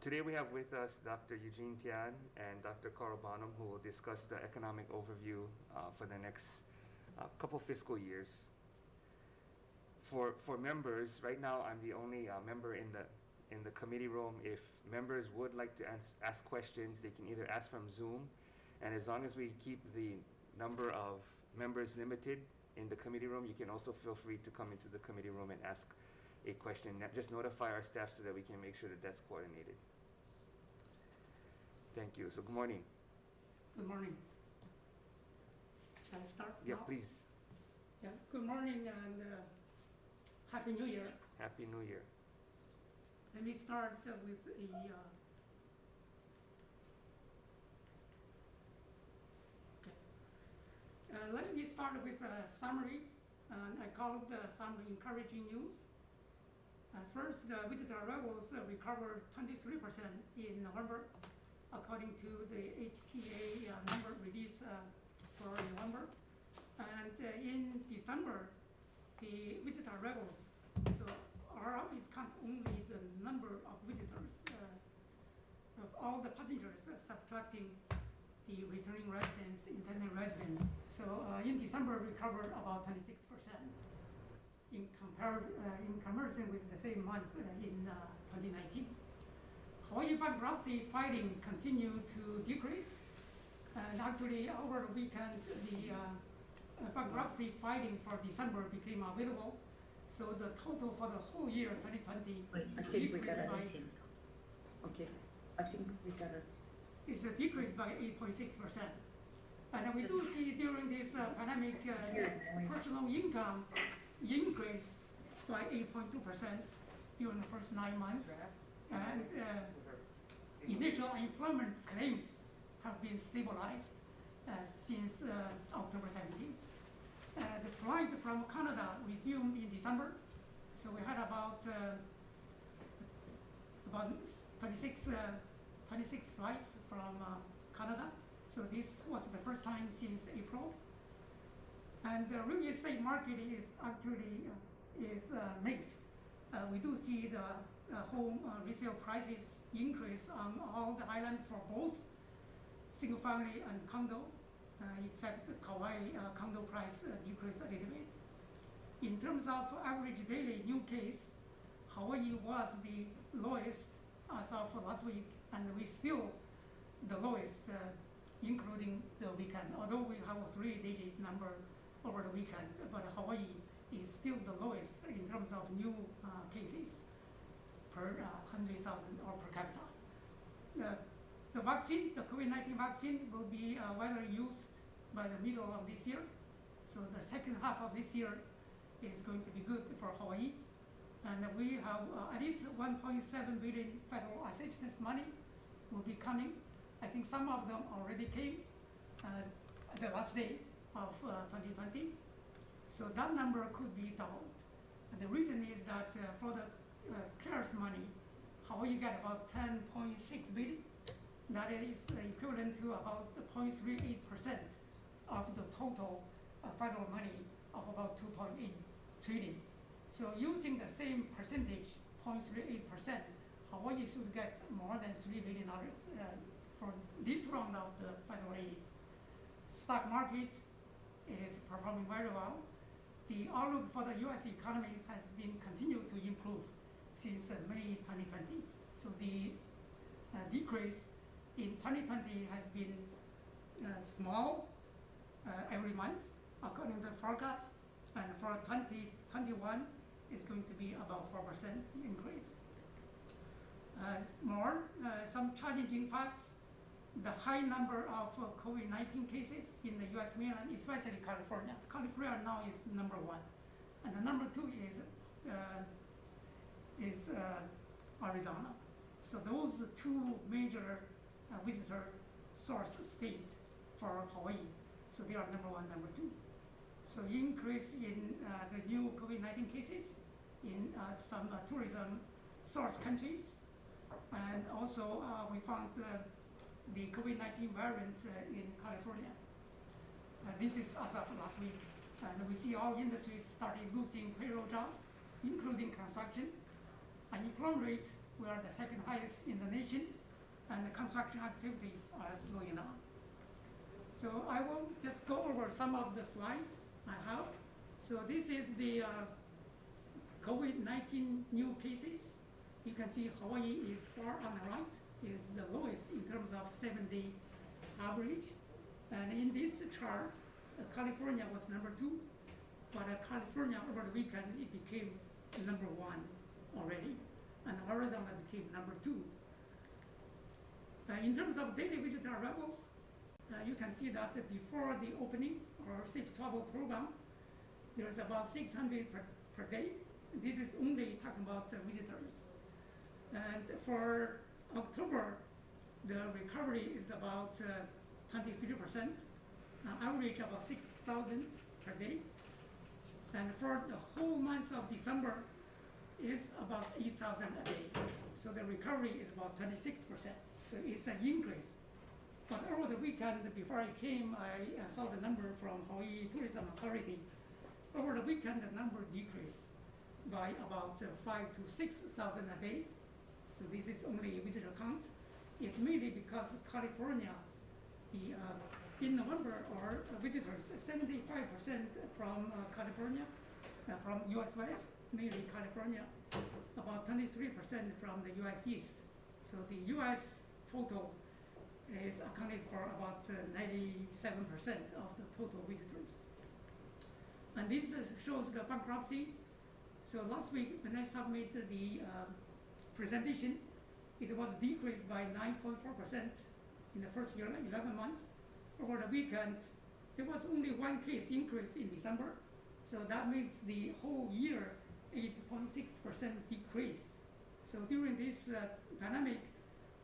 Today we have with us Dr. Eugene Tian and Dr. Carl Bonham, who will discuss the economic overview for the next couple fiscal years. For members, right now I'm the only member in the committee room. If members would like to ask questions, they can either ask from Zoom, and as long as we keep the number of members limited in the committee room, you can also feel free to come into the committee room and ask a question. Just notify our staff so that we can make sure that that's coordinated. Thank you. So good morning. Good morning. Shall I start? Yeah, now? please. Yeah. Good morning and Happy New Year. Happy New Year. Let me start with a. Let me start with a summary. I call it some encouraging news. First, the visitor levels recovered 23% in November, according to the HTA number released for November. And in December, the visitor arrivals, so our office count only the number of visitors of all the passengers, subtracting the returning residents, intended residents. So in December, we covered about 26% in comparison with the same month in 2019. Hawaii bankruptcy filing continued to decrease. And actually, over the weekend, the bankruptcy filing for December became available. So the total for the whole year 2020 Wait, I think we got a listen. Okay, I think we got a. It's a decrease by 8.6%. And we do see during this pandemic, personal income increased by 8.2% during the first 9 months. And initial unemployment claims have been stabilized since October 17th. The flight from Canada resumed in December, so we had about 26 flights from Canada. So this was the first time since April. And the real estate market is actually mixed. We do see the home resale prices increase on all the island for both single family and condo, except the Hawai'i condo price decreased a little bit. In terms of average daily new case, Hawaii was the lowest as of last week, and we still the lowest, including the weekend. Although we have a 3-digit number over the weekend, but Hawaii is still the lowest in terms of new cases per 100,000 or per capita. The vaccine, the COVID-19 vaccine, will be widely used by the middle of this year. So the second half of this year is going to be good for Hawaii. And we have at least 1.7 billion federal assistance money will be coming. I think some of them already came the last day of 2020. So that number could be doubled. And the reason is that for the CARES money, Hawaii got about 10.6 billion. That is equivalent to about 0.38% of the total federal money of about 2.8 trillion. So using the same percentage, 0.38%, Hawaii should get more than $3 billion for this round of the federal aid. Stock market is performing very well. The outlook for the U.S. economy has been continued to improve since May 2020. So the decrease in 2020 has been small every month, according to the forecast, and for 2021 is going to be about 4% increase. Some challenging facts: the high number of COVID-19 cases in the U.S. mainland, especially California. California now is number 1, and the number 2 is Arizona. So those 2 major visitor source state for Hawaii. So they are number 1, number 2. So increase in the new COVID-19 cases in some tourism source countries. And also we found the COVID-19 variant in California. This is as of last week. And we see all industries started losing payroll jobs, including construction. Unemployment rate, we are the second highest in the nation, and the construction activities are slowing down. So I will just go over some of the slides I have. So this is the COVID-19 new cases. You can see Hawaii is far on the right, is the lowest in terms of 7-day average. And in this chart, California was number 2, but California over the weekend, it became number 1 already, and Arizona became number 2. In terms of daily visitor arrivals, you can see that before the opening or safe travel program, there's about 600 per day. This is only talking about visitors. And for October, the recovery is about 23%, average about 6,000 per day. And for the whole month of December is about 8,000 a day. So the recovery is about 26%. So it's an increase But over the weekend, before I came, I saw the number from Hawaii Tourism Authority. Over the weekend, the number decreased by about 5,000 to 6,000 a day. So this is only visitor count. It's mainly because California, in November, our visitors, 75% from California, from US West, mainly California, about 23% from the US East. So the US total is accounted for about 97% of the total visitors. And this shows the bankruptcy. So last week, when I submitted the presentation, it was decreased by 9.4% in the first year, 11 months. Over the weekend, there was only one case increase in December. So that makes the whole year 8.6% decrease. So during this pandemic,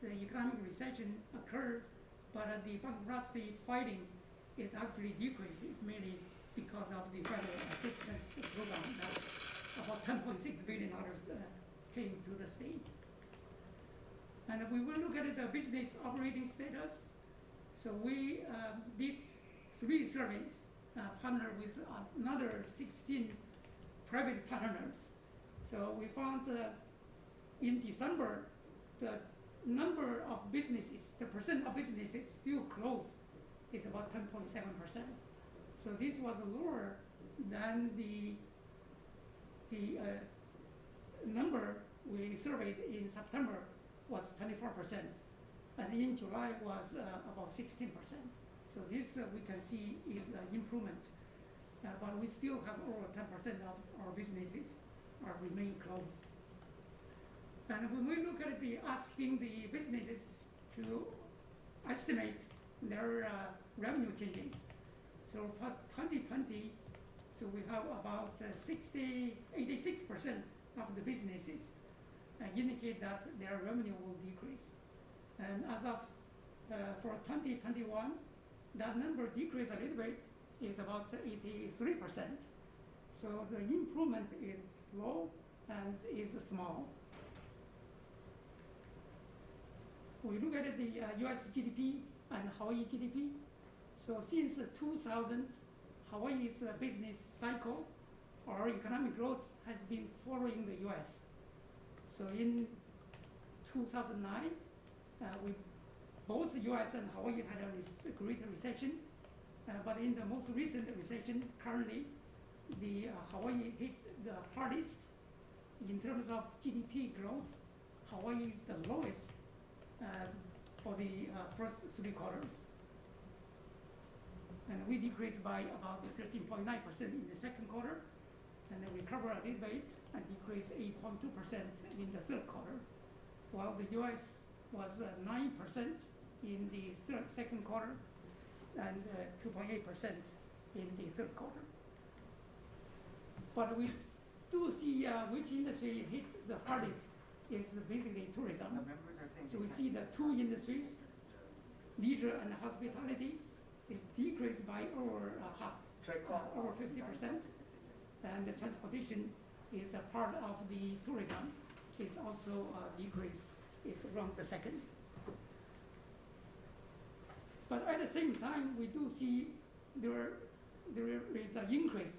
the economic recession occurred, but the bankruptcy filing is actually decreased. It's mainly because of the federal assistance program that about $10.6 billion came to the state. And we will look at the business operating status. So we did 3 surveys, partnered with another 16 private partners. So we found in December, the number of businesses, the percent of businesses still closed is about 10.7%. So this was lower than the number we surveyed in September was 24%, and in July was about 16%. So this we can see is an improvement, but we still have over 10% of our businesses are remain closed. And when we look at asking the businesses to estimate their revenue changes, so for 2020, so we have about 86% of the businesses indicate that their revenue will decrease. And as of for 2021, that number decreased a little bit, is about 83%. So the improvement is slow and is small. We look at the US GDP and Hawaii GDP. So since 2000, Hawaii's business cycle or economic growth has been following the US. So in 2009, both the US and Hawaii had a great recession, but in the most recent recession, currently, the Hawaii hit the hardest in terms of GDP growth. Hawaii is the lowest for the first 3 quarters. And we decreased by about 13.9% in the second quarter, and then recover a little bit and decreased 8.2% in the third quarter, while the US was 9% in the second quarter and 2.8% in the third quarter. But we do see which industry hit the hardest is basically tourism. So we see the 2 industries, leisure and hospitality, is decreased by over half, over 50%. And the transportation is a part of the tourism, is also decreased, is around the second. But at the same time, we do see there is an increase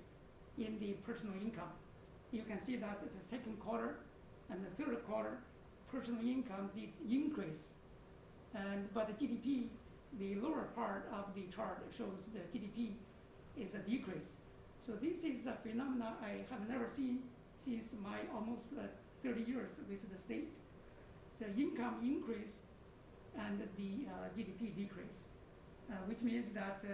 in the personal income. You can see that the second quarter and the third quarter, personal income did increase. But the GDP, the lower part of the chart shows the GDP is a decrease. So this is a phenomenon I have never seen since my almost 30 years with the state. The income increase and the GDP decrease, which means that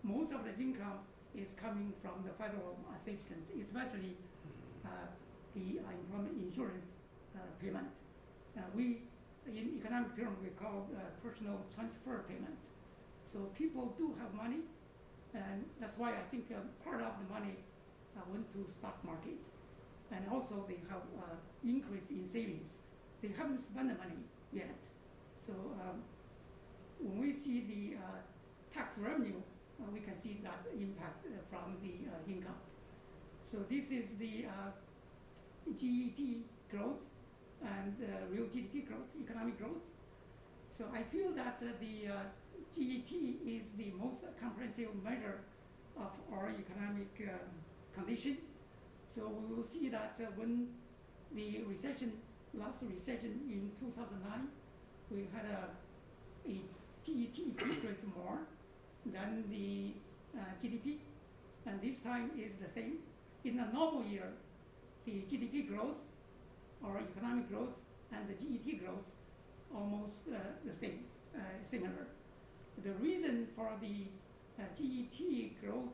most of the income is coming from the federal assistance, especially the employment insurance payment. In economic terms, we call personal transfer payment. So people do have money, and that's why I think part of the money went to stock market. And also they have increase in savings. They haven't spent the money yet. So when we see the tax revenue, we can see that impact from the income. So this is the GET growth and real GDP growth, economic growth. So I feel that the GET is the most comprehensive measure of our economic condition. So we will see that when the last recession in 2009, we had a GET decrease more than the GDP, and this time is the same. In a normal year, the GDP growth or economic growth and the GET growth almost the same, similar. The reason for the GET growth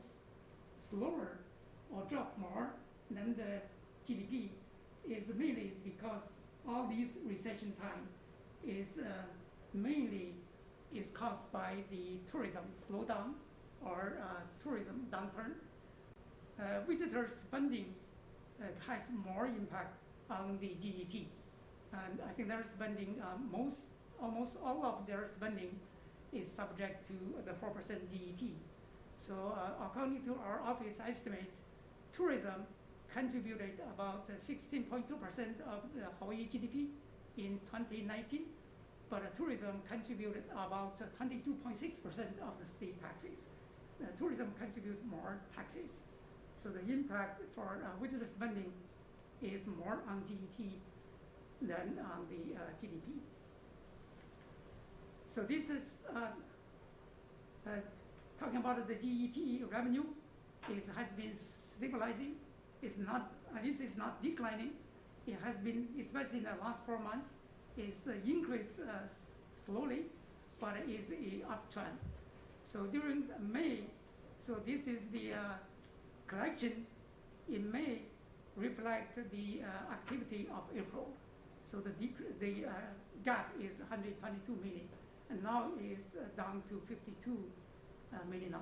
slower or drop more than the GDP is mainly because all these recession time is mainly is caused by the tourism slowdown or tourism downturn. Visitor spending has more impact on the GET, and I think their spending almost all of their spending is subject to the 4% GET. So according to our office estimate, tourism contributed about 16.2% of the Hawaii GDP in 2019, but tourism contributed about 22.6% of the state taxes. Tourism contributes more taxes. So the impact for visitor spending is more on GET than on the GDP. So this is talking about the GET revenue. It has been stabilizing. This is not declining. It has been, especially in the last 4 months, it's increased slowly, but it is an uptrend. So during May, so this is the collection in May reflect the activity of April. So the gap is $122 million, and now is down to $52 million.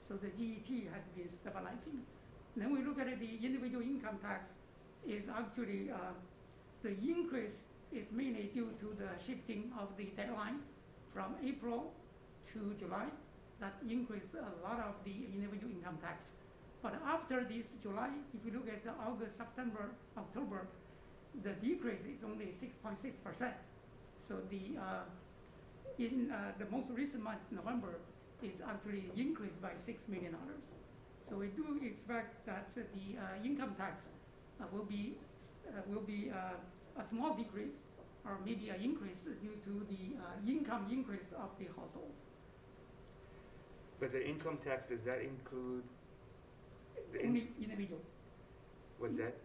So the GET has been stabilizing. Then we look at the individual income tax. Is actually the increase is mainly due to the shifting of the deadline from April to July. That increased a lot of the individual income tax. But after this July, if you look at the August, September, October, the decrease is only 6.6%. So in the most recent month, November, is actually increased by $6 million. So we do expect that the income tax will be a small decrease or maybe an increase due to the income increase of the household. But the income tax, does that include the Only individual. What's that?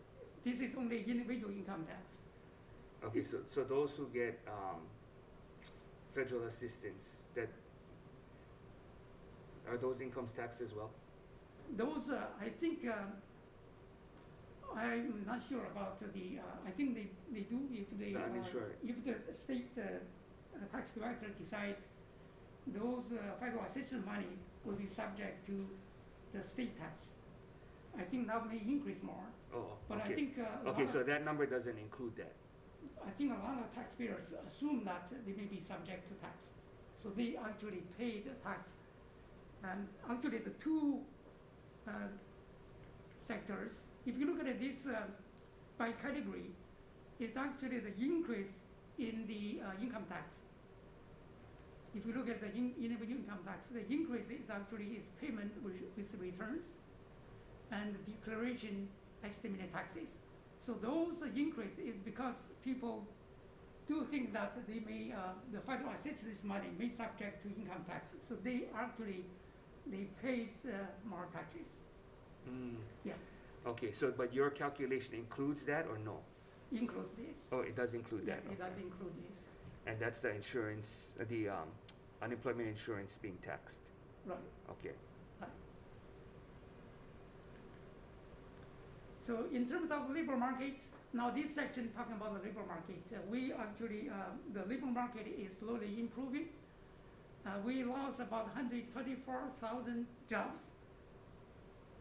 This is only individual income tax. Okay, so those who get federal assistance, that are those incomes taxed as well? Those, I think, I'm not sure about the, I think they do if they, The uninsured. if the state tax director decide those federal assistance money will be subject to the state tax. I think that may increase more. Oh, But okay. I think Okay, so that number doesn't include that. I think a lot of taxpayers assume that they may be subject to tax. So they actually pay the tax. And actually the two sectors, if you look at this by category, it's actually the increase in the income tax. If you look at the individual income tax, the increase is actually payment with returns and declaration estimated taxes. So those increase is because people do think that they may, the federal assistance money may subject to income tax. So they actually, they paid more taxes. Mm. Yeah, Okay, so but your calculation includes that or no? includes this. Oh, it does include Yeah, that. it does include this. And that's the insurance, the unemployment insurance being taxed. Right. Okay. Right. So in terms of labor market, now this section talking about the labor market, we actually, the labor market is slowly improving. We lost about 124,000 jobs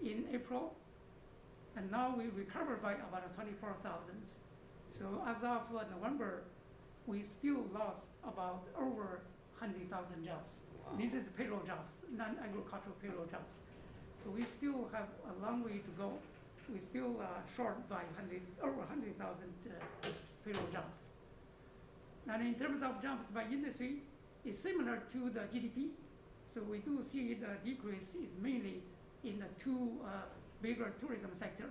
in April, and now we recovered by about 24,000. So as of November, we still lost about over 100,000 jobs. Wow. This is payroll jobs, non-agricultural payroll jobs. So we still have a long way to go. We're still short by over 100,000 payroll jobs. And in terms of jobs by industry, is similar to the GDP. So we do see the decrease is mainly in the two bigger tourism sector,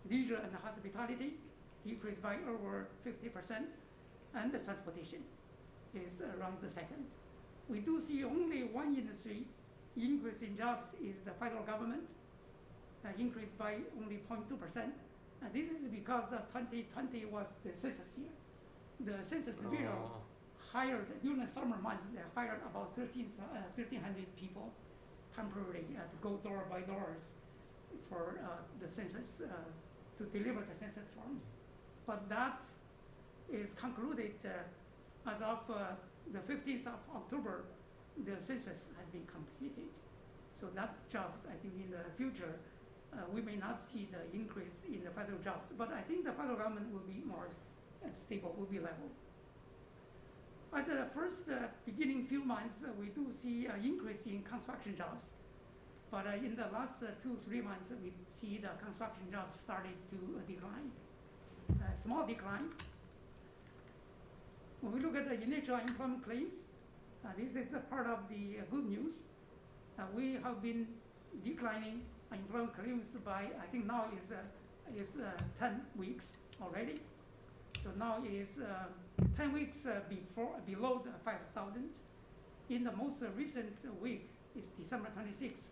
leisure and hospitality, decreased by over 50%, and the transportation is around the second. We do see only one industry increase in jobs is the federal government, increased by only 0.2%. This is because 2020 was the census year. The Census Bureau hired, during the summer months, they hired about 1,300 people temporarily to go door by doors for the census, to deliver the census forms. But that is concluded as of the 15th of October, the census has been completed. So that jobs, I think in the future, we may not see the increase in the federal jobs, but I think the federal government will be more stable, will be level. At the first beginning few months, we do see an increase in construction jobs. But in the last 2-3 months, we see the construction jobs started to decline, small decline. When we look at the initial unemployment claims, this is a part of the good news. We have been declining unemployment claims by, I think now is 10 weeks already. So now is 10 weeks below the 5,000. In the most recent week is December 26th.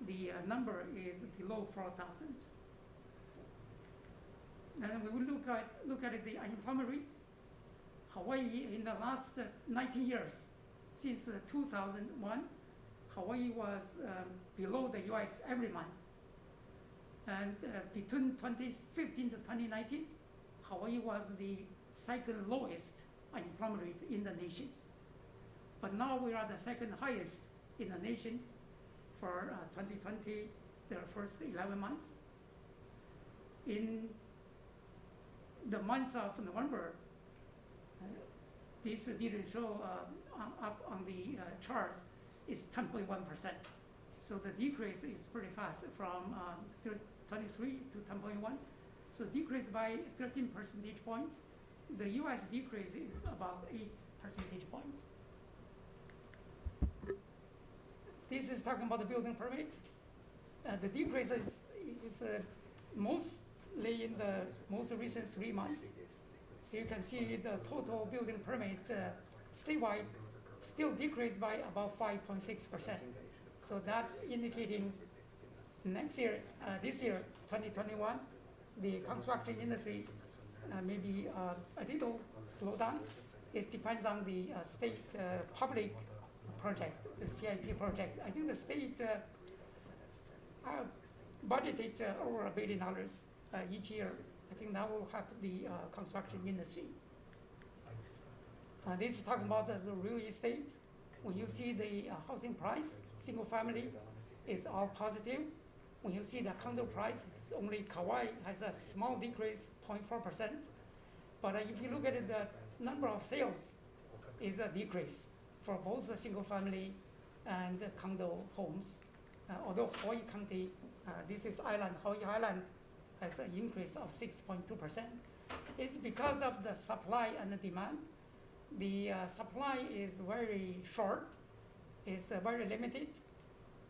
The number is below 4,000. Then we will look at the unemployment rate. Hawaii in the last 19 years, since 2001, Hawaii was below the U.S. every month. And between 2015 to 2019, Hawaii was the second lowest unemployment rate in the nation. But now we are the second highest in the nation for 2020, the first 11 months. In the month of November, this didn't show up on the charts, is 10.1%. So the decrease is pretty fast from 23 to 10.1. So decrease by 13 percentage point. The US decrease is about 8 percentage point. This is talking about the building permit. The decrease is mostly in the most recent 3 months. So you can see the total building permit statewide still decreased by about 5.6%. So that indicating next year, this year, 2021, the construction industry may be a little slow down. It depends on the state public project, the CIP project. I think the state budgeted over $1 billion each year. I think that will help the construction industry. This is talking about the real estate. When you see the housing price, single family is all positive. When you see the condo price, it's only Kauai has a small decrease, 0.4%. But if you look at the number of sales, is a decrease for both the single family and the condo homes. Although Hawaii County, this is island, Hawaii Island has an increase of 6.2%. It's because of the supply and the demand. The supply is very short, it's very limited,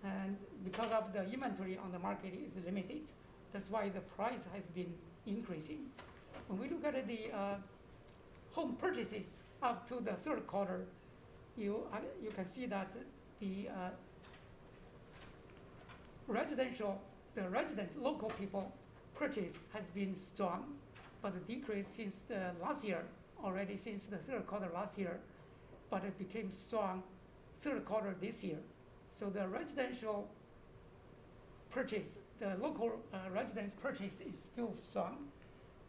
and because of the inventory on the market is limited, that's why the price has been increasing. When we look at the home purchases up to the third quarter, you can see that the resident local people purchase has been strong, but the decrease since the last year, already since the third quarter last year, but it became strong third quarter this year. So the residential purchase, the local residents purchase is still strong.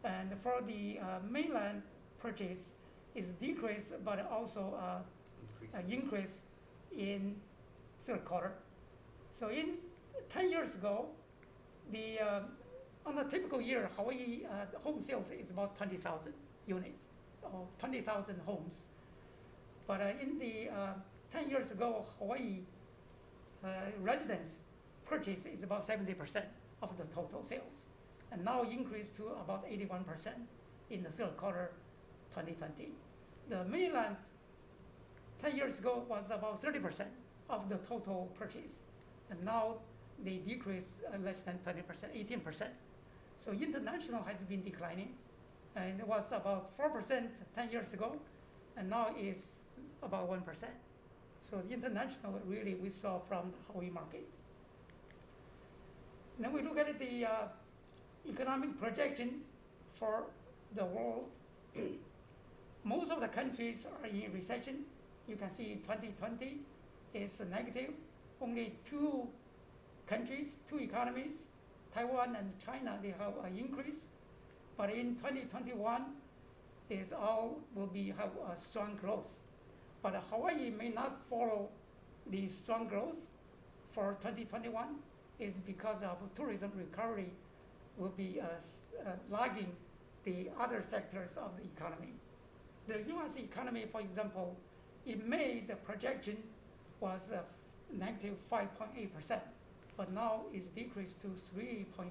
And for the mainland purchase is decreased, but also increase in third quarter. So in 10 years ago, the on a typical year, Hawaii home sales is about 20,000 units, or 20,000 homes. But in the 10 years ago, Hawaii residents purchase is about 70% of the total sales, and now increased to about 81% in the third quarter 2020. The mainland 10 years ago was about 30% of the total purchase. And now they decrease less than 20%, 18%. So international has been declining. And it was about 4% 10 years ago, and now is about 1%. So the international really we saw from the Hawai'i market. Then we look at the economic projection for the world. Most of the countries are in recession. You can see 2020 is negative. Only two countries, two economies, Taiwan and China, they have an increase. But in 2021, is all will be have a strong growth. But Hawaii may not follow the strong growth for 2021 is because of tourism recovery will be lagging the other sectors of the economy. The U.S. economy, for example, in May, the projection was negative 5.8%, but now is decreased to 3.5%.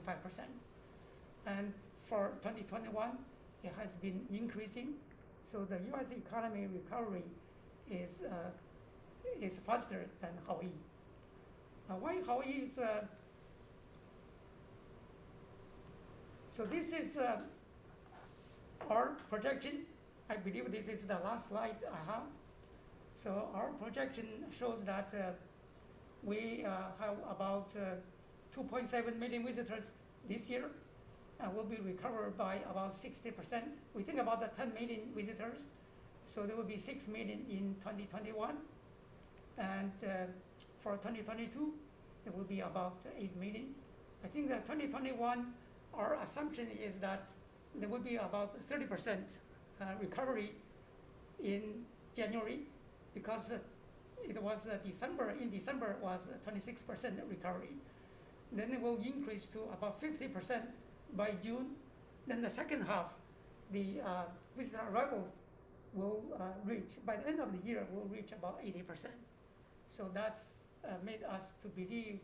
And for 2021, it has been increasing. So the U.S. economy recovery is faster than Hawaii. Why Hawaii is, so this is our projection. I believe this is the last slide I have. So our projection shows that we have about 2.7 million visitors this year, and will be recovered by about 60%. We think about the 10 million visitors, so there will be 6 million in 2021. And for 2022, it will be about 8 million. I think that 2021, our assumption is that there will be about 30% recovery in January, because it was December. In December was 26% recovery. Then it will increase to about 50% by June. Then the second half, the visitor arrivals will reach, by the end of the year, will reach about 80%. So that's made us to believe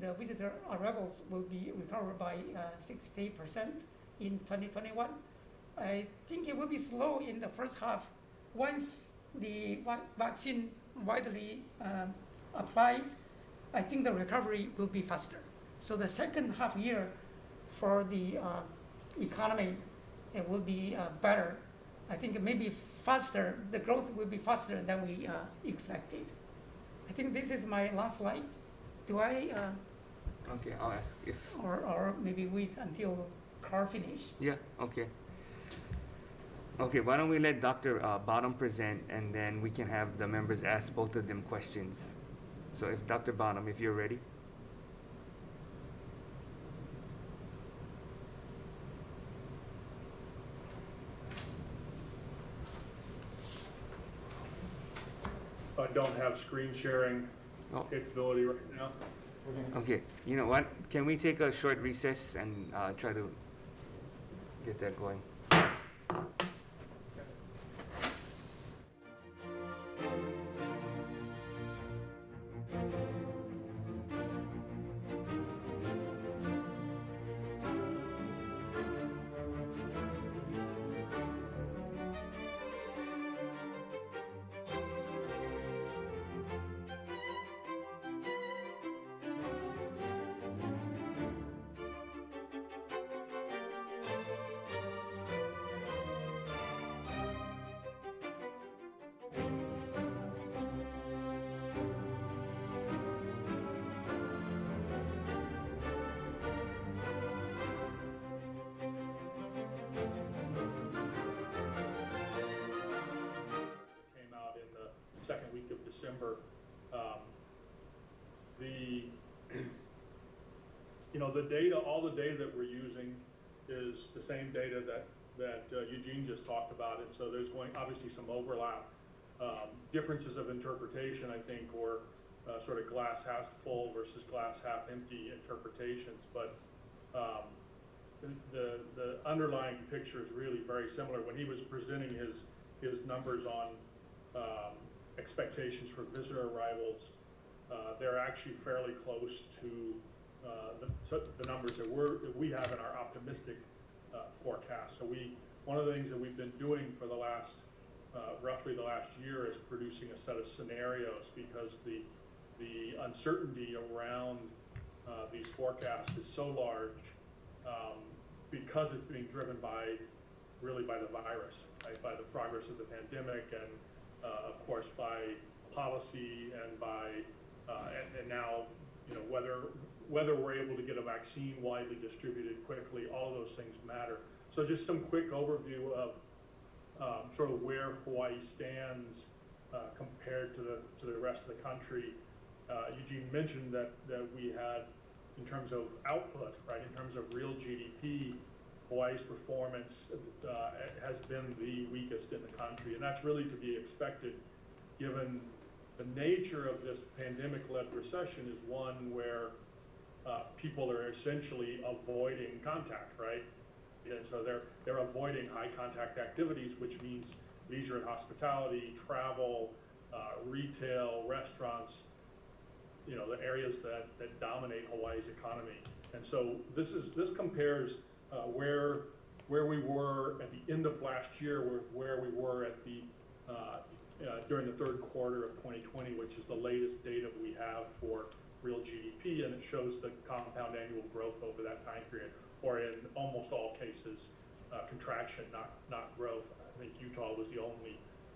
the visitor arrivals will be recovered by 60% in 2021. I think it will be slow in the first half. Once the vaccine widely applied, I think the recovery will be faster. So the second half year for the economy, it will be better. I think it may be faster, the growth will be faster than we expected. I think this is my last slide. Do I? Okay, I'll ask if. Or maybe wait until Carl finish. Yeah, okay. Okay, why don't we let Dr. Bottom present, and then we can have the members ask both of them questions. So if Dr. Bottom, if you're ready. I don't have screen sharing capability right now. Okay, you know what? Can we take a short recess and try to get that going? Second week of December. The data, all the data that we're using is the same data that Eugene just talked about, and so there's obviously some overlap. Differences of interpretation, I think, or sort of glass half full versus glass half empty interpretations, but the underlying picture is really very similar. When he was presenting his numbers on expectations for visitor arrivals, they're actually fairly close to the numbers that we have in our optimistic forecast. So one of the things that we've been doing for the last roughly the last year as producing a set of scenarios, because the uncertainty around these forecasts is so large, because it's being driven really by the virus, right? By the progress of the pandemic, and of course by policy, and by and now, you know, whether we're able to get a vaccine widely distributed quickly. All of those things matter. So just some quick overview of sort of where Hawaii stands compared to the rest of the country. Eugene mentioned that we had, in terms of output, right, in terms of real GDP, Hawaii's performance has been the weakest in the country, and that's really to be expected, given the nature of this pandemic-led recession is one where people are essentially avoiding contact, right? And so they're avoiding high contact activities, which means leisure and hospitality, travel, retail, restaurants, you know, the areas that dominate Hawaii's economy. And so this compares where we were at the end of last year with where we were at the during the third quarter of 2020, which is the latest data we have for real GDP, and it shows the compound annual growth over that time period, or in almost all cases, contraction, not growth. I think Utah was the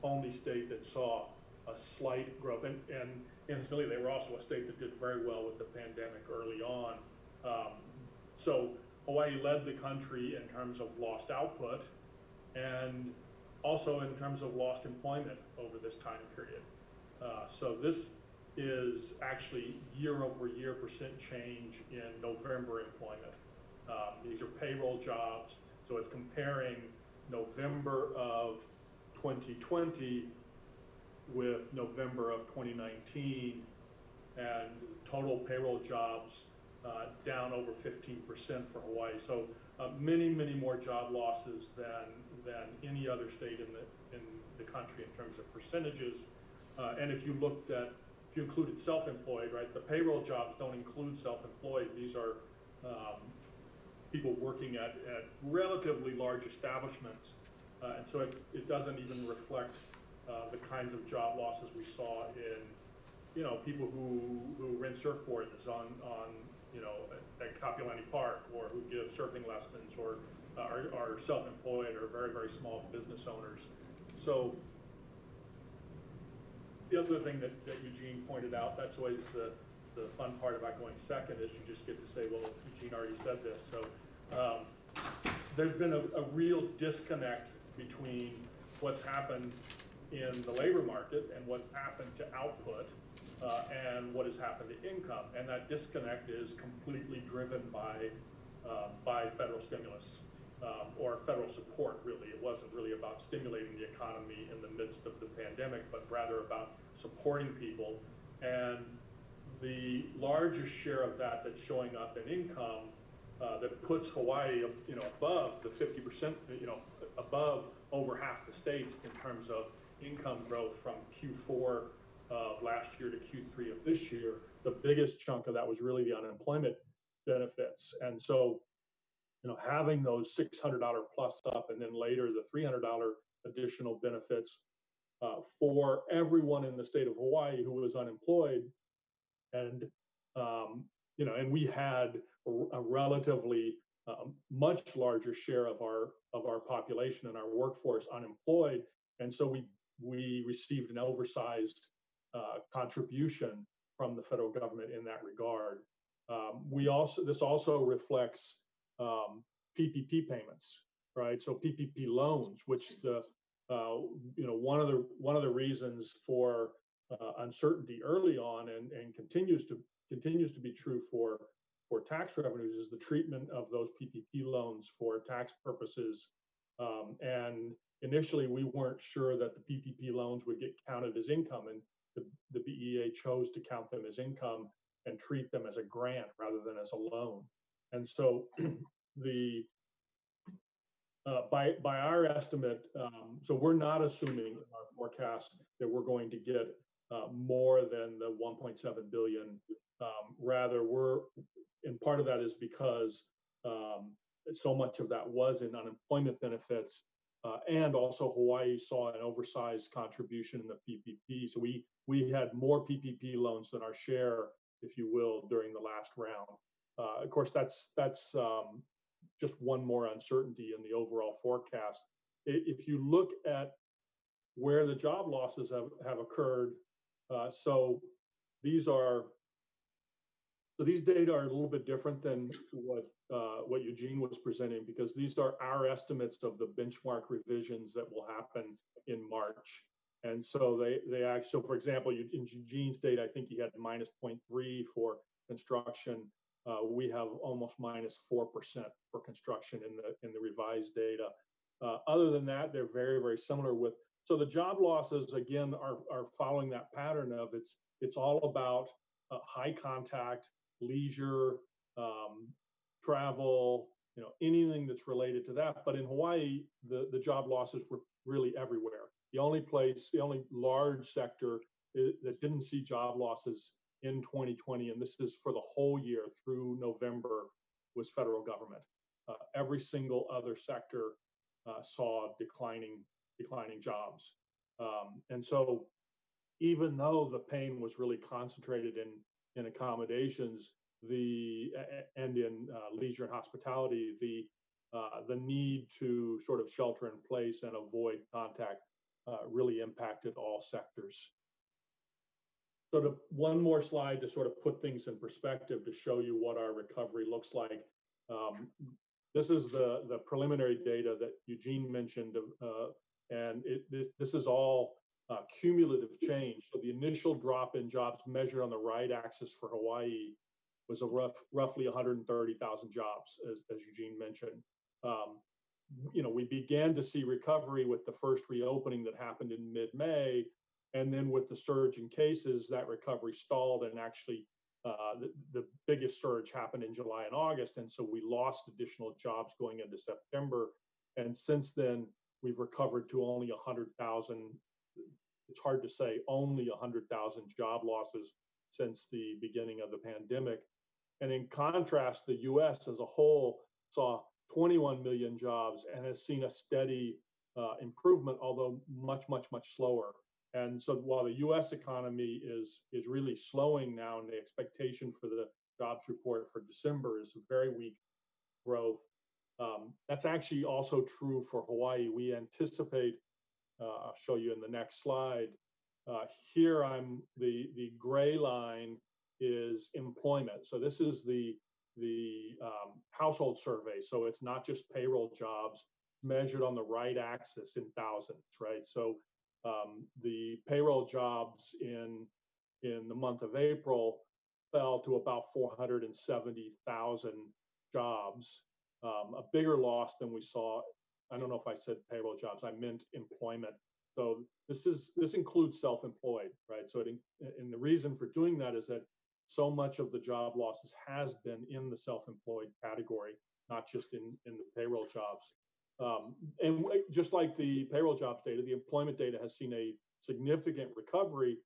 only state that saw a slight growth, and incidentally, they were also a state that did very well with the pandemic early on. So Hawaii led the country in terms of lost output, and also in terms of lost employment over this time period. So this is actually year-over-year percent change in November employment. These are payroll jobs, so it's comparing November of 2020 with November of 2019, and total payroll jobs down over 15% for Hawaii. So many more job losses than any other state in the country in terms of percentages. And if you included self-employed, right, the payroll jobs don't include self-employed. These are people working at relatively large establishments, and so it doesn't even reflect the kinds of job losses we saw in, you know, people who rent surfboards on you know, at Kapiolani Park, or who give surfing lessons, or are self-employed, or very small business owners. So the other thing that Eugene pointed out, that's always the fun part about going second, is you just get to say, well, Eugene already said this. So there's been a real disconnect between what's happened in the labor market and what's happened to output and what has happened to income. And that disconnect is completely driven by federal stimulus or federal support, really. It wasn't really about stimulating the economy in the midst of the pandemic, but rather about supporting people. And the largest share of that that's showing up in income that puts Hawaii, you know, above the 50%, you know, above over half the states in terms of income growth from Q4 of last year to Q3 of this year. The biggest chunk of that was really the unemployment benefits. And so, you know, having those $600 plus up, and then later the $300 additional benefits for everyone in the state of Hawaii who was unemployed. And you know, and we had a relatively much larger share of our population and our workforce unemployed, and so we received an oversized contribution from the federal government in that regard. This also reflects PPP payments, right? So PPP loans, which you know, one of the reasons for uncertainty early on, and continues to be true for tax revenues, is the treatment of those PPP loans for tax purposes. And initially, we weren't sure that the PPP loans would get counted as income, and the BEA chose to count them as income and treat them as a grant rather than as a loan. And so by our estimate, so we're not assuming in our forecast that we're going to get more than the 1.7 billion. Rather, and part of that is because so much of that was in unemployment benefits, And also Hawaii saw an oversized contribution in the PPP. So we had more PPP loans than our share, if you will, during the last round. Of course, that's just one more uncertainty in the overall forecast. If you look at where the job losses have occurred, so these data are a little bit different than what Eugene was presenting, because these are our estimates of the benchmark revisions that will happen in March. And so they actually, so for example, in Eugene's data, I think he had -0.3 for construction. We have almost -4% for construction in the revised data. Other than that, they're very, very similar with. So the job losses again are following that pattern of it's all about high contact, leisure, travel, anything that's related to that. But in Hawaii, the job losses were really everywhere. The only large sector that didn't see job losses in 2020, and this is for the whole year through November, was federal government. Every single other sector saw declining jobs. And so even though the pain was really concentrated in accommodations, and in leisure and hospitality, the need to sort of shelter in place and avoid contact really impacted all sectors. So one more slide to sort of put things in perspective to show you what our recovery looks like. This is the preliminary data that Eugene mentioned, and this is all cumulative change. So the initial drop in jobs measured on the right axis for Hawaii was roughly 130,000 jobs, as Eugene mentioned. We began to see recovery with the first reopening that happened in mid-May, and then with the surge in cases, that recovery stalled, and actually the biggest surge happened in July and August, and so we lost additional jobs going into September. And since then, we've recovered to only 100,000. It's hard to say, only 100,000 job losses since the beginning of the pandemic. And in contrast, the US as a whole saw 21 million jobs and has seen a steady improvement, although much, much, much slower. And so while the US economy is really slowing now, and the expectation for the jobs report for December is a very weak growth, that's actually also true for Hawaii. We anticipate, I'll show you in the next slide, here the gray line is employment. So this is the household survey. So it's not just payroll jobs measured on the right axis in thousands, right? So the payroll jobs in the month of April fell to about 470,000 jobs, a bigger loss than we saw. I don't know if I said payroll jobs, I meant employment. So this includes self-employed, right? So and the reason for doing that is that so much of the job losses has been in the self-employed category, not just in the payroll jobs. And just like the payroll jobs data, the employment data has seen a significant recovery.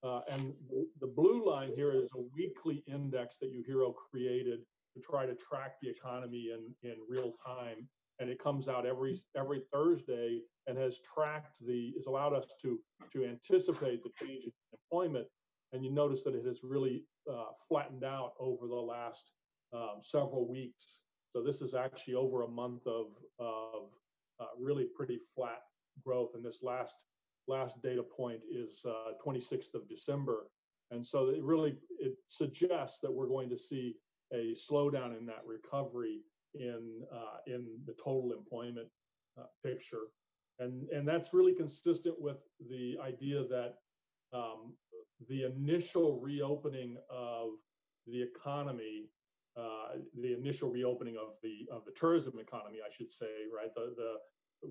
And the blue line here is a weekly index that UHERO created to try to track the economy in real time. And it comes out every Thursday and has allowed us to anticipate the change in employment. And you notice that it has really flattened out over the last several weeks. So this is actually over a month of really pretty flat growth. And this last data point is 26th of December. And so it suggests that we're going to see a slowdown in that recovery in the total employment picture. And that's really consistent with the idea that the initial reopening of the economy, the initial reopening of the tourism economy, I should say, right?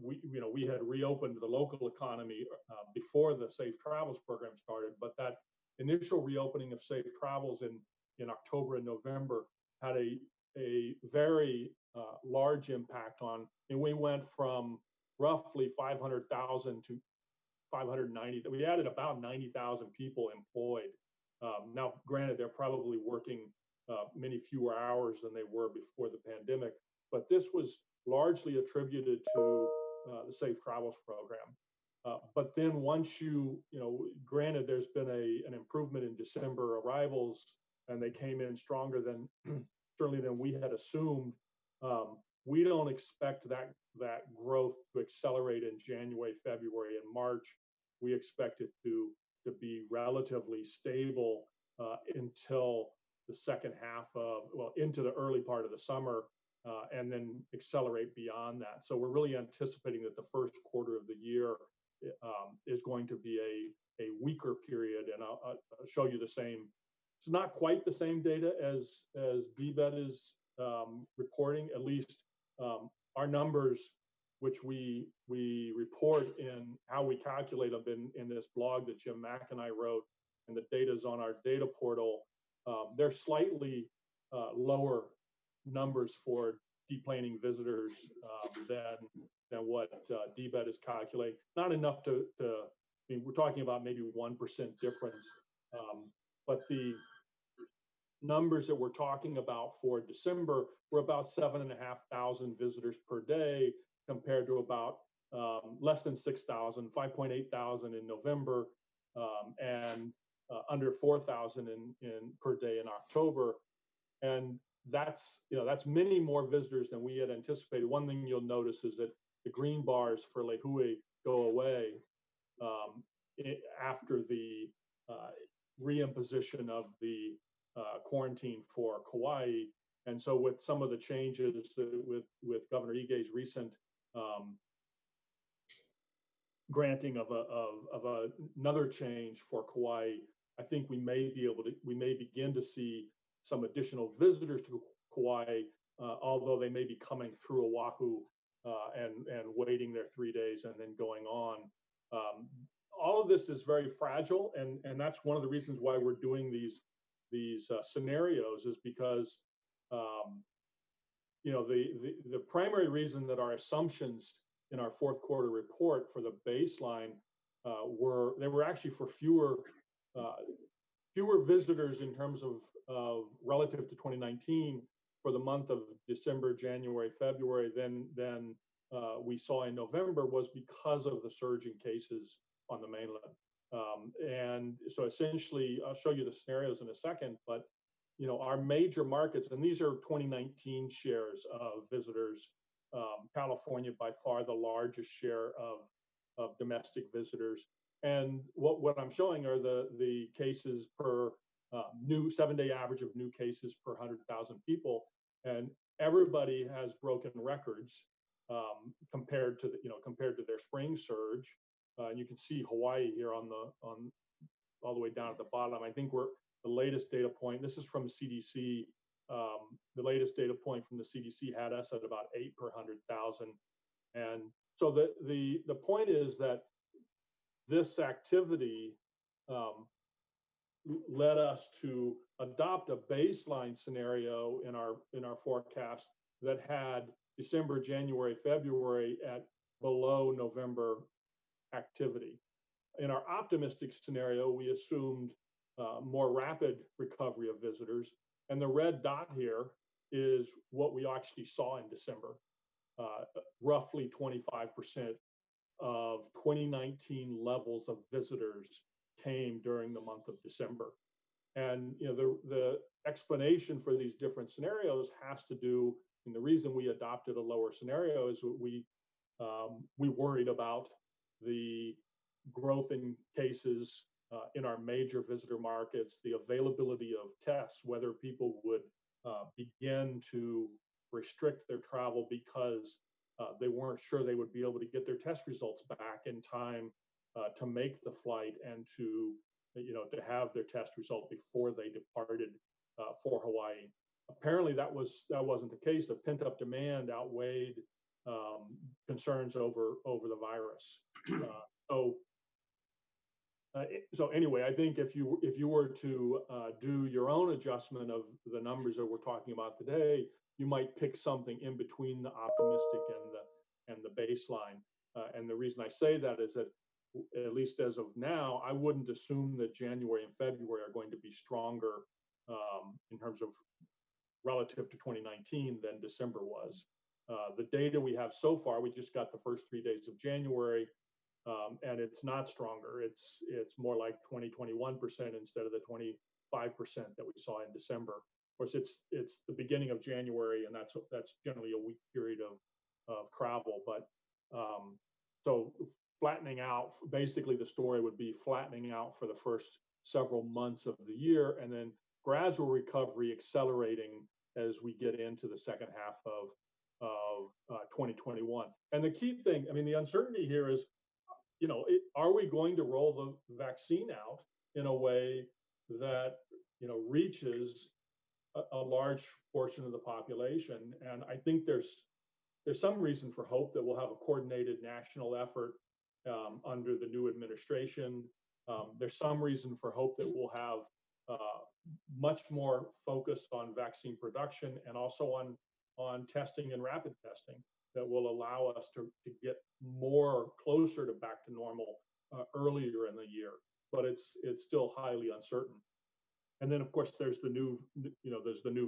We had reopened the local economy before the Safe Travels program started, but that initial reopening of Safe Travels in October and November had a very large impact on, and we went from roughly 500,000 to 590. We added about 90,000 people employed. Now, granted, they're probably working many fewer hours than they were before the pandemic, but this was largely attributed to the Safe Travels program. But then once granted, there's been an improvement in December arrivals, and they came in stronger than certainly than we had assumed. We don't expect that growth to accelerate in January, February, and March. We expect it to be relatively stable until the second half into the early part of the summer, and then accelerate beyond that. So we're really anticipating that the first quarter of the year is going to be a weaker period, and I'll show you the same. It's not quite the same data as DBED is reporting. At least our numbers, which we report in how we calculate them in this blog that Jim Mack and I wrote, and the data is on our data portal. They're slightly lower numbers for deplaning visitors than what DBED is calculating. Not enough to I mean, we're talking about maybe 1% difference, but the numbers that we're talking about for December were about 7,500 visitors per day, compared to about less than 6,000, 5,800 in November, and under 4,000 in per day in October. And that's many more visitors than we had anticipated. One thing you'll notice is that the green bars for Lehue go away after the reimposition of the quarantine for Kauai. And so with some of the changes with Governor Ige's recent granting of another change for Kauai, I think we may begin to see some additional visitors to Kauai, although they may be coming through Oahu and waiting their 3 days and then going on. All of this is very fragile, and that's one of the reasons why we're doing these scenarios, is because the primary reason that our assumptions in our fourth quarter report for the baseline were actually for fewer visitors in terms of relative to 2019 for the month of December, January, February than we saw in November, was because of the surge in cases on the mainland. And so essentially, I'll show you the scenarios in a second, but our major markets, and these are 2019 shares of visitors. California by far the largest share of domestic visitors. And what I'm showing are the cases per new 7-day average of new cases per 100,000 people, and everybody has broken records compared to their spring surge. And you can see Hawaii here on all the way down at the bottom. I think the latest data point. This is from CDC. The latest data point from the CDC had us at about 8 per 100,000. And so the point is that this activity led us to adopt a baseline scenario in our forecast that had December, January, February at below November activity. In our optimistic scenario, we assumed more rapid recovery of visitors. And the red dot here is what we actually saw in December. Roughly 25% of 2019 levels of visitors came during the month of December. And the explanation for these different scenarios has to do, and the reason we adopted a lower scenario is we worried about the growth in cases in our major visitor markets, the availability of tests, whether people would begin to restrict their travel because they weren't sure they would be able to get their test results back in time to make the flight and to have their test result before they departed for Hawaii. Apparently, that wasn't the case. The pent-up demand outweighed concerns over the virus. So anyway, I think if you were to do your own adjustment of the numbers that we're talking about today, you might pick something in between the optimistic and the baseline. And the reason I say that is that, at least as of now, I wouldn't assume that January and February are going to be stronger in terms of relative to 2019 than December was. The data we have so far, we just got the first 3 days of January, and it's not stronger. It's more like 21% instead of the 25% that we saw in December. Of course, it's the beginning of January, and that's generally a weak period of travel. But so flattening out, basically the story would be flattening out for the first several months of the year, and then gradual recovery accelerating as we get into the second half of 2021. And the key thing, I mean, the uncertainty here is, are we going to roll the vaccine out in a way that, reaches a large portion of the population? And I think there's some reason for hope that we'll have a coordinated national effort under the new administration. There's some reason for hope that we'll have much more focus on vaccine production and also on testing and rapid testing that will allow us to get more closer to back to normal earlier in the year. But it's still highly uncertain. And then, of course, there's the new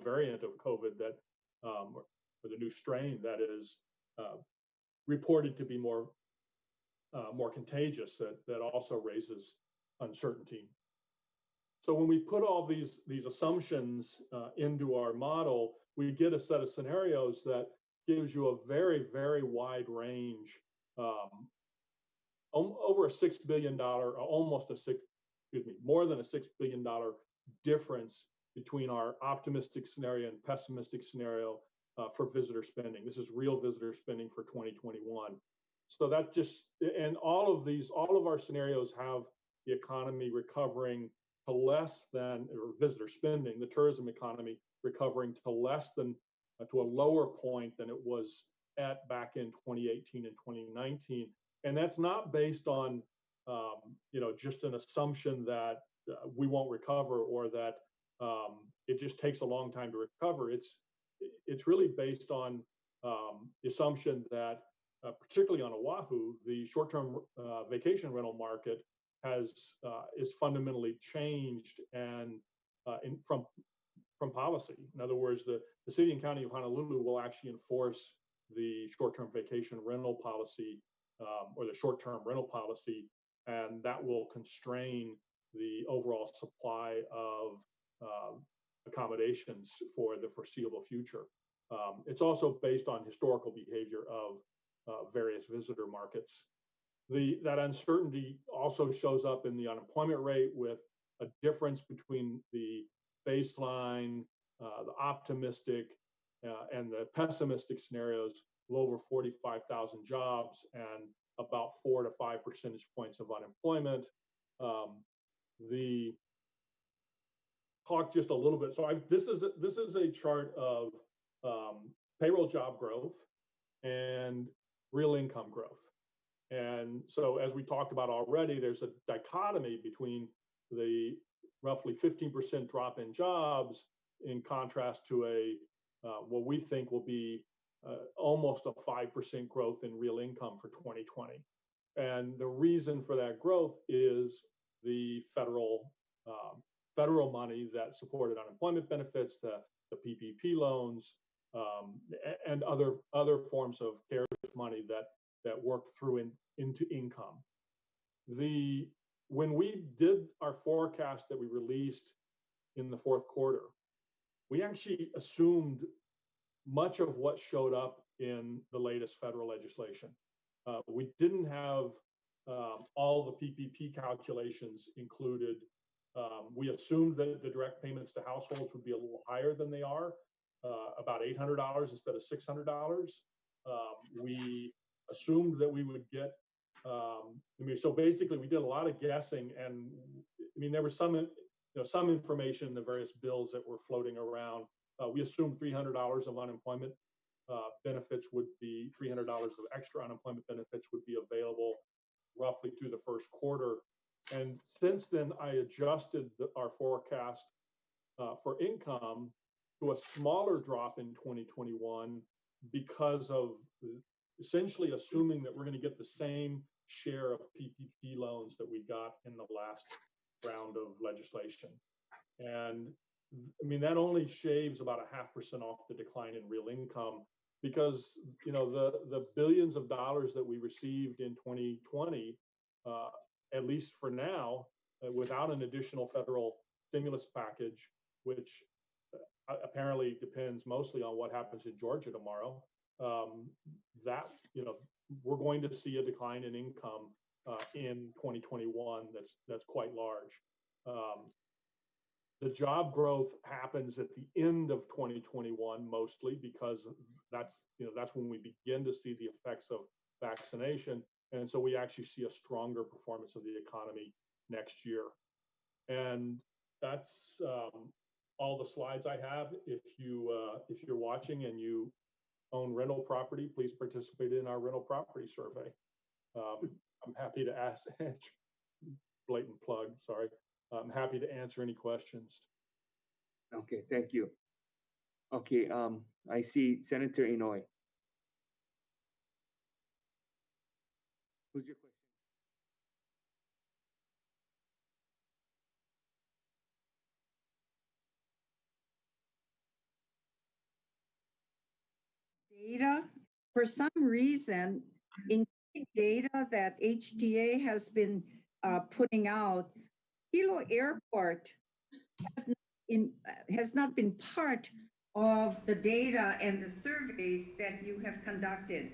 variant of COVID that, or the new strain that is reported to be more contagious, that also raises uncertainty. So when we put all these assumptions into our model, we get a set of scenarios that gives you a very, very wide range, over a $6 billion, more than a $6 billion difference between our optimistic scenario and pessimistic scenario for visitor spending. This is real visitor spending for 2021. So that and all of our scenarios have the economy recovering to less than, or visitor spending, the tourism economy recovering to less than, to a lower point than it was at back in 2018 and 2019. And that's not based on, just an assumption that we won't recover, or that it just takes a long time to recover. It's really based on the assumption that, particularly on Oahu, the short-term vacation rental market is fundamentally changed and from policy. In other words, the city and county of Honolulu will actually enforce the short-term vacation rental policy, or the short-term rental policy, and that will constrain the overall supply of accommodations for the foreseeable future. It's also based on historical behavior of various visitor markets. That uncertainty also shows up in the unemployment rate, with a difference between the baseline, the optimistic, and the pessimistic scenarios of over 45,000 jobs and about 4 to 5 percentage points of unemployment. Talk just a little bit. So this is a chart of payroll job growth and real income growth. And so, as we talked about already, there's a dichotomy between the roughly 15% drop in jobs in contrast to what we think will be almost a 5% growth in real income for 2020. And the reason for that growth is the federal money that supported unemployment benefits, the PPP loans, and other forms of CARES money that work through into income. When we did our forecast that we released in the fourth quarter, we actually assumed much of what showed up in the latest federal legislation. We didn't have all the PPP calculations included. We assumed that the direct payments to households would be a little higher than they are, about $800 instead of $600. We assumed that we would get, so basically we did a lot of guessing, and there was some information in the various bills that were floating around. We assumed $300 of unemployment benefits would be, $300 of extra unemployment benefits would be available roughly through the first quarter. And since then, I adjusted our forecast for income to a smaller drop in 2021 because of essentially assuming that we're going to get the same share of PPP loans that we got in the last round of legislation. And that only shaves about 0.5% off the decline in real income. because, you know, the billions of dollars that we received in 2020, at least for now, without an additional federal stimulus package, which apparently depends mostly on what happens in Georgia tomorrow, that, you know, we're going to see a decline in income in 2021 that's quite large. The job growth happens at the end of 2021 mostly because that's when we begin to see the effects of vaccination, and so we actually see a stronger performance of the economy next year. And that's all the slides I have. If you're watching and you own rental property, please participate in our rental property survey. I'm happy to answer, blatant plug, sorry. I'm happy to answer any questions. Okay, thank you. Okay, I see Senator Inouye. Who's your question? Data, for some reason, in data that HDA has been putting out, Hilo Airport has not been part of the data and the surveys that you have conducted.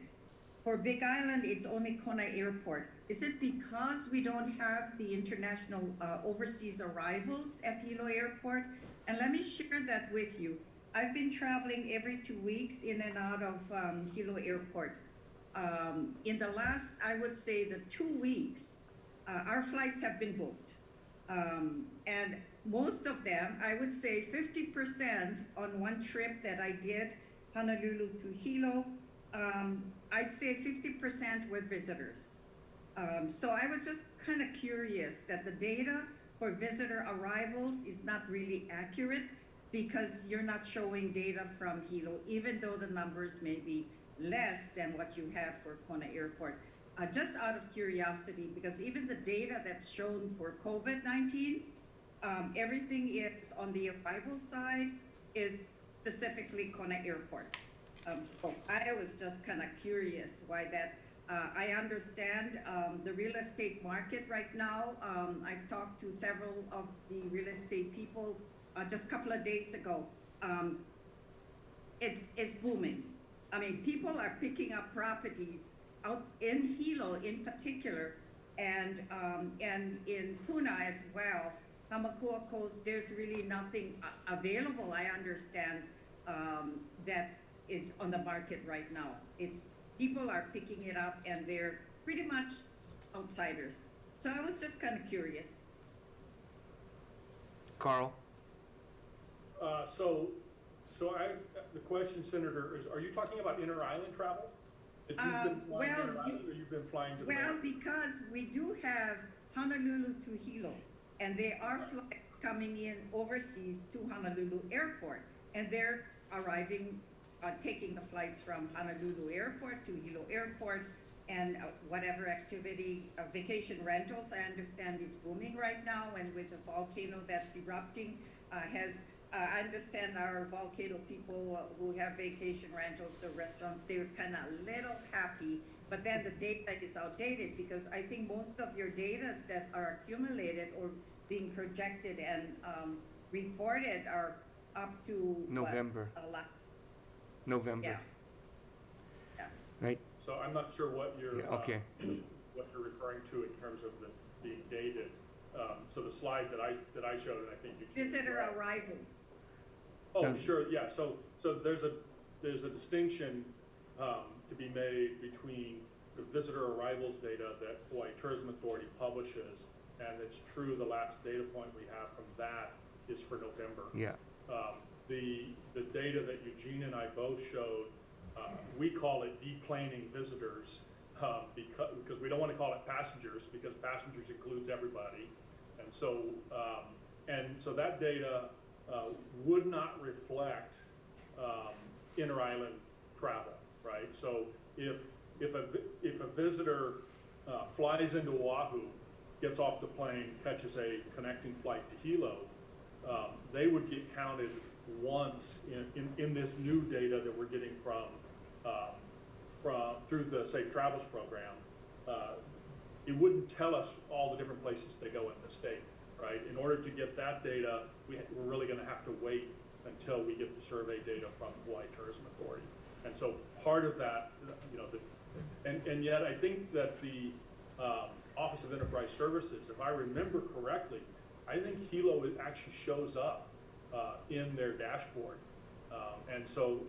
For Big Island, it's only Kona Airport. Is it because we don't have the international overseas arrivals at Hilo Airport? And let me share that with you. I've been traveling every 2 weeks in and out of Hilo Airport. In the last, I would say the 2 weeks, our flights have been booked. And most of them, I would say 50% on one trip that I did, Honolulu to Hilo, I'd say 50% were visitors. So I was just kind of curious that the data for visitor arrivals is not really accurate because you're not showing data from Hilo, even though the numbers may be less than what you have for Kona Airport. Just out of curiosity, because even the data that's shown for COVID-19, everything is on the arrival side is specifically Kona Airport. So I was just kind of curious why that. I understand the real estate market right now. I've talked to several of the real estate people just a couple of days ago. It's booming. I mean, people are picking up properties out in Hilo in particular, and in Puna as well. Hamakua Coast, there's really nothing available, I understand, that is on the market right now. It's people are picking it up and they're pretty much outsiders. So I was just kind of curious. Carl? The question, Senator, is, are you talking about inter-island travel? That you've been flying inter-island, or you've been flying to the Well, north? because we do have Honolulu to Hilo, and there are flights coming in overseas to Honolulu Airport, and they're arriving, taking the flights from Honolulu Airport to Hilo Airport, and whatever activity, vacation rentals, I understand is booming right now, and with the volcano that's erupting, I understand our volcano people who have vacation rentals, the restaurants, they're kind of a little happy, but then the data is outdated because I think most of your data that are accumulated or being projected and reported are up to November. November. Yeah. Right? So I'm not sure what you're Okay. what you're referring to in terms of being dated. So the slide that I showed, and I think you Visitor arrivals. Oh, sure, yeah. So there's a distinction to be made between the visitor arrivals data that Hawaii Tourism Authority publishes, and it's true the last data point we have from that is for November. Yeah. The data that Eugene and I both showed, we call it deplaning visitors because we don't want to call it passengers because passengers includes everybody. And so that data would not reflect inter-island travel, right? So if a visitor flies into Oahu, gets off the plane, catches a connecting flight to Hilo, they would get counted once in this new data that we're getting from through the Safe Travels program, it wouldn't tell us all the different places they go in the state, right? In order to get that data, we're really going to have to wait until we get the survey data from Hawaii Tourism Authority. And so part of that, you know, and yet I think that the Office of Enterprise Services, if I remember correctly, I think Hilo actually shows up in their dashboard. And so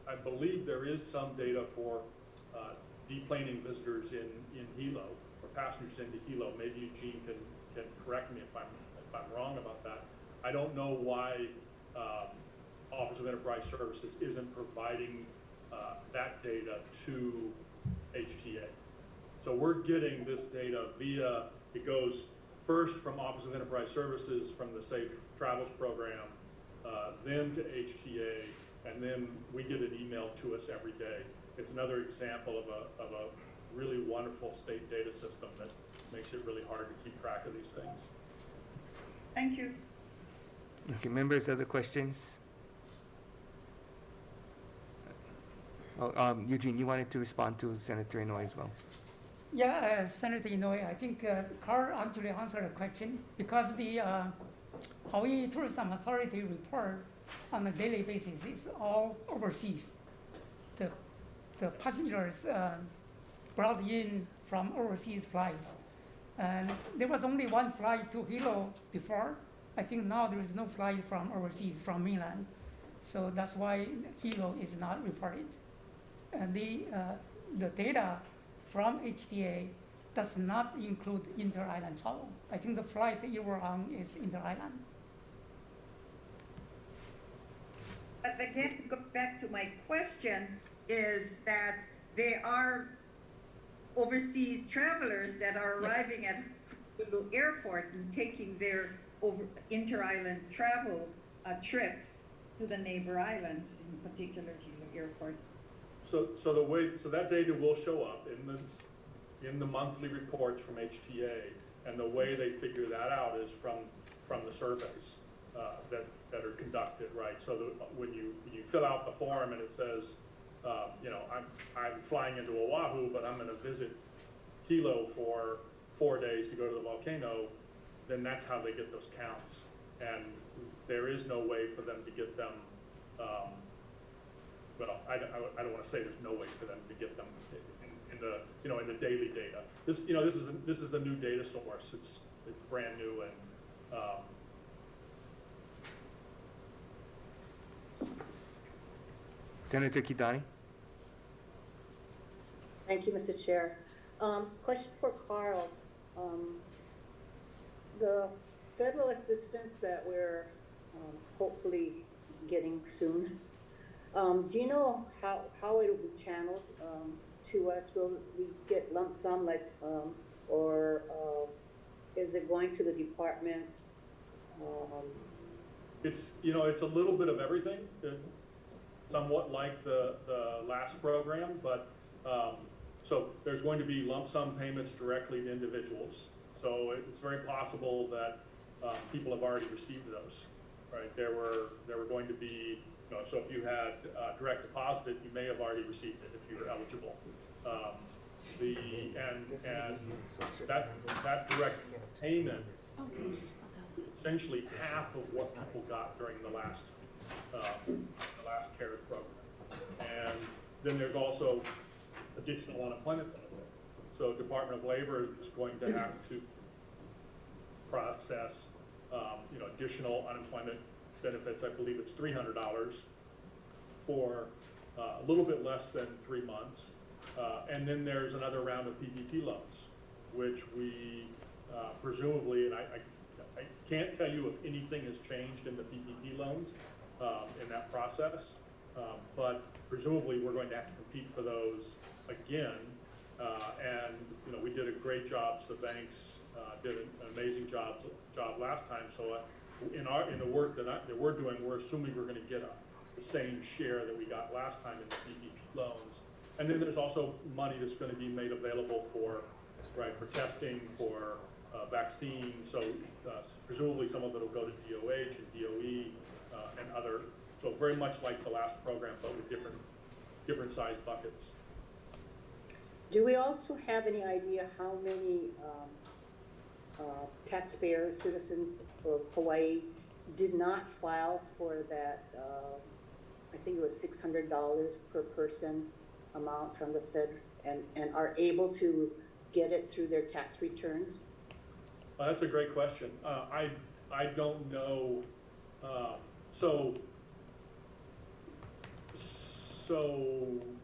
I believe there is some data for deplaning visitors in Hilo, or passengers into Hilo. Maybe Eugene can correct me if I'm wrong about that. I don't know why Office of Enterprise Services isn't providing that data to HTA. So we're getting this data via, it goes first from Office of Enterprise Services from the Safe Travels program, then to HTA, and then we get an email to us every day. It's another example of a really wonderful state data system that makes it really hard to keep track of these things. Thank you. Okay, members, other questions? Oh, Eugene, you wanted to respond to Senator Inouye as well. Yeah, Senator Inouye, I think Carl actually answered the question because the Hawaii Tourism Authority report on a daily basis is all overseas. The passengers brought in from overseas flights. And there was only one flight to Hilo before. I think now there is no flight from overseas, from mainland. So that's why Hilo is not reported. And the data from HTA does not include inter-island travel. I think the flight that you were on is inter-island. But again, go back to my question, is that there are overseas travelers that are arriving at Honolulu Airport and taking their inter-island travel trips to the neighbor islands, in particular Hilo Airport. So that data will show up in the monthly reports from HTA, and the way they figure that out is from the surveys that are conducted, right? So when you fill out the form and it says, you know, I'm flying into Oahu, but I'm going to visit Hilo for 4 days to go to the volcano, then that's how they get those counts. And there is no way for them to get them. Well, I don't want to say there's no way for them to get them in the daily data. This is a new data source. It's brand new, and Senator Kidani? Thank you, Mr. Chair. Question for Carl. The federal assistance that we're hopefully getting soon, do you know how it will be channeled to us? Will we get lump sum, like, or is it going to the departments? it's a little bit of everything, somewhat like the last program, but so there's going to be lump sum payments directly to individuals. So it's very possible that people have already received those, right? There were going to be, so if you had direct deposited, you may have already received it if you were eligible. That direct payment is essentially half of what people got during the last CARES program. And then there's also additional unemployment benefits. So Department of Labor is going to have to process additional unemployment benefits. I believe it's $300 for a little bit less than 3 months. And then there's another round of PPP loans, which we presumably, and I can't tell you if anything has changed in the PPP loans in that process, but presumably we're going to have to compete for those again. And we did a great job. So the banks did an amazing job last time. So in the work that we're doing, we're assuming we're going to get the same share that we got last time in the PPP loans. And then there's also money that's going to be made available for testing, for vaccines. So presumably some of it will go to DOH and DOE and other. So very much like the last program, but with different size buckets. Do we also have any idea how many taxpayers, citizens of Hawaii did not file for that, I think it was $600 per person amount from the feds and are able to get it through their tax returns? That's a great question. I don't know. So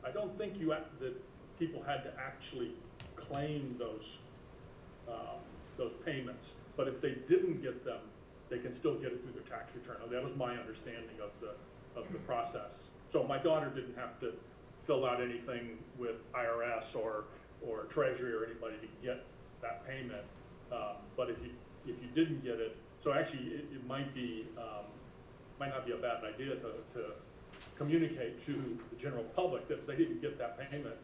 I don't think that people had to actually claim those payments. But if they didn't get them, they can still get it through their tax return. That was my understanding of the process. So my daughter didn't have to fill out anything with IRS or Treasury or anybody to get that payment. But if you didn't get it, so actually it might not be a bad idea to communicate to the general public that if they didn't get that payment,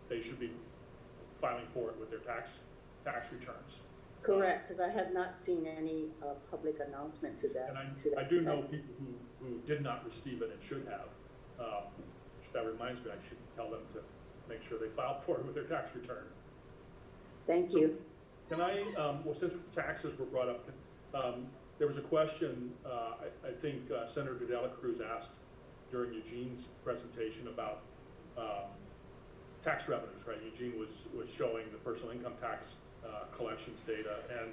they should be filing for it with their tax returns. Correct, because I have not seen any public announcement to that. And I do know people who did not receive it and should have. That reminds me, I should tell them to make sure they file for it with their tax return. Thank you. Can I, well, since taxes were brought up, there was a question I think Senator De La Cruz asked during Eugene's presentation about tax revenues, right? Eugene was showing the personal income tax collections data, and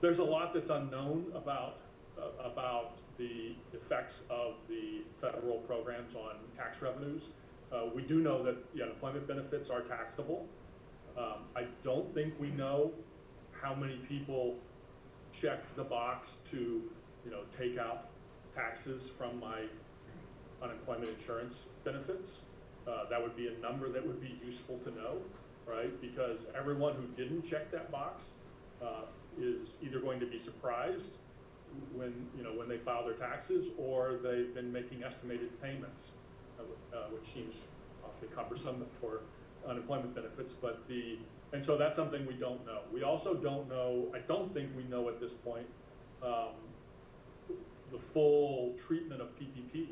there's a lot that's unknown about the effects of the federal programs on tax revenues. We do know that the unemployment benefits are taxable. I don't think we know how many people checked the box to, take out taxes from my unemployment insurance benefits. That would be a number that would be useful to know, right? Because everyone who didn't check that box is either going to be surprised when they file their taxes, or they've been making estimated payments, which seems awfully cumbersome for unemployment benefits. And so that's something we don't know. We also don't know, I don't think we know at this point, the full treatment of PPP.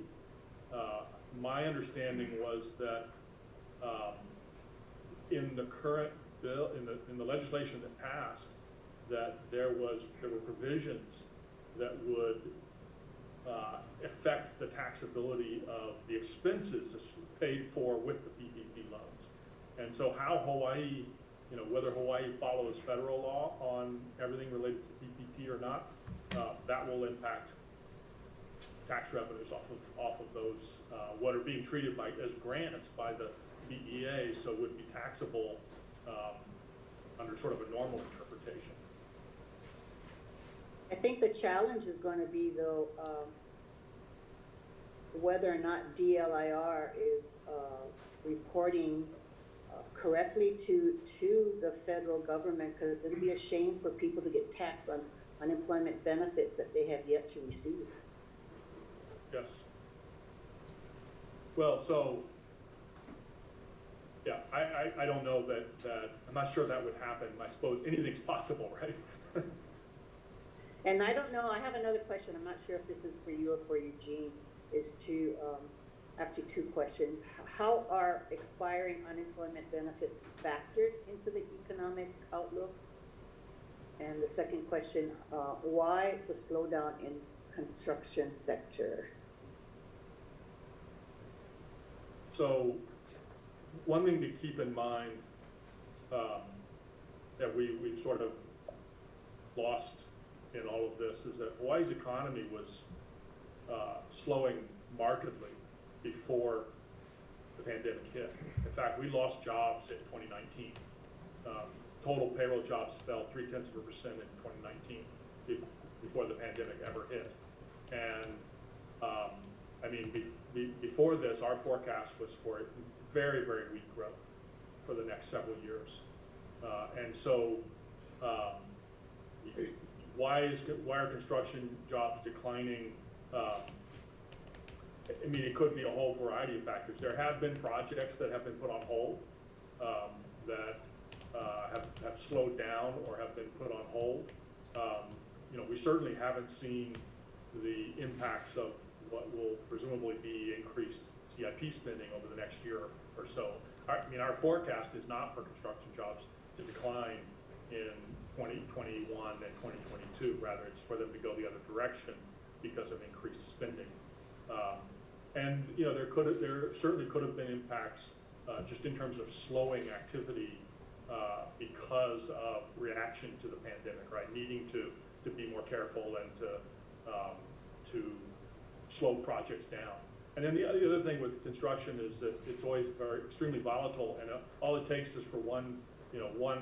My understanding was that in the current bill, in the legislation that passed, that there were provisions that would affect the taxability of the expenses paid for with the PPP loans. And so how Hawaii, whether Hawaii follows federal law on everything related to PPP or not, that will impact tax revenues off of those, what are being treated as grants by the BEA, so would be taxable under sort of a normal interpretation. I think the challenge is going to be, though, whether or not DLIR is reporting correctly to the federal government, because it would be a shame for people to get taxed on unemployment benefits that they have yet to receive. Yes. Well, so, yeah, I don't know that I'm not sure that would happen. I suppose anything's possible, right? And I don't know, I have another question. I'm not sure if this is for you or for Eugene, is to, actually two questions. How are expiring unemployment benefits factored into the economic outlook? And the second question, why the slowdown in construction sector? So one thing to keep in mind that we've sort of lost in all of this is that Hawaii's economy was slowing markedly before the pandemic hit. In fact, we lost jobs in 2019. Total payroll jobs fell 0.3% in 2019 before the pandemic ever hit. And I mean, before this, our forecast was for very, very weak growth for the next several years. And so why are construction jobs declining? I mean, it could be a whole variety of factors. There have been projects that have been put on hold that have slowed down or have been put on hold. We certainly haven't seen the impacts of what will presumably be increased CIP spending over the next year or so. I mean, our forecast is not for construction jobs to decline in 2021 and 2022. Rather, it's for them to go the other direction because of increased spending. And you know, there certainly could have been impacts just in terms of slowing activity because of reaction to the pandemic, right? Needing to be more careful and to slow projects down. And then the other thing with construction is that it's always extremely volatile, and all it takes is for one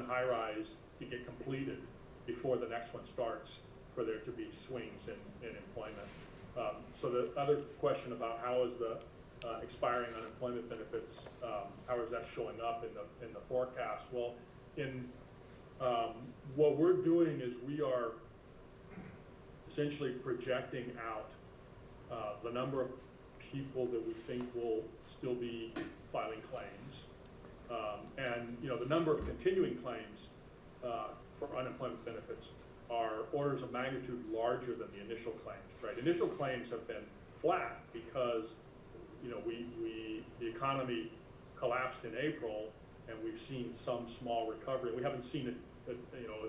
high rise to get completed before the next one starts for there to be swings in employment. So the other question about how is the expiring unemployment benefits, how is that showing up in the forecast? Well, what we're doing is we are essentially projecting out the number of people that we think will still be filing claims, and you know, the number of continuing claims for unemployment benefits are orders of magnitude larger than the initial claims. Right? Initial claims have been flat because you know the economy collapsed in April, and we've seen some small recovery. We haven't seen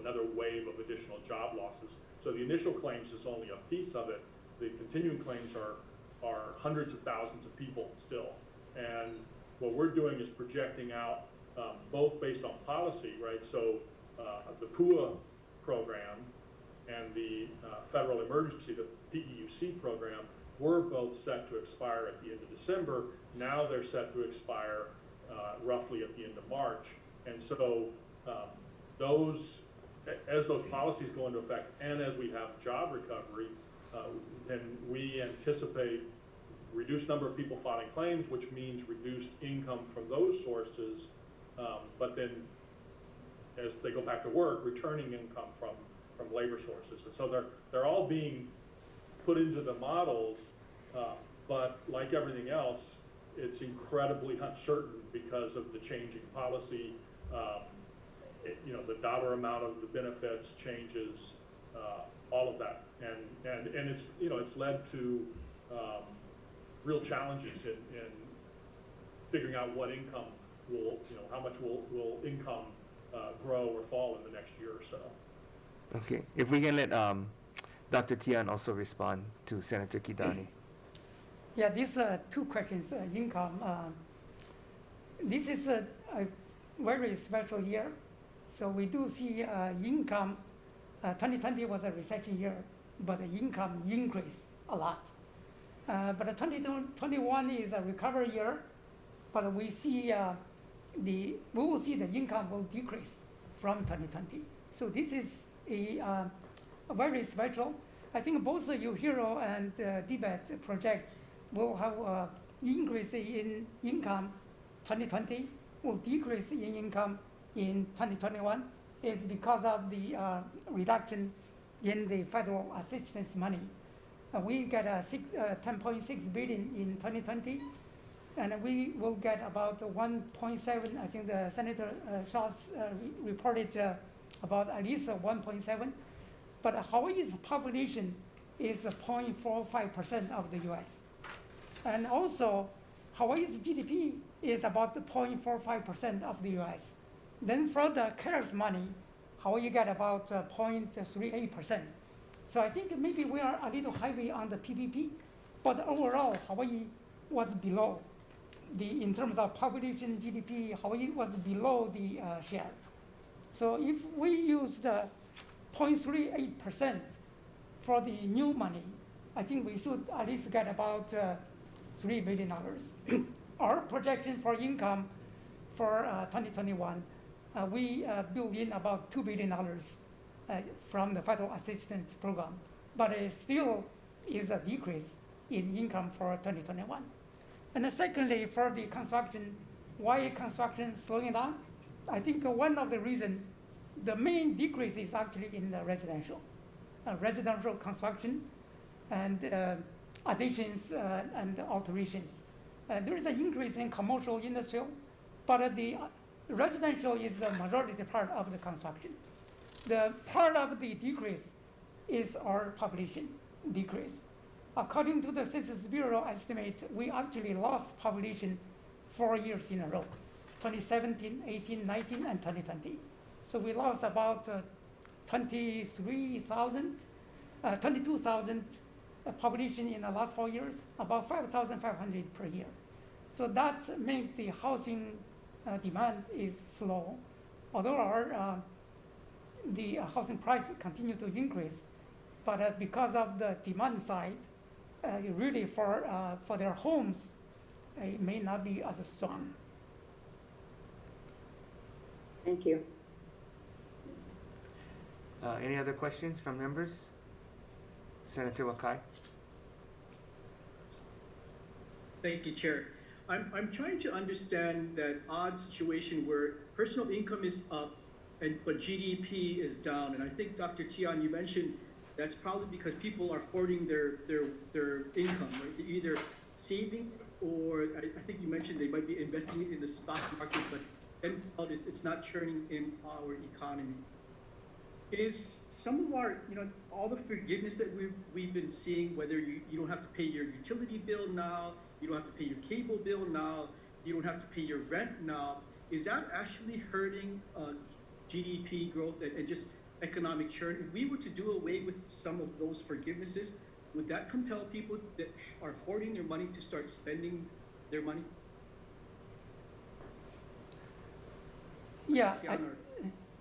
another wave of additional job losses. So the initial claims is only a piece of it. The continuing claims are hundreds of thousands of people still. And what we're doing is projecting out both based on policy, right? So the PUA program and the federal emergency, the PEUC program, were both set to expire at the end of December. Now they're set to expire roughly at the end of March. And so as those policies go into effect and as we have job recovery, then we anticipate reduced number of people filing claims, which means reduced income from those sources, but then as they go back to work, returning income from labor sources. And so they're all being put into the models, but like everything else, it's incredibly uncertain because of the changing policy. The dollar amount of the benefits changes, all of that, and it's led to real challenges in figuring out what income how much will income grow or fall in the next year or so. Okay, if we can let Dr. Tian also respond to Senator Kidani. Yeah, these two questions, income. This is a very special year. So we do see income, 2020 was a recession year, but the income increased a lot. But 2021 is a recovery year, but we see we will see the income will decrease from 2020. So this is a very special. I think both the UHERO and DBET project will have increase in income 2020, will decrease in income in 2021 is because of the reduction in the federal assistance money. We get 10.6 billion in 2020, and we will get about 1.7. I think the Senator Schatz reported about at least 1.7. But Hawaii's population is 0.45% of the U.S. And also, Hawaii's GDP is about 0.45% of the U.S. Then for the CARES money, Hawaii got about 0.38%. So I think maybe we are a little heavy on the PPP, but overall, Hawaii was below in terms of population GDP, Hawaii was below the share. So if we use the 0.38% for the new money, I think we should at least get about $3 billion. Our projection for income for 2021, we build in about $2 billion from the federal assistance program, but it still is a decrease in income for 2021. And then secondly, for the construction, why construction slowing down? I think one of the reasons, the main decrease is actually in the residential construction and additions and alterations. There is an increase in commercial industrial, but the residential is the majority part of the construction. The part of the decrease is our population decrease. according to the Census Bureau estimate, we actually lost population 4 years in a row, 2017, 18, 19, and 2020. So we lost about 22,000 population in the last 4 years, about 5,500 per year. So that means the housing demand is slow, although the housing price continue to increase, but because of the demand side, really for their homes, it may not be as strong. Thank you. Any other questions from members? Senator Wakai. Thank you, Chair. I'm trying to understand that odd situation where personal income is up, but GDP is down. And I think, Dr. Tian, you mentioned that's probably because people are hoarding their income, right? They're either saving or I think you mentioned they might be investing it in the stock market, but then it's not churning in our economy. Is some of our, all the forgiveness that we've been seeing, whether you don't have to pay your utility bill now, you don't have to pay your cable bill now, you don't have to pay your rent now, is that actually hurting GDP growth and just economic churn? If we were to do away with some of those forgivenesses, would that compel people that are hoarding their money to start spending their money? Yeah.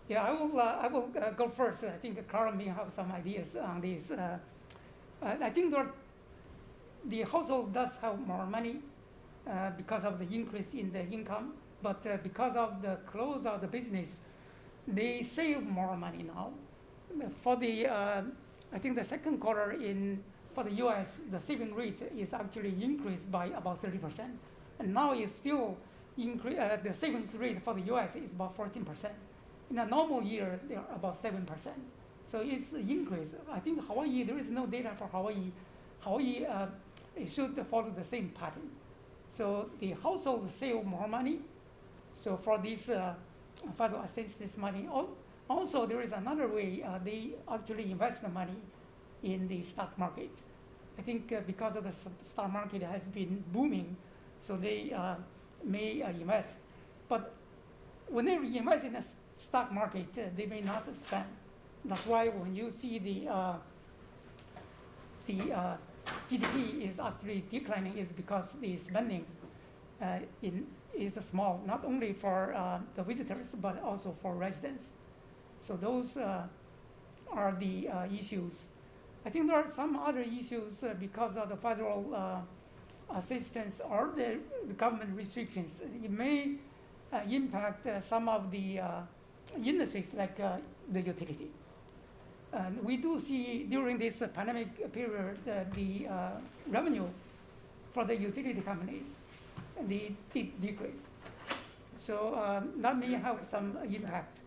I will go first. I think Carl may have some ideas on this. I think the household does have more money because of the increase in the income, but because of the close of the business, they save more money now. For the, I think the second quarter for the U.S., the saving rate is actually increased by about 30%, and now it's still the savings rate for the U.S. is about 14%. In a normal year, they are about 7%. So it's increased. I think Hawaii, there is no data for Hawaii. Hawaii it should follow the same pattern. So the households save more money. So for this federal assistance money, also there is another way they actually invest the money in the stock market. I think because of the stock market has been booming, so they may invest. But when they invest in the stock market, they may not spend. That's why when you see the GDP is actually declining, is because the spending is small, not only for the visitors but also for residents. So those are the issues. I think there are some other issues because of the federal assistance or the government restrictions. It may impact some of the industries like the utility. And we do see during this pandemic period the revenue for the utility companies, they decrease. So that may have some impact.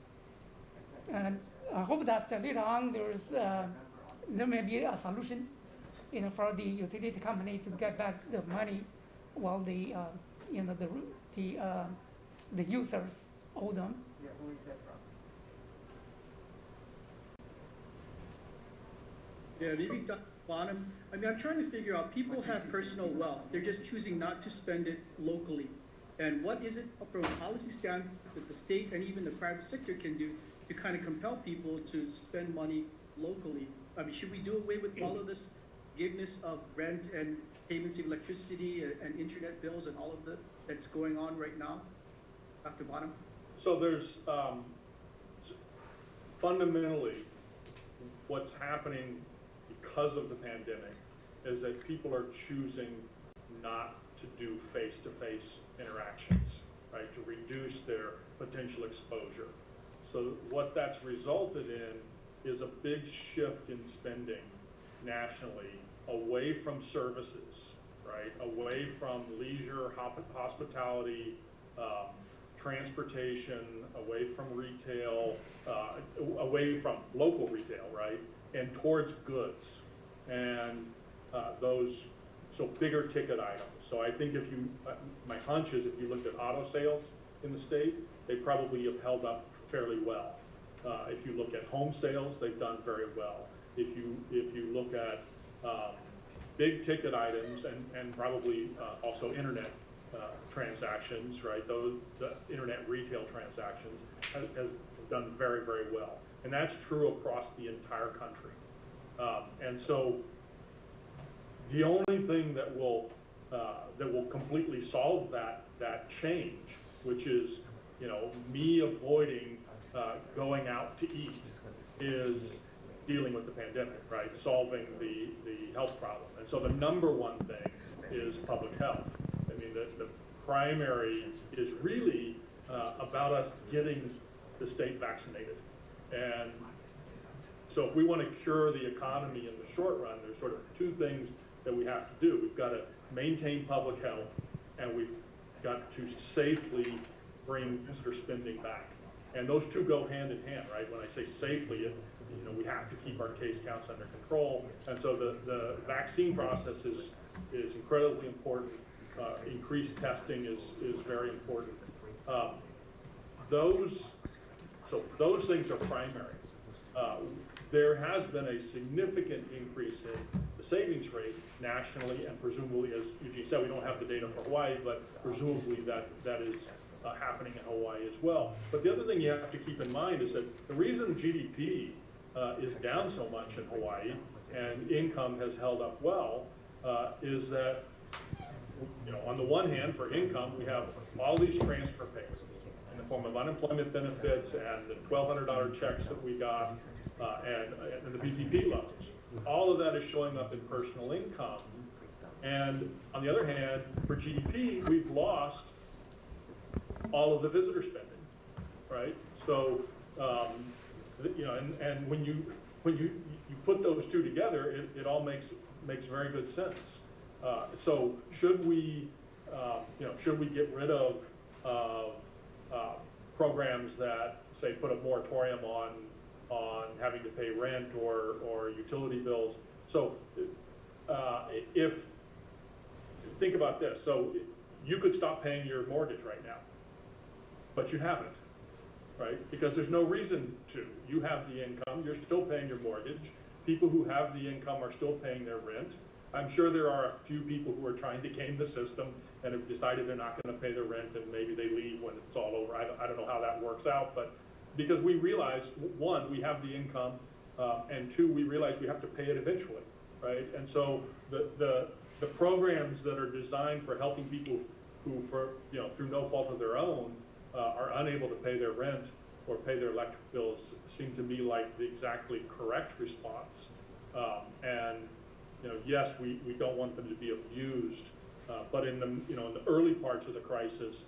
And I hope that later on there may be a solution, for the utility company to get back the money while the users owe them. Yeah, who is that from? Yeah, maybe Dr. Bonham. I mean, I'm trying to figure out, people have personal wealth. They're just choosing not to spend it locally. And what is it from a policy standpoint that the state and even the private sector can do to kind of compel people to spend money locally? I mean, should we do away with all of this forgiveness of rent and payments of electricity and internet bills and all of that's going on right now? Dr. Bonham? So there's fundamentally what's happening because of the pandemic is that people are choosing not to do face-to-face interactions, right, to reduce their potential exposure. So what that's resulted in is a big shift in spending nationally away from services, right, away from leisure, hospitality, transportation, away from retail, away from local retail, right, and towards goods and so bigger ticket items. So I think my hunch is if you looked at auto sales in the state, they probably have held up fairly well. If you look at home sales, they've done very well. If you look at big ticket items and probably also internet transactions, right? Those the internet retail transactions has done very, very well, and that's true across the entire country. And so the only thing that will completely solve that change, which is, you know, me avoiding going out to eat, is dealing with the pandemic, right? Solving the health problem. And so the number one thing is public health. I mean, the primary is really about us getting the state vaccinated. And so if we want to cure the economy in the short run, there's sort of two things that we have to do. We've got to maintain public health, and we've got to safely bring visitor spending back. And those two go hand in hand, right? When I say safely, we have to keep our case counts under control. And so the vaccine process is incredibly important. Increased testing is very important. Those things are primary. There has been a significant increase in the savings rate nationally, and presumably, as Eugene said, we don't have the data for Hawaii, but presumably that is happening in Hawaii as well. But the other thing you have to keep in mind is that the reason GDP is down so much in Hawaii and income has held up well is that, on the one hand, for income, we have all these transfer payments in the form of unemployment benefits and the $1,200 checks that we got and the PPP loans. All of that is showing up in personal income. And on the other hand, for GDP, we've lost all of the visitor spending, right? So, and when you put those two together, it all makes very good sense. So should we get rid of programs that say put a moratorium on having to pay rent or utility bills? So think about this. So you could stop paying your mortgage right now, but you haven't, right? Because there's no reason to. You have the income, you're still paying your mortgage. People who have the income are still paying their rent. I'm sure there are a few people who are trying to game the system and have decided they're not going to pay their rent, and maybe they leave when it's all over. I don't know how that works out, but because we realize, one, we have the income, and two, we realize we have to pay it eventually, right? And so the programs that are designed for helping people who, through no fault of their own, are unable to pay their rent or pay their electric bills seem to me like the exactly correct response. And yes, we don't want them to be abused, but in the early parts of the crisis,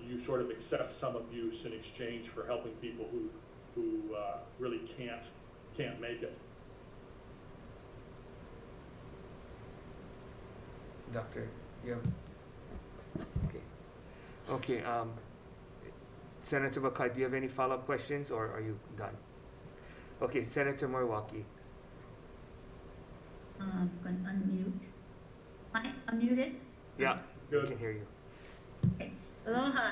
you sort of accept some abuse in exchange for helping people who really can't make it. Doctor, yeah. Okay. Senator Bakai, do you have any follow-up questions, or are you done? Okay, Senator Moriwaki. I'm going to unmute. Am I unmuted? Yeah, Good. we can hear you. Okay. Aloha.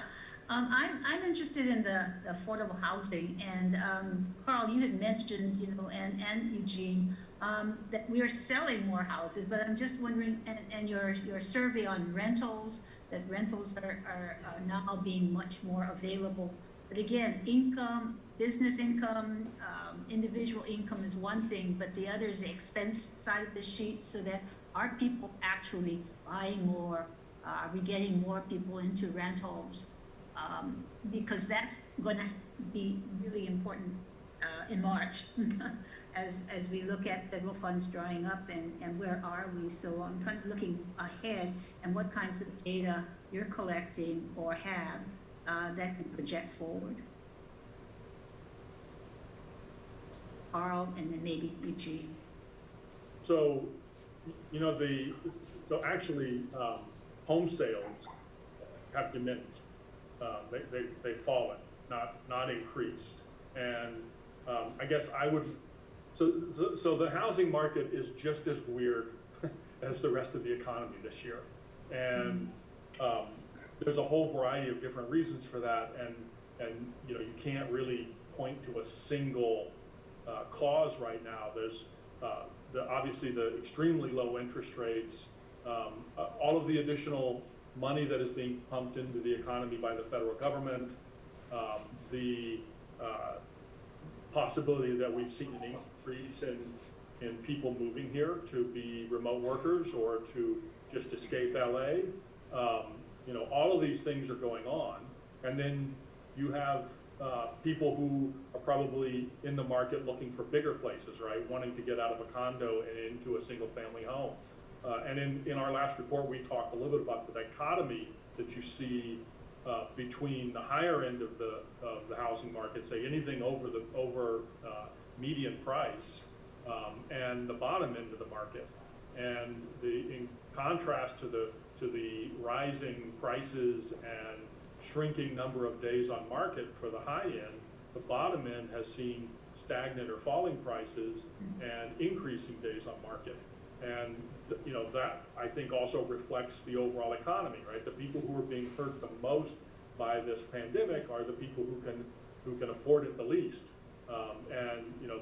I'm interested in the affordable housing, and Carl, you had mentioned, and Eugene, that we are selling more houses, but I'm just wondering, and your survey on rentals, that rentals are now being much more available. But again, income, business income, individual income is one thing, but the other is the expense side of the sheet, so that are people actually buying more? Are we getting more people into rentals? Because that's going to be really important in March as we look at federal funds drying up and where are we. So I'm kind of looking ahead and what kinds of data you're collecting or have that can project forward. Carl, and then maybe Eugene. So, actually, home sales have diminished. They've fallen, not increased. And I guess I would. So the housing market is just as weird as the rest of the economy this year, and there's a whole variety of different reasons for that. And you can't really point to a single cause right now. There's obviously the extremely low interest rates, all of the additional money that is being pumped into the economy by the federal government, the possibility that we've seen an increase in people moving here to be remote workers or to just escape LA. You know, all of these things are going on. And then you have people who are probably in the market looking for bigger places, right? Wanting to get out of a condo and into a single family home. And in our last report, we talked a little bit about the dichotomy that you see between the higher end of the housing market, say anything over median price, and the bottom end of the market. And in contrast to the rising prices and shrinking number of days on market for the high end, the bottom end has seen stagnant or falling prices and increasing days on market. And you know, that I think also reflects the overall economy, right? The people who are being hurt the most by this pandemic are the people who can afford it the least. And you know,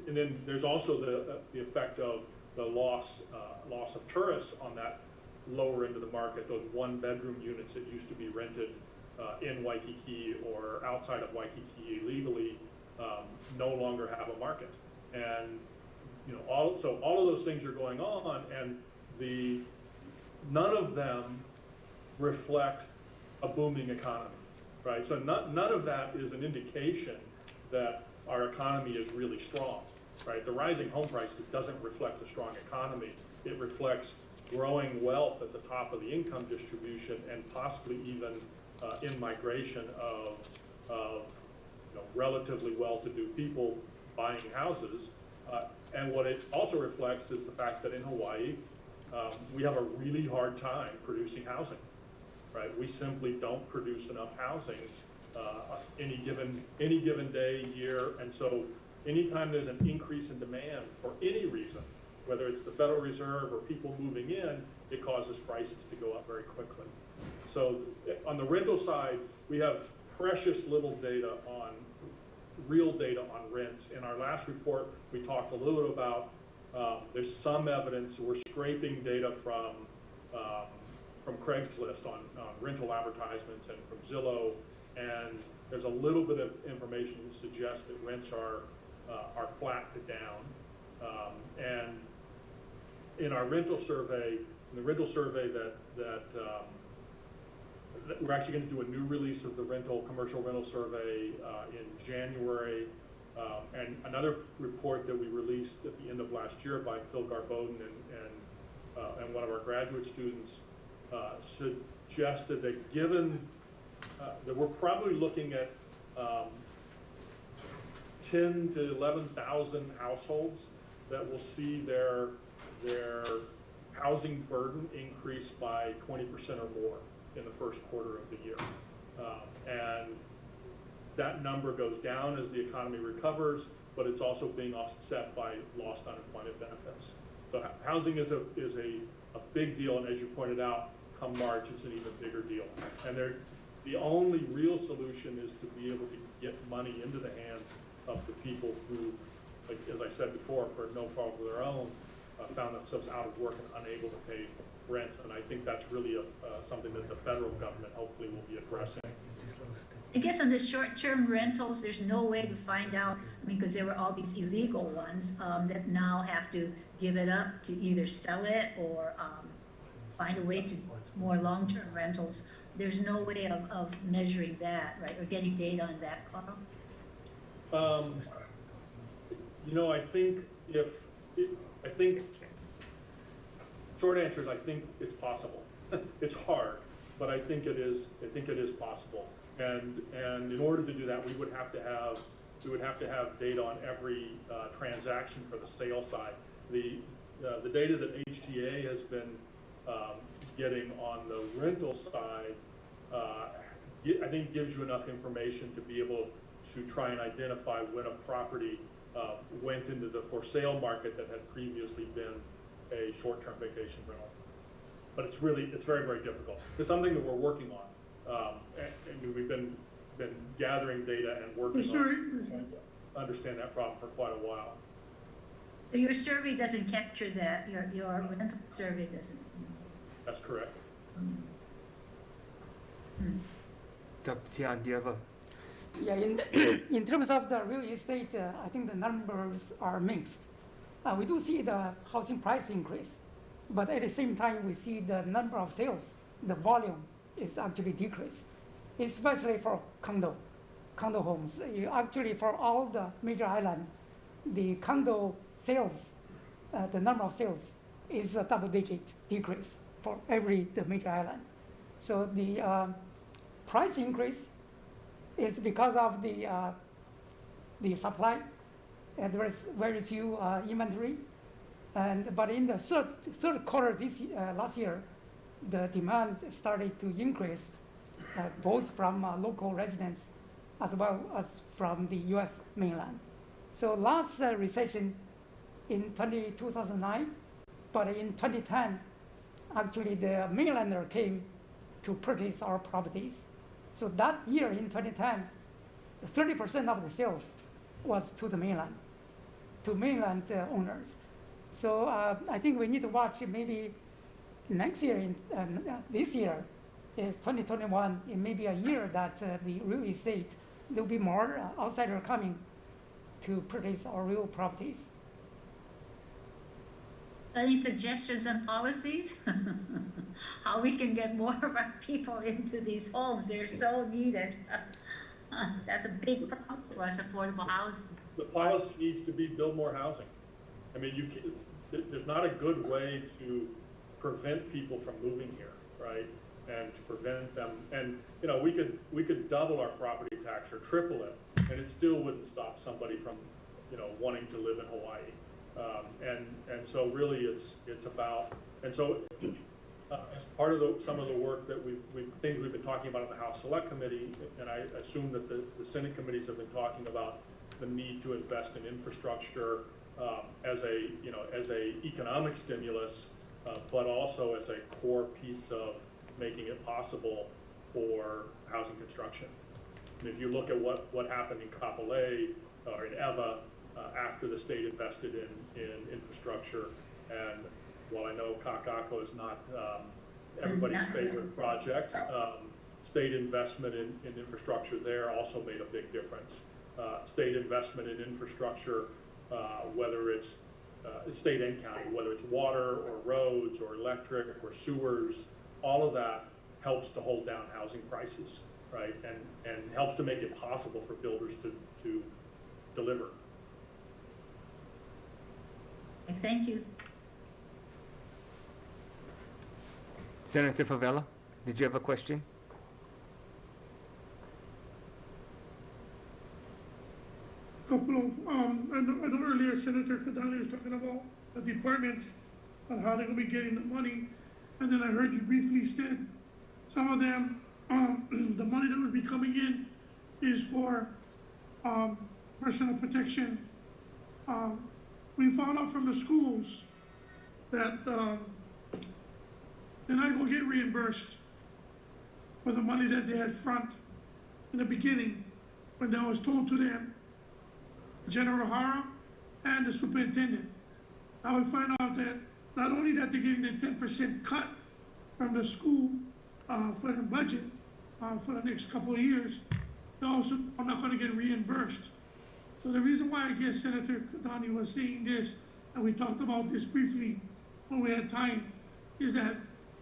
and then there's also the effect of the loss of tourists on that lower end of the market. Those one-bedroom units that used to be rented in Waikiki or outside of Waikiki illegally no longer have a market. And you know, all of those things are going on, and none of them reflect a booming economy, right? So none of that is an indication that our economy is really strong, right? The rising home prices doesn't reflect a strong economy. It reflects growing wealth at the top of the income distribution and possibly even in migration of you know, relatively well-to-do people buying houses. And what it also reflects is the fact that in Hawaii, we have a really hard time producing housing, right? We simply don't produce enough housing any given day, year. And so anytime there's an increase in demand for any reason, whether it's the Federal Reserve or people moving in, it causes prices to go up very quickly. So on the rental side, we have precious little real data on rents. In our last report, we talked a little bit about there's some evidence. We're scraping data from Craigslist on rental advertisements and from Zillow, and there's a little bit of information that suggests that rents are flat to down. And in our rental survey, that we're actually going to do a new release of the commercial rental survey in January, and another report that we released at the end of last year by Phil Garboden and one of our graduate students suggested that given that we're probably looking at 10 to 11,000 households that will see their housing burden increase by 20% or more in the first quarter of the year. And that number goes down as the economy recovers, but it's also being offset by lost unemployment benefits. So housing is a big deal, and as you pointed out, come March, it's an even bigger deal. And the only real solution is to be able to get money into the hands of the people who, like, as I said before, for no fault of their own, found themselves out of work and unable to pay rents. And I think that's really something that the federal government hopefully will be addressing. I guess on the short-term rentals, there's no way to find out, I mean, because there were all these illegal ones that now have to give it up to either sell it or find a way to more long-term rentals. There's no way of measuring that, right, or getting data on that, Carl? You know, I think short answer is I think it's possible. It's hard, but I think it is possible. And in order to do that, we would have to have data on every transaction for the sale side. The data that HTA has been getting on the rental side, I think gives you enough information to be able to try and identify when a property went into the for sale market that had previously been a short-term vacation rental. But it's very, very difficult. It's something that we're working on. And we've been gathering data and working on understand that problem for quite a while. Your survey doesn't capture that, your rental survey doesn't. That's correct. Dr. Tian, do you have a? Yeah, in terms of the real estate, I think the numbers are mixed. We do see the housing price increase, but at the same time, we see the number of sales, the volume is actually decreased, especially for condo homes. Actually, for all the major island, the condo sales, the number of sales is a double-digit decrease for the major island. So the price increase is because of the supply, and there is very few inventory. But in the third quarter last year, the demand started to increase, both from local residents as well as from the U.S. mainland. So last recession in 2009, but in 2010, actually the mainlander came to purchase our properties. So that year in 2010, 30% of the sales was to the mainland owners. So I think we need to watch maybe next year, this year is 2021, it may be a year that the real estate, there'll be more outsiders coming to purchase our real properties. Any suggestions on policies? How we can get more of our people into these homes? They're so needed. That's a big problem for us, affordable housing. The policy needs to be build more housing. I mean, there's not a good way to prevent people from moving here, right? And to prevent them, and you know, we could double our property tax or triple it, and it still wouldn't stop somebody from, you know, wanting to live in Hawaii. And so really it's about, and so as part of some of the work that things we've been talking about in the House Select Committee, and I assume that the Senate committees have been talking about the need to invest in infrastructure as a economic stimulus, but also as a core piece of making it possible for housing construction. And if you look at what happened in Kapolei or in Eva after the state invested in infrastructure, and while I know Kakako is not everybody's favorite project, state investment in infrastructure there also made a big difference. State investment in infrastructure, whether it's state and county, whether it's water or roads or electric or sewers, all of that helps to hold down housing prices, right? And helps to make it possible for builders to deliver. Thank you. Senator Favela, did you have a question? Couple of, I know earlier Senator Kadali was talking about the departments and how they're gonna be getting the money. And then I heard you briefly said some of them, the money that would be coming in is for personal protection. We found out from the schools that they're not gonna get reimbursed for the money that they had front in the beginning when that was told to them, General Hara and the superintendent. Now we find out that not only that they're getting a 10% cut from the school for the budget for the next couple of years, they also are not gonna get reimbursed. So the reason why I guess Senator Kadani was saying this, and we talked about this briefly when we had time, is that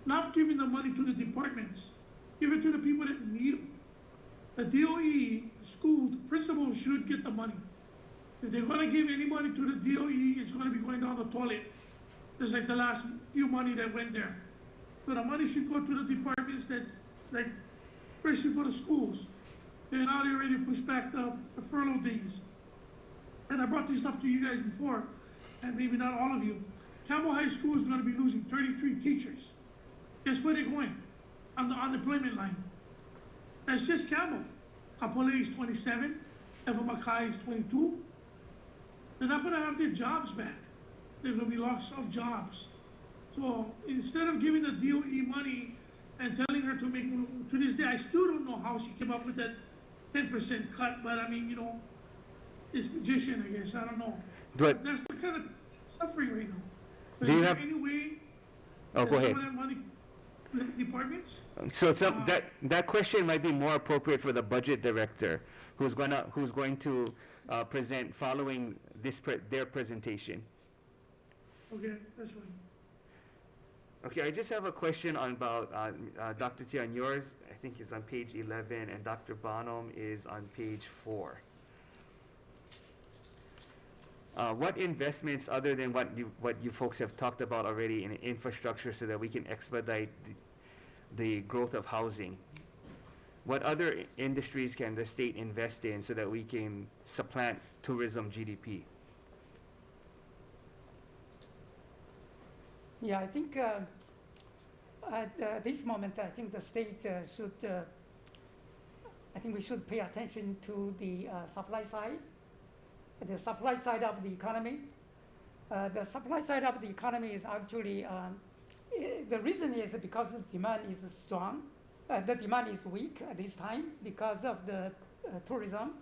not giving the money to the departments, give it to the people that need them. The DOE, the schools, the principals should get the money. If they're gonna give any money to the DOE, it's gonna be going down the toilet, just like the last few money that went there. So the money should go to the departments that, like, especially for the schools. And now they already pushed back the furlough days. And I brought this up to you guys before, and maybe not all of you. Campbell High School is gonna be losing 33 teachers. Guess where they're going? On the unemployment line. That's just Campbell. Kapolei is 27, Eva Makai is 22. They're not gonna have their jobs back. They're gonna be loss of jobs. So instead of giving the DOE money and telling her to make, to this day, I still don't know how she came up with that 10% cut, but I mean, you know, it's magician, I guess, I don't know. But That's the kind of suffering right now. So Do you is there have- any way Oh, that go some ahead. of that money, the departments? So that question might be more appropriate for the budget director, who's going to present following their presentation. Okay, that's fine. Okay, I just have a question on about Dr. Tian. Yours, I think, is on page 11, and Dr. Bonham is on page 4. What investments, other than what you folks have talked about already in infrastructure, so that we can expedite the growth of housing? What other industries can the state invest in so that we can supplant tourism GDP? Yeah, I think at this moment, I think the state should, I think we should pay attention to the supply side of the economy. The supply side of the economy is actually, the reason is because the demand is strong. The demand is weak at this time because of the tourism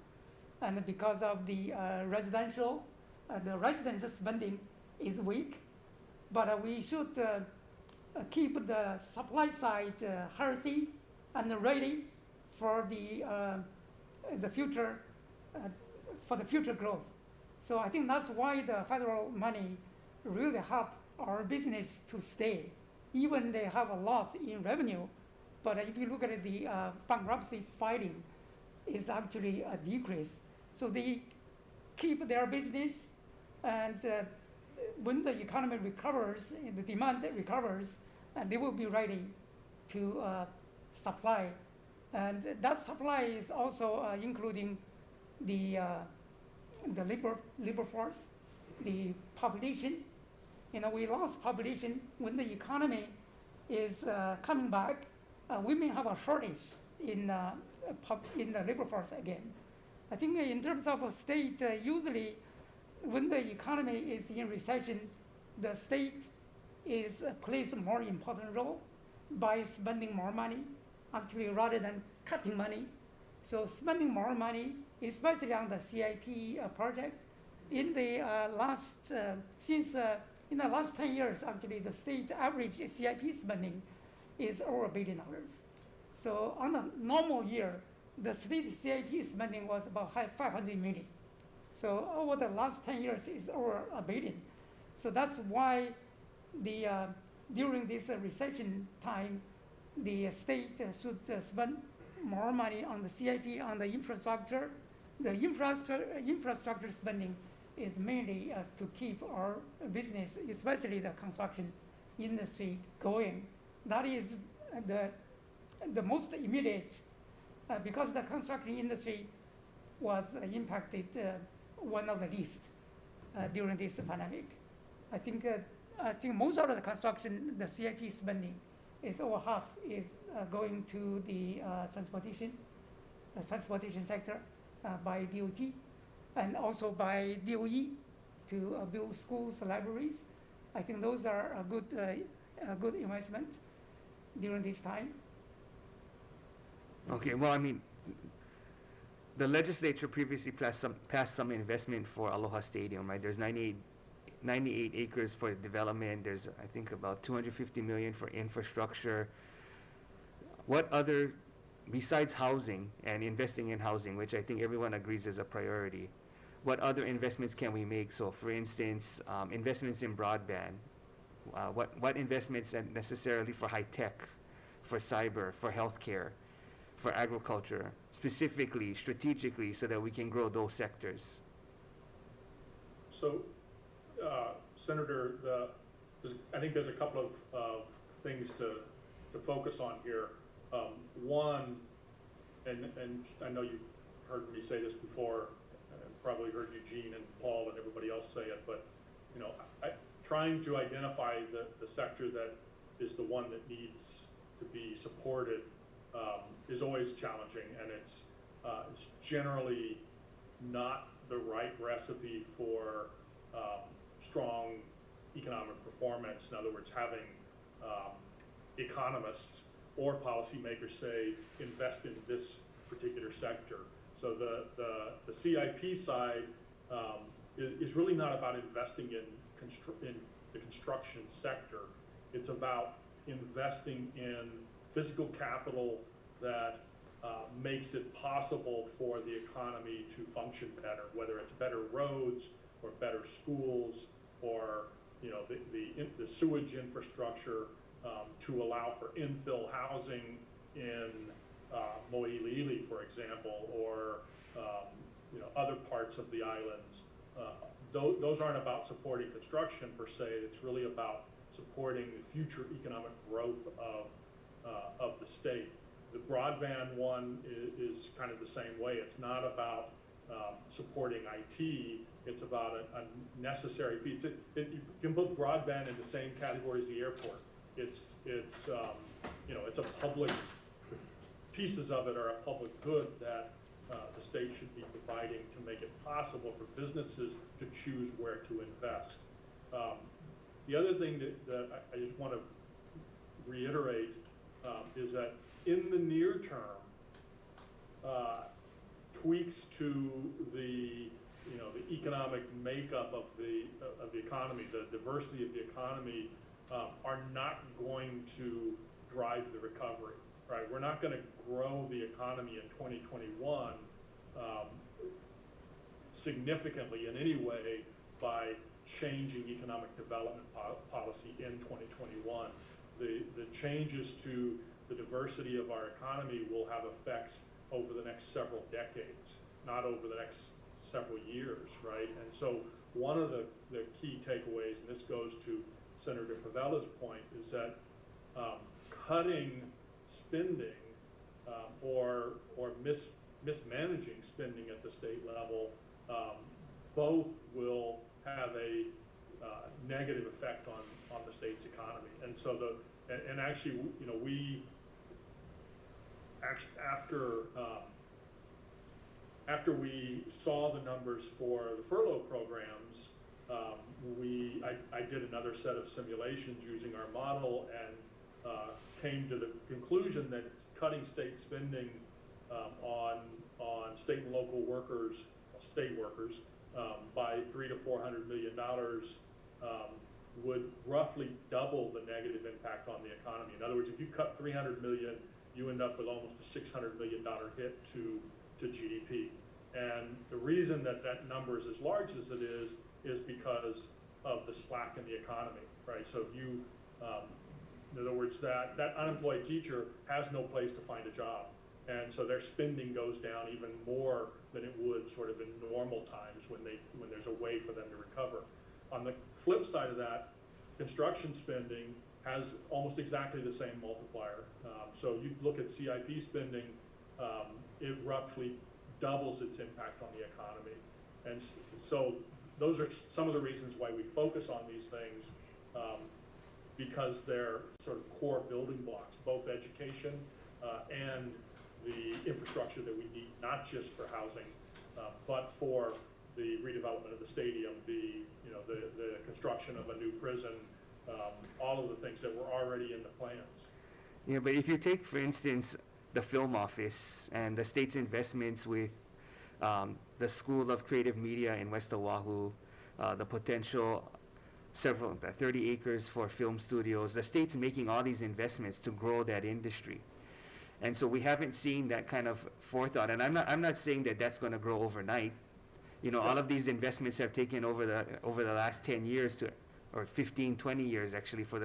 and because of the residential, the residential spending is weak. But we should keep the supply side healthy and ready for the future, for the future growth. So I think that's why the federal money really help our business to stay, even they have a loss in revenue. But if you look at the bankruptcy filing, is actually a decrease. So they keep their business, and when the economy recovers, the demand recovers, and they will be ready to supply. And that supply is also including the labor force, the population. We lost population. When the economy is coming back, we may have a shortage in the labor force again. I think in terms of a state, usually when the economy is in recession, the state plays a more important role by spending more money, actually, rather than cutting money. So spending more money, especially on the CIP project, in the last 10 years, actually, the state average CIP spending is over $1 billion. So on a normal year, the state CIP spending was about $500 million. So over the last 10 years, it's over $1 billion. So that's why during this recession time, the state should spend more money on the CIP, on the infrastructure. The infrastructure spending is mainly to keep our business, especially the construction industry, going. That is the most immediate, because the construction industry was impacted one of the least during this pandemic. I think most of the construction, the CIP spending, is over half is going to the transportation sector by DOT, and also by DOE to build schools, libraries. I think those are a good investment during this time. Okay, well, I mean, the legislature previously passed some investment for Aloha Stadium, right? There's 98 acres for development. There's, I think, about $250 million for infrastructure. What other, besides housing and investing in housing, which I think everyone agrees is a priority, what other investments can we make? So, for instance, investments in broadband. What investments necessarily for high tech, for cyber, for healthcare, for agriculture, specifically, strategically, so that we can grow those sectors? So, Senator, I think there's a couple of things to focus on here. One, and I know you've heard me say this before, probably heard Eugene and Paul and everybody else say it, but trying to identify the sector that is the one that needs to be supported is always challenging, and it's generally not the right recipe for strong economic performance. In other words, having economists or policymakers say, invest in this particular sector. So the CIP side is really not about investing in in the construction sector. It's about investing in physical capital that makes it possible for the economy to function better, whether it's better roads or better schools or the sewage infrastructure to allow for infill housing in Mo'iliili, for example, or other parts of the islands. Those aren't about supporting construction per se. It's really about supporting the future economic growth of the state. The broadband one is kind of the same way. It's not about supporting IT. It's about a necessary piece. You can put broadband in the same category as the airport. It's a public, pieces of it are a public good that the state should be providing to make it possible for businesses to choose where to invest. The other thing that I just want to reiterate is that in the near term, tweaks to the economic makeup of the economy, the diversity of the economy, are not going to drive the recovery. Right? We're not going to grow the economy in 2021 significantly in any way by changing economic development policy in 2021. The changes to the diversity of our economy will have effects over the next several decades, not over the next several years, right? And so one of the key takeaways, and this goes to Senator Favella's point, is that cutting spending or mismanaging spending at the state level both will have a negative effect on the state's economy. And so actually, we after we saw the numbers for the furlough programs, I did another set of simulations using our model and came to the conclusion that cutting state spending on state and local workers, state workers, by $300 to $400 million would roughly double the negative impact on the economy. In other words, if you cut $300 million, you end up with almost a $600 million hit to GDP. And the reason that number is as large as it is because of the slack in the economy, right? So if you, in other words, that unemployed teacher has no place to find a job. And so their spending goes down even more than it would sort of in normal times when there's a way for them to recover. On the flip side of that, construction spending has almost exactly the same multiplier. So you look at CIP spending, it roughly doubles its impact on the economy. And so those are some of the reasons why we focus on these things, because they're sort of core building blocks, both education and the infrastructure that we need, not just for housing, but for the redevelopment of the stadium, the construction of a new prison, all of the things that were already in the plans. Yeah, but if you take, for instance, the film office and the state's investments with the School of Creative Media in West Oahu, the potential 30 acres for film studios, the state's making all these investments to grow that industry. And so we haven't seen that kind of forethought. And I'm not saying that that's going to grow overnight. All of these investments have taken over the last 10 years or 15, 20 years actually for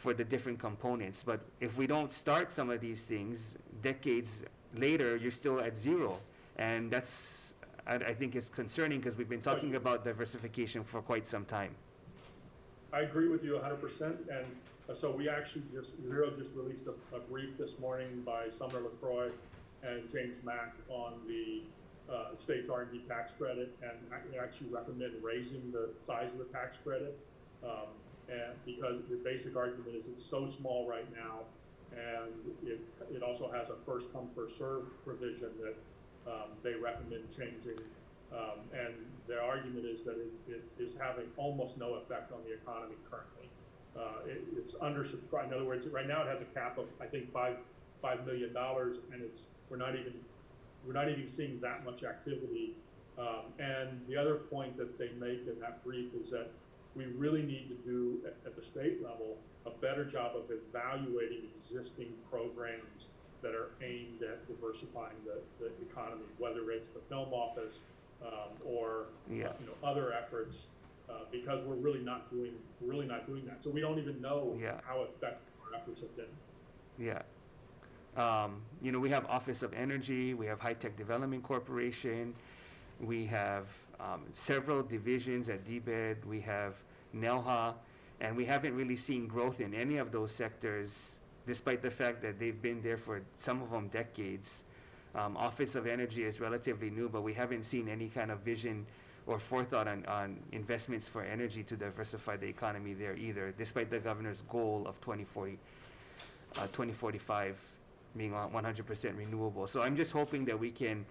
the different components. But if we don't start some of these things, decades later, you're still at zero. And that's, I think, is concerning because we've been talking about diversification for quite some time. I agree with you 100%. And so we actually Bureau just released a brief this morning by Sumner LaCroix and James Mack on the state's R&D tax credit, and I actually recommend raising the size of the tax credit, and because the basic argument is it's so small right now, and it also has a first come first serve provision that they recommend changing, and their argument is that it is having almost no effect on the economy currently. It's undersubscribed. In other words, right now it has a cap of I think $5 million, and we're not even seeing that much activity And the other point that they make in that brief is that we really need to do at the state level a better job of evaluating existing programs that are aimed at diversifying the economy, whether it's the film office or other efforts, because we're really not doing that. So we don't even know how effective our efforts have been. Yeah. We have Office of Energy, we have High Tech Development Corporation, we have several divisions at DBED, we have NELHA, and we haven't really seen growth in any of those sectors, despite the fact that they've been there for some of them decades. Office of Energy is relatively new, but we haven't seen any kind of vision or forethought on investments for energy to diversify the economy there either, despite the governor's goal of 2045 being 100% renewable. So I'm just hoping that we can,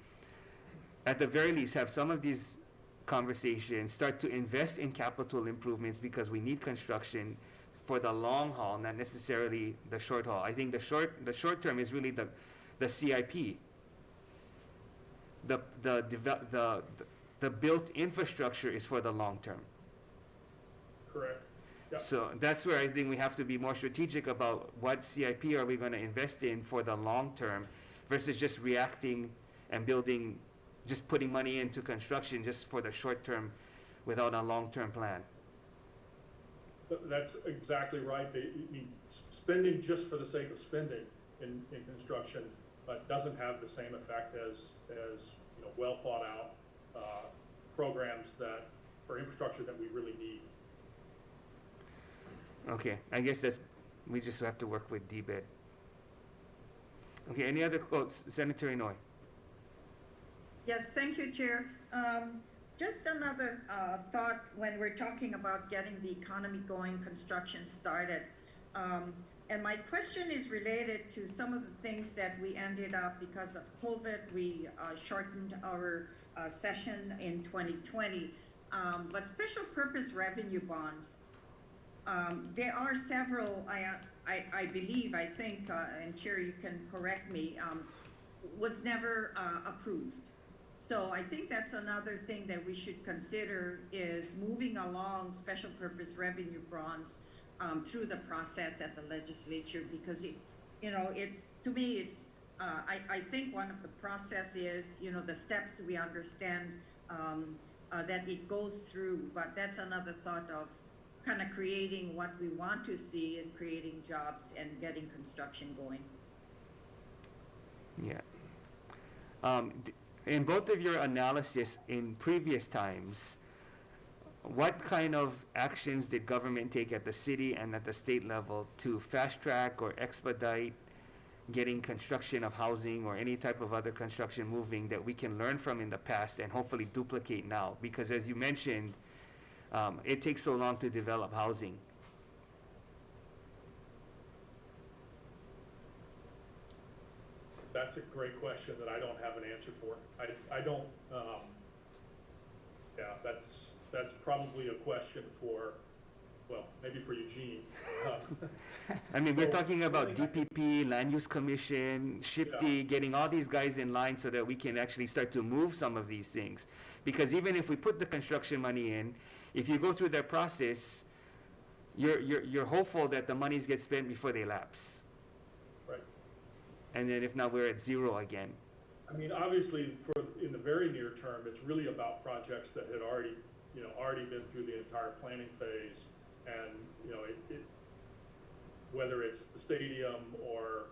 at the very least, have some of these conversations, start to invest in capital improvements, because we need construction for the long haul, not necessarily the short haul. I think the short term is really the CIP. The built infrastructure is for the long term. Correct. Yep. So that's where I think we have to be more strategic about what CIP are we going to invest in for the long term versus just reacting and building, just putting money into construction just for the short term without a long-term plan. That's exactly right. Spending just for the sake of spending in construction doesn't have the same effect as well thought out programs for infrastructure that we really need. Okay, I guess we just have to work with DBED. Okay, any other quotes? Senator Inouye. Yes, thank you, Chair. Just another thought when we're talking about getting the economy going, construction started. And my question is related to some of the things that we ended up, because of COVID, we shortened our session in 2020. But special purpose revenue bonds, there are several, I believe, I think, and Chair, you can correct me, was never approved. So I think that's another thing that we should consider, is moving along special purpose revenue bonds through the process at the legislature, because to me, it's, I think one of the process is, the steps we understand that it goes through, but that's another thought of kind of creating what we want to see and creating jobs and getting construction going. Yeah. In both of your analysis in previous times, what kind of actions did government take at the city and at the state level to fast track or expedite getting construction of housing or any type of other construction moving that we can learn from in the past and hopefully duplicate now? Because as you mentioned, it takes so long to develop housing. That's a great question that I don't have an answer for. I don't, that's probably a question for, well, maybe for Eugene. I mean, we're talking about DPP, Land Use Commission, SHPE, getting all these guys in line so that we can actually start to move some of these things. Because even if we put the construction money in, if you go through that process, you're hopeful that the monies get spent before they lapse. Right. And then if not, we're at zero again. I mean, obviously, in the very near term, it's really about projects that had already been through the entire planning phase, and whether it's the stadium or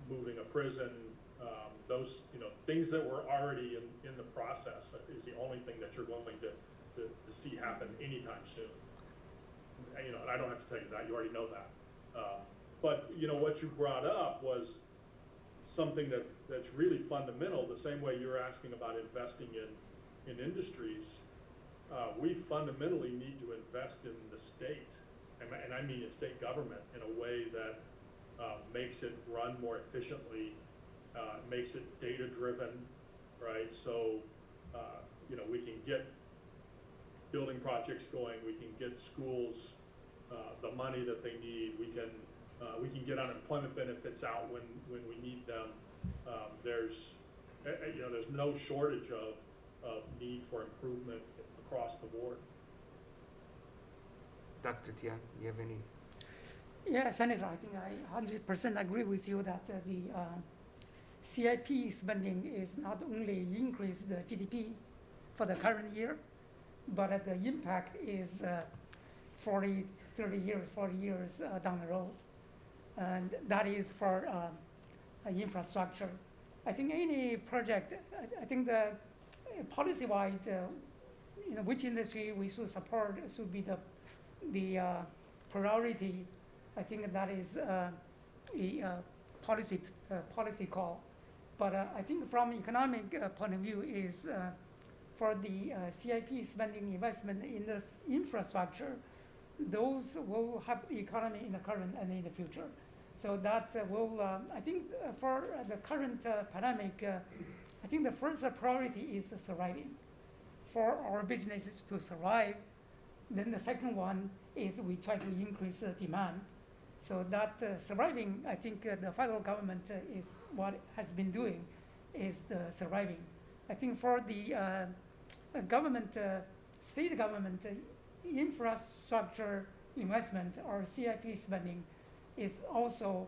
moving a prison, those things that were already in the process is the only thing that you're going to see happen anytime soon. And I don't have to tell you that; you already know that. But what you brought up was something that's really fundamental. The same way you're asking about investing in industries, we fundamentally need to invest in the state, and I mean in state government, in a way that makes it run more efficiently, makes it data driven, right? So we can get building projects going, we can get schools the money that they need, we can get unemployment benefits out when we need them. There's no shortage of need for improvement across the board. Dr. Tian, do you have any? Yeah, Senator, I think I 100% agree with you that the CIP spending is not only increase the GDP for the current year, but the impact is 40 years down the road. And that is for infrastructure. I think any project, I think the policy-wise, which industry we should support should be the priority. I think that is a policy call. But I think from economic point of view is for the CIP spending investment in the infrastructure, those will help the economy in the current and in the future. So that will, I think for the current pandemic, I think the first priority is surviving. For our businesses to survive, then the second one is we try to increase demand. So that surviving, I think the federal government is what has been doing, is the surviving. I think for the government, state government, infrastructure investment or CIP spending is also,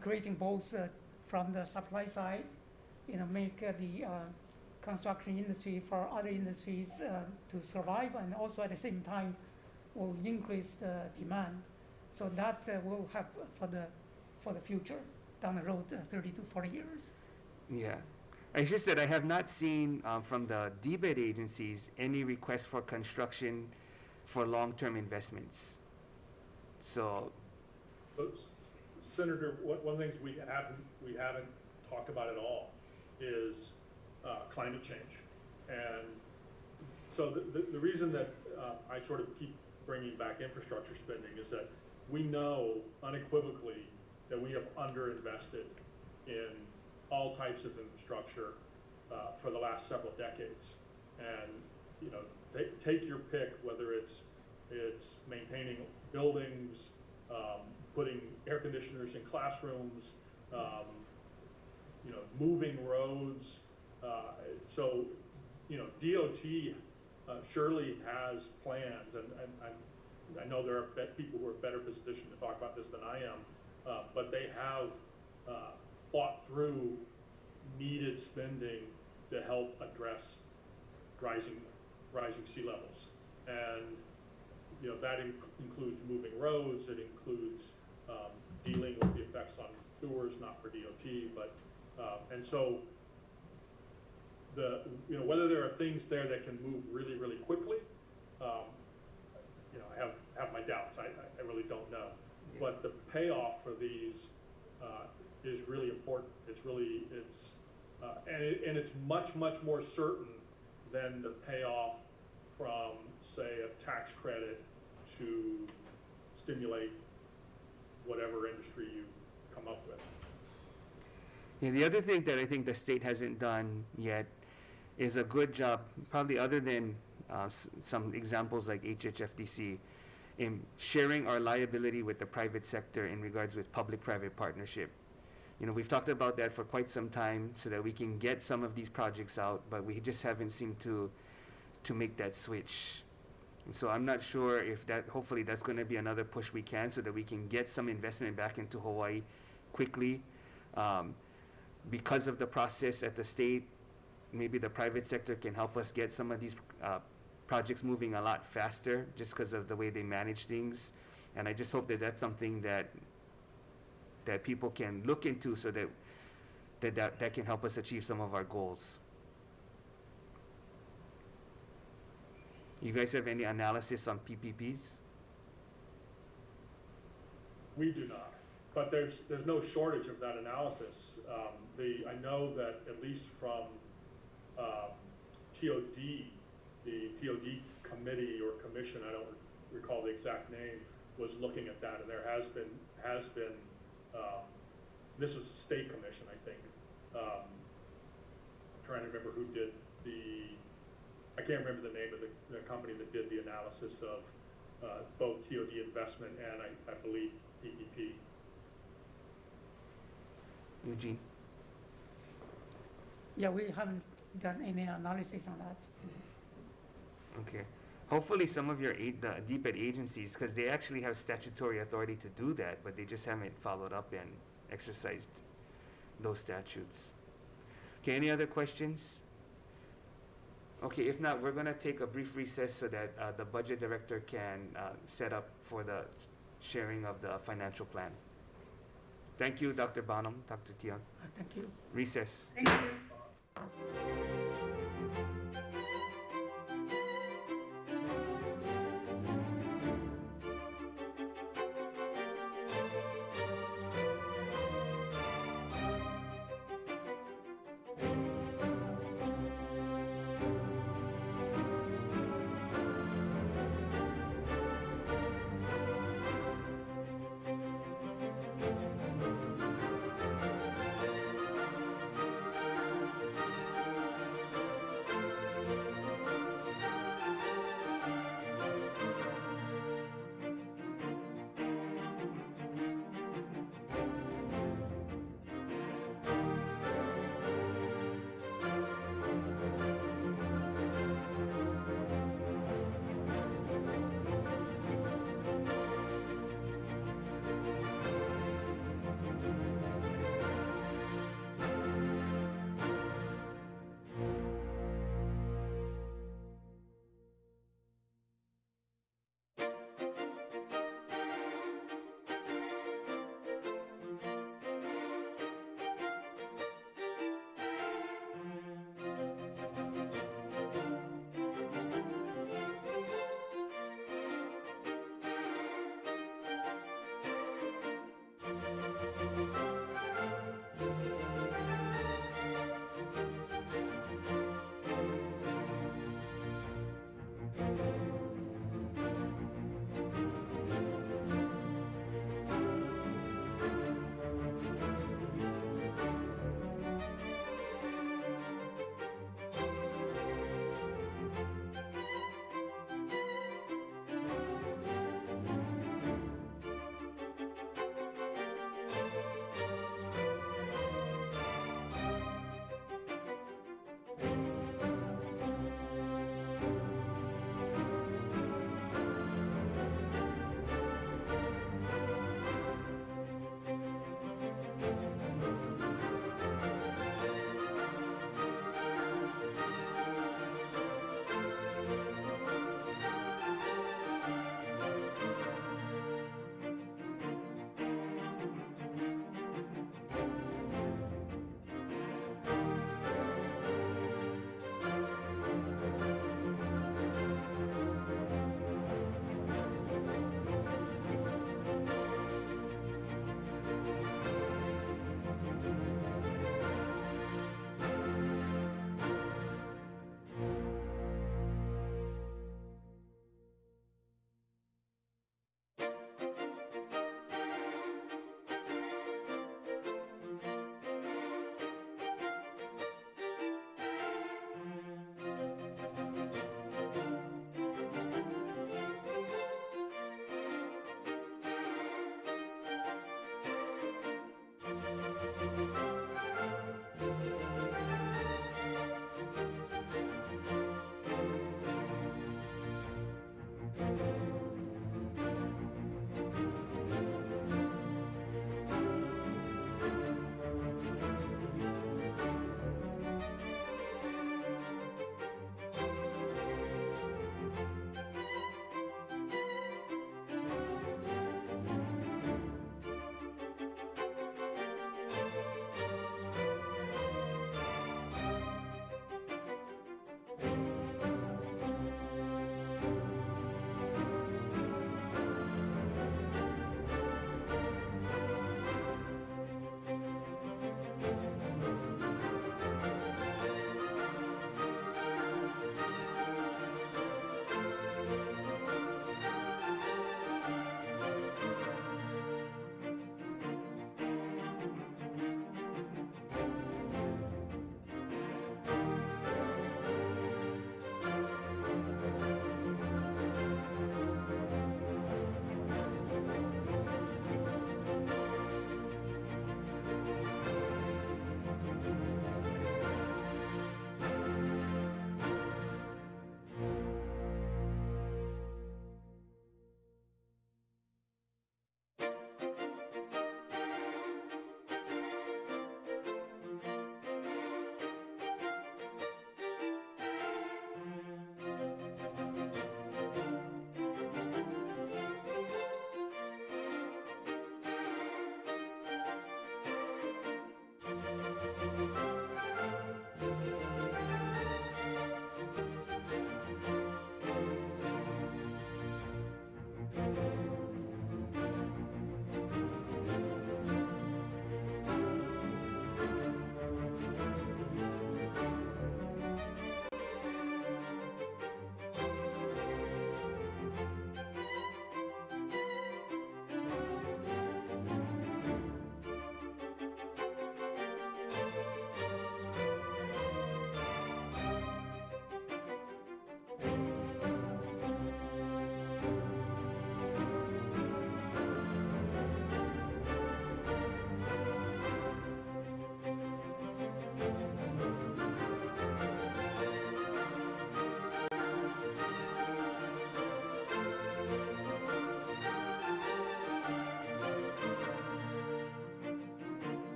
creating both from the supply side, make the construction industry for other industries to survive, and also at the same time will increase the demand. So that will help for the future down the road, 30 to 40 years. Yeah. It's just that I have not seen from the DBED agencies any request for construction for long-term investments. So, Senator, one of the things we haven't talked about at all is climate change. And so the reason that I sort of keep bringing back infrastructure spending is that we know unequivocally that we have underinvested in all types of infrastructure for the last several decades. And take your pick, whether it's maintaining buildings, putting air conditioners in classrooms, moving roads. So DOT surely has plans, and I know there are people who are better positioned to talk about this than I am, but they have thought through needed spending to help address rising sea levels. And that includes moving roads, it includes dealing with the effects on sewers, not for DOT, but and so whether there are things there that can move really, really quickly, I have my doubts. I really don't know. Yeah. But the payoff for these is really important. And it's much more certain than the payoff from, say, a tax credit to stimulate whatever industry you come up with. Yeah, the other thing that I think the state hasn't done yet is a good job, probably other than some examples like HHFDC, in sharing our liability with the private sector in regards with public-private partnership. We've talked about that for quite some time so that we can get some of these projects out, but we just haven't seemed to make that switch. And so I'm not sure if hopefully that's going to be another push we can so that we can get some investment back into Hawaii quickly. Because of the process at the state, maybe the private sector can help us get some of these projects moving a lot faster just because of the way they manage things. And I just hope that that's something that people can look into so that can help us achieve some of our goals. You guys have any analysis on PPPs? We do not, but there's no shortage of that analysis. I know that at least from TOD, the TOD committee or commission, I don't recall the exact name, was looking at that, and there has been this was a state commission, I think. I'm trying to remember who did I can't remember the name of the company that did the analysis of both TOD investment and I believe PPP. Eugene? Yeah, we haven't done any analysis on that. Okay. Hopefully some of your the DPED agencies, because they actually have statutory authority to do that, but they just haven't followed up and exercised those statutes. Okay, any other questions? Okay, if not, we're gonna take a brief recess so that the budget director can set up for the sharing of the financial plan. Thank you, Dr. Bonham, Dr. Tian. Thank you. Recess. Thank you.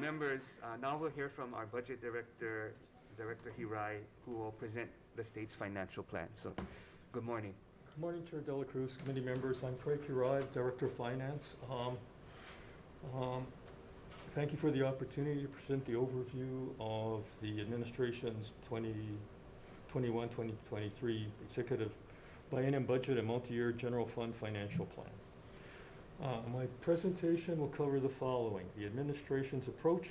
members, now we'll hear from our budget director, Director Hirai, who will present the state's financial plan. So, good morning. Good morning, Chair Dela Cruz, committee members. I'm Craig Hirai, Director of Finance. Thank you for the opportunity to present the overview of the administration's 2021-2023 executive biennium budget and multi-year general fund financial plan. My presentation will cover the following: the administration's approach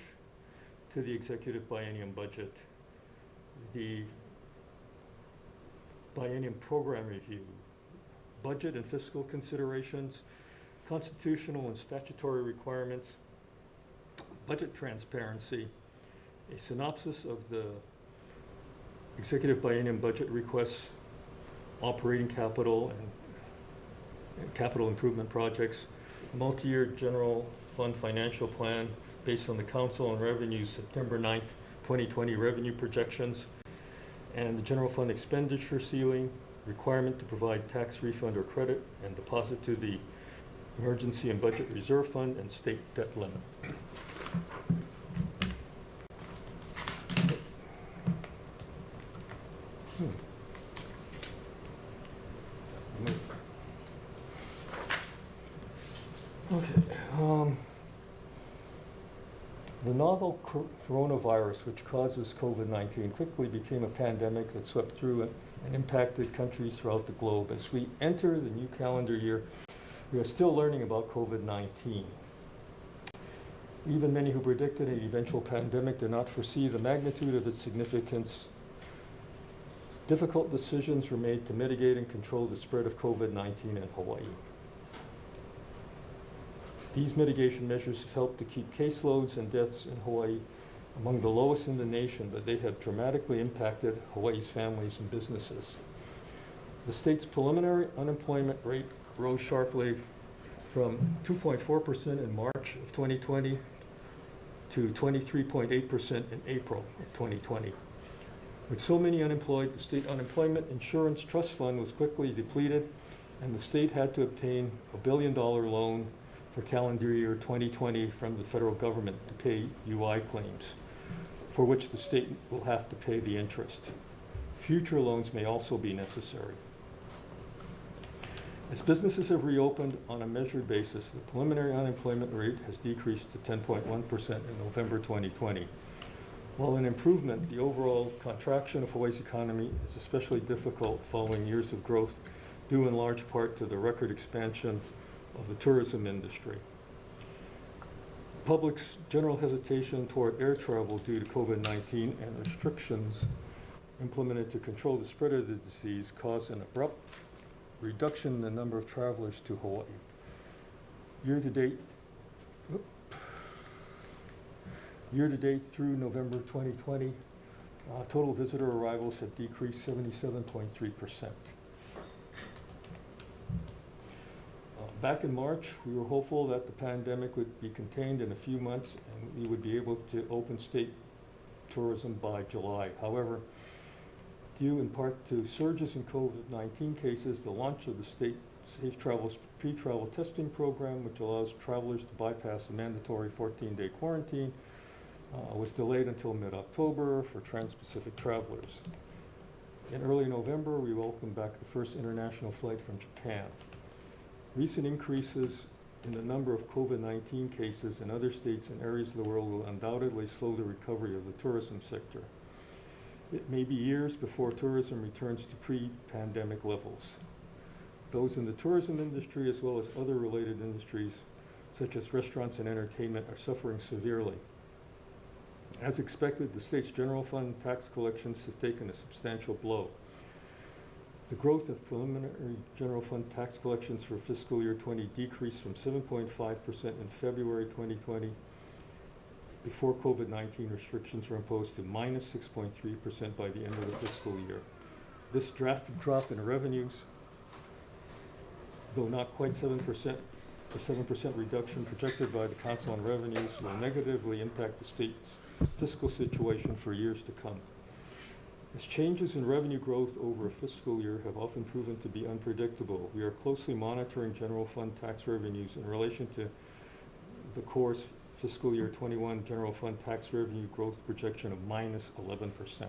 to the executive biennium budget, the biennium program review, budget and fiscal considerations, constitutional and statutory requirements, budget transparency, a synopsis of the executive biennium budget requests, operating capital and capital improvement projects, multi-year general fund financial plan based on the Council on Revenue's September 9th, 2020 revenue projections, and the general fund expenditure ceiling, requirement to provide tax refund or credit and deposit to the emergency and budget reserve fund and state debt limit. Okay. The novel coronavirus, which causes COVID-19, quickly became a pandemic that swept through and impacted countries throughout the globe. As we enter the new calendar year, we are still learning about COVID-19. Even many who predicted an eventual pandemic did not foresee the magnitude of its significance. Difficult decisions were made to mitigate and control the spread of COVID-19 in Hawaii. These mitigation measures have helped to keep caseloads and deaths in Hawaii among the lowest in the nation, but they have dramatically impacted Hawaii's families and businesses. The state's preliminary unemployment rate rose sharply from 2.4% in March of 2020 to 23.8% in April of 2020. With so many unemployed, the state unemployment insurance trust fund was quickly depleted, and the state had to obtain a $1 billion loan for calendar year 2020 from the federal government to pay UI claims, for which the state will have to pay the interest. Future loans may also be necessary. As businesses have reopened on a measured basis, the preliminary unemployment rate has decreased to 10.1% in November 2020. While an improvement, the overall contraction of Hawaii's economy is especially difficult following years of growth, due in large part to the record expansion of the tourism industry. The public's general hesitation toward air travel due to COVID-19 and restrictions implemented to control the spread of the disease caused an abrupt reduction in the number of travelers to Hawaii. Year to date through November 2020, total visitor arrivals have decreased 77.3%. Back in March, we were hopeful that the pandemic would be contained in a few months and we would be able to open state tourism by July. However, due in part to surges in COVID-19 cases, the launch of the state Safe Travels pre-travel testing program, which allows travelers to bypass the mandatory 14-day quarantine, was delayed until mid-October for trans-Pacific travelers. In early November, we welcomed back the first international flight from Japan. Recent increases in the number of COVID-19 cases in other states and areas of the world will undoubtedly slow the recovery of the tourism sector. It may be years before tourism returns to pre-pandemic levels. Those in the tourism industry, as well as other related industries, such as restaurants and entertainment, are suffering severely. As expected, the state's general fund tax collections have taken a substantial blow. The growth of preliminary general fund tax collections for fiscal year 20 decreased from 7.5% in February 2020, before COVID-19 restrictions were imposed, to minus 6.3% by the end of the fiscal year. This drastic drop in revenues, though not quite 7%, the 7% reduction projected by the Council on Revenues, will negatively impact the state's fiscal situation for years to come. As changes in revenue growth over a fiscal year have often proven to be unpredictable, we are closely monitoring general fund tax revenues in relation to the core fiscal year 21 general fund tax revenue growth projection of minus 11%.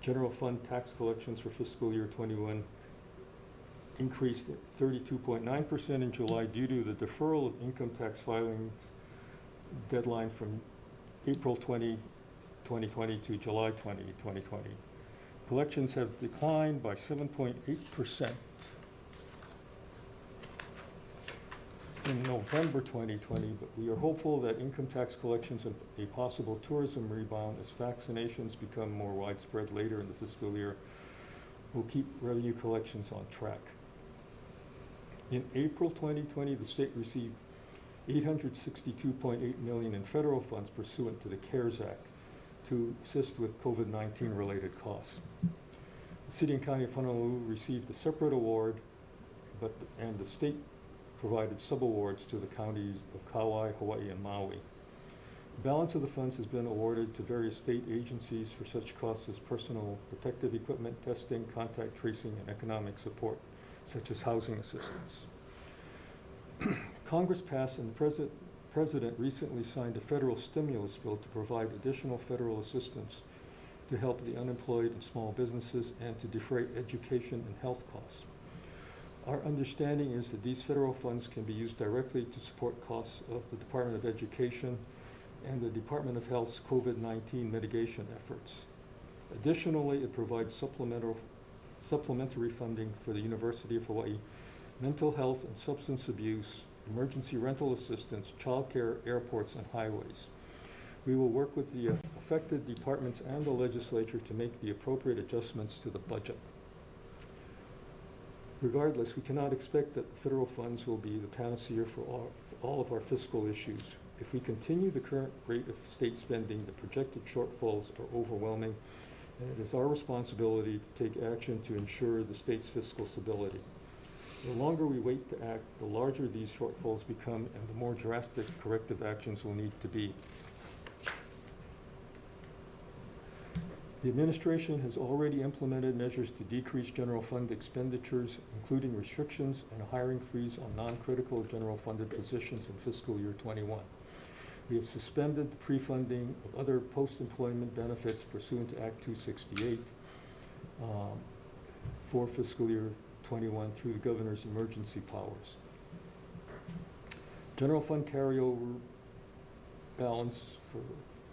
General fund tax collections for fiscal year 21 increased 32.9% in July due to the deferral of income tax filings deadline from April 20, 2020 to July 20, 2020. Collections have declined by 7.8% in November 2020, but we are hopeful that income tax collections and a possible tourism rebound as vaccinations become more widespread later in the fiscal year will keep revenue collections on track. In April 2020, the state received $862.8 million in federal funds pursuant to the CARES Act to assist with COVID-19 related costs. The City and County of Honolulu received a separate award, and the state provided subawards to the counties of Kauai, Hawaii, and Maui. The balance of the funds has been awarded to various state agencies for such costs as personal protective equipment, testing, contact tracing, and economic support, such as housing assistance. Congress passed and the President recently signed a federal stimulus bill to provide additional federal assistance to help the unemployed and small businesses and to defray education and health costs. Our understanding is that these federal funds can be used directly to support costs of the Department of Education and the Department of Health's COVID-19 mitigation efforts. Additionally, it provides supplementary funding for the University of Hawaii, mental health and substance abuse, emergency rental assistance, childcare, airports, and highways. We will work with the affected departments and the legislature to make the appropriate adjustments to the budget. Regardless, we cannot expect that the federal funds will be the panacea for all of our fiscal issues. If we continue the current rate of state spending, the projected shortfalls are overwhelming, and it is our responsibility to take action to ensure the state's fiscal stability. The longer we wait to act, the larger these shortfalls become, and the more drastic corrective actions will need to be. The administration has already implemented measures to decrease general fund expenditures, including restrictions and a hiring freeze on non-critical general funded positions in fiscal year 21. We have suspended the pre-funding of other post-employment benefits pursuant to Act 268 for fiscal year 21 through the governor's emergency powers. General fund carryover balance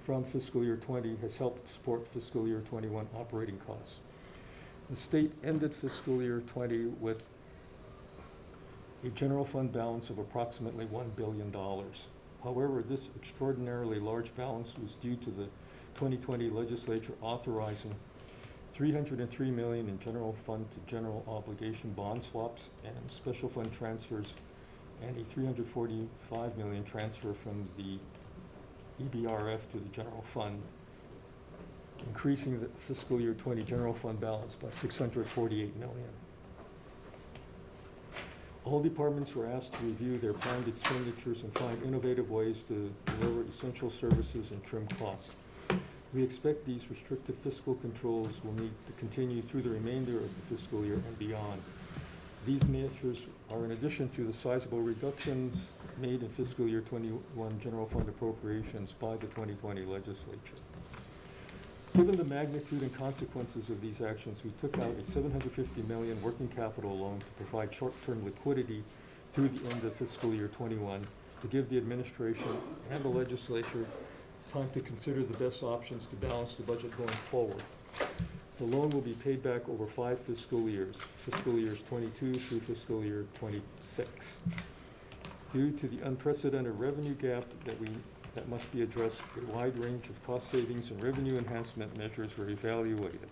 from fiscal year 20 has helped support fiscal year 21 operating costs. The state ended fiscal year 20 with a general fund balance of approximately $1 billion. However, this extraordinarily large balance was due to the 2020 legislature authorizing $303 million in general fund to general obligation bond swaps and special fund transfers, and a $345 million transfer from the EBRF to the general fund, increasing the fiscal year 20 general fund balance by $648 million. All departments were asked to review their planned expenditures and find innovative ways to deliver essential services and trim costs. We expect these restrictive fiscal controls will need to continue through the remainder of the fiscal year and beyond. These measures are in addition to the sizable reductions made in fiscal year 21 general fund appropriations by the 2020 legislature. Given the magnitude and consequences of these actions, we took out a $750 million working capital loan to provide short-term liquidity through the end of fiscal year 21 to give the administration and the legislature time to consider the best options to balance the budget going forward. The loan will be paid back over 5 fiscal years 22 through fiscal year 26. Due to the unprecedented revenue gap that must be addressed, a wide range of cost savings and revenue enhancement measures were evaluated.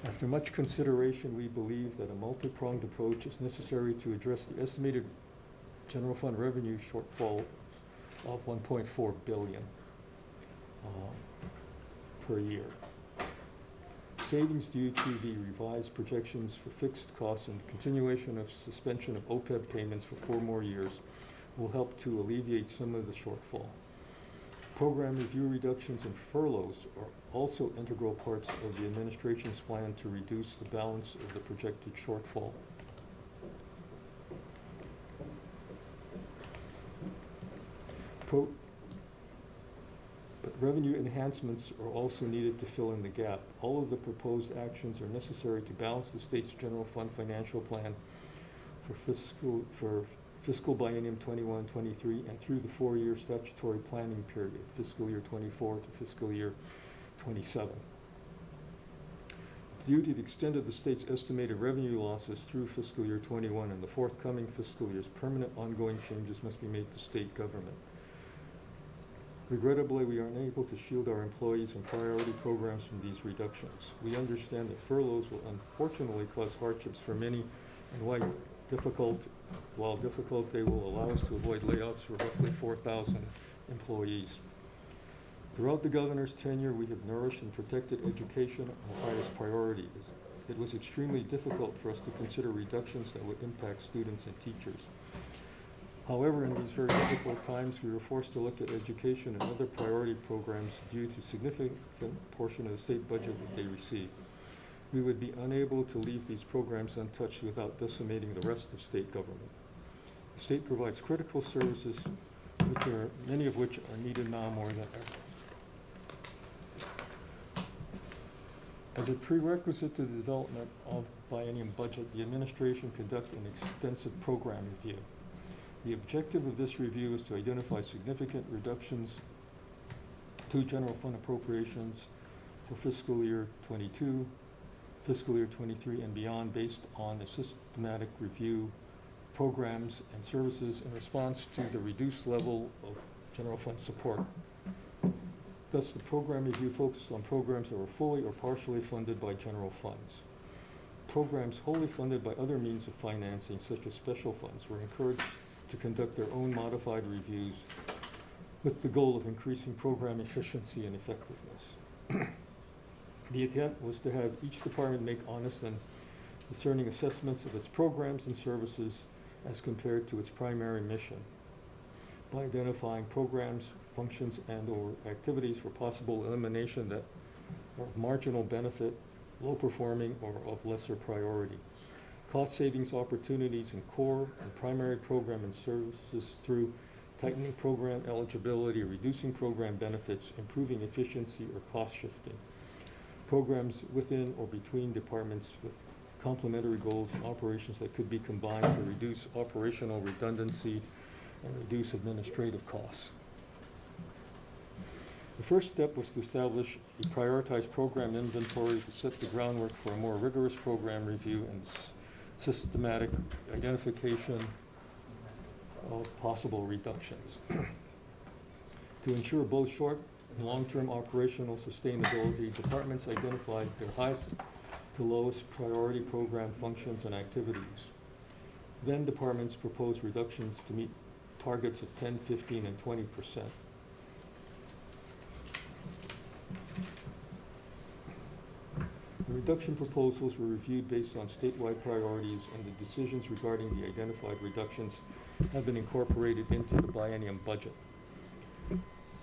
After much consideration, we believe that a multi-pronged approach is necessary to address the estimated general fund revenue shortfall of $1.4 billion per year. Savings due to the revised projections for fixed costs and continuation of suspension of OPEB payments for 4 more years will help to alleviate some of the shortfall. Program review reductions and furloughs are also integral parts of the administration's plan to reduce the balance of the projected shortfall. quote, but revenue enhancements are also needed to fill in the gap. All of the proposed actions are necessary to balance the state's general fund financial plan for fiscal biennium 21-23 and through the 4-year statutory planning period, fiscal year 24 to fiscal year 27. Due to the extent of the state's estimated revenue losses through fiscal year 21 and the forthcoming fiscal years, permanent ongoing changes must be made to state government. Regrettably, we are unable to shield our employees and priority programs from these reductions. We understand that furloughs will unfortunately cause hardships for many, and while difficult, they will allow us to avoid layoffs for roughly 4,000 employees. Throughout the governor's tenure, we have nourished and protected education our highest priority. It was extremely difficult for us to consider reductions that would impact students and teachers. However, in these very difficult times, we were forced to look at education and other priority programs due to significant portion of the state budget that they receive. We would be unable to leave these programs untouched without decimating the rest of state government. The state provides critical services, many of which are needed now more than ever. As a prerequisite to the development of the biennium budget, the administration conducted an extensive program review. The objective of this review is to identify significant reductions to general fund appropriations for fiscal year 22, fiscal year 23, and beyond based on a systematic review programs and services in response to the reduced level of general fund support. Thus, the program review focused on programs that were fully or partially funded by general funds. Programs wholly funded by other means of financing, such as special funds, were encouraged to conduct their own modified reviews with the goal of increasing program efficiency and effectiveness. The intent was to have each department make honest and discerning assessments of its programs and services as compared to its primary mission by identifying programs, functions, and/or activities for possible elimination that are of marginal benefit, low performing, or of lesser priority. Cost savings opportunities in core and primary program and services through tightening program eligibility, reducing program benefits, improving efficiency, or cost shifting. Programs within or between departments with complementary goals and operations that could be combined to reduce operational redundancy and reduce administrative costs. The first step was to establish a prioritized program inventory to set the groundwork for a more rigorous program review and systematic identification of possible reductions. To ensure both short and long-term operational sustainability, departments identified their highest to lowest priority program functions and activities. Then departments proposed reductions to meet targets of 10, 15, and 20%. The reduction proposals were reviewed based on statewide priorities, and the decisions regarding the identified reductions have been incorporated into the biennium budget.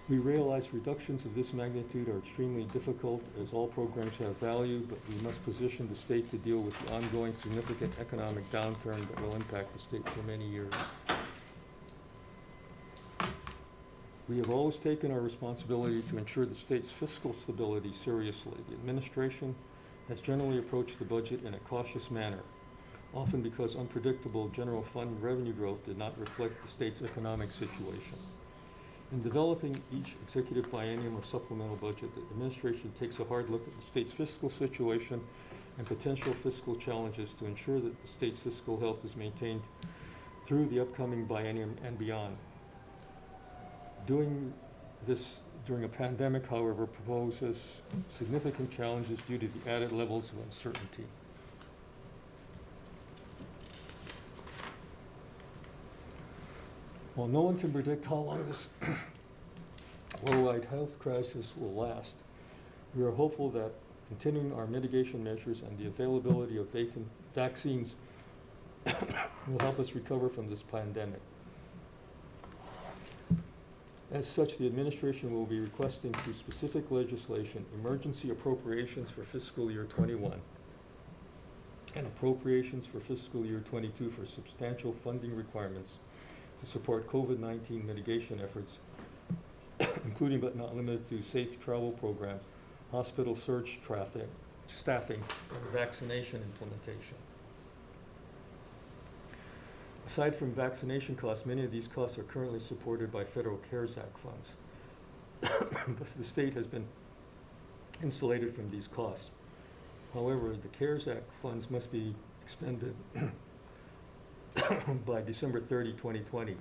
We realize reductions of this magnitude are extremely difficult as all programs have value, but we must position the state to deal with the ongoing significant economic downturn that will impact the state for many years. We have always taken our responsibility to ensure the state's fiscal stability seriously. The administration has generally approached the budget in a cautious manner, often because unpredictable general fund revenue growth did not reflect the state's economic situation. In developing each executive biennium or supplemental budget, the administration takes a hard look at the state's fiscal situation and potential fiscal challenges to ensure that the state's fiscal health is maintained through the upcoming biennium and beyond. Doing this during a pandemic, however, poses significant challenges due to the added levels of uncertainty. While no one can predict how long this worldwide health crisis will last, we are hopeful that continuing our mitigation measures and the availability of vaccines will help us recover from this pandemic. As such, the administration will be requesting through specific legislation emergency appropriations for fiscal year 21 and appropriations for fiscal year 22 for substantial funding requirements to support COVID-19 mitigation efforts including but not limited to safe travel programs, hospital surge staffing, and vaccination implementation. Aside from vaccination costs, many of these costs are currently supported by federal CARES Act funds. Thus, the state has been insulated from these costs. However, the CARES Act funds must be expended by December 30, 2020.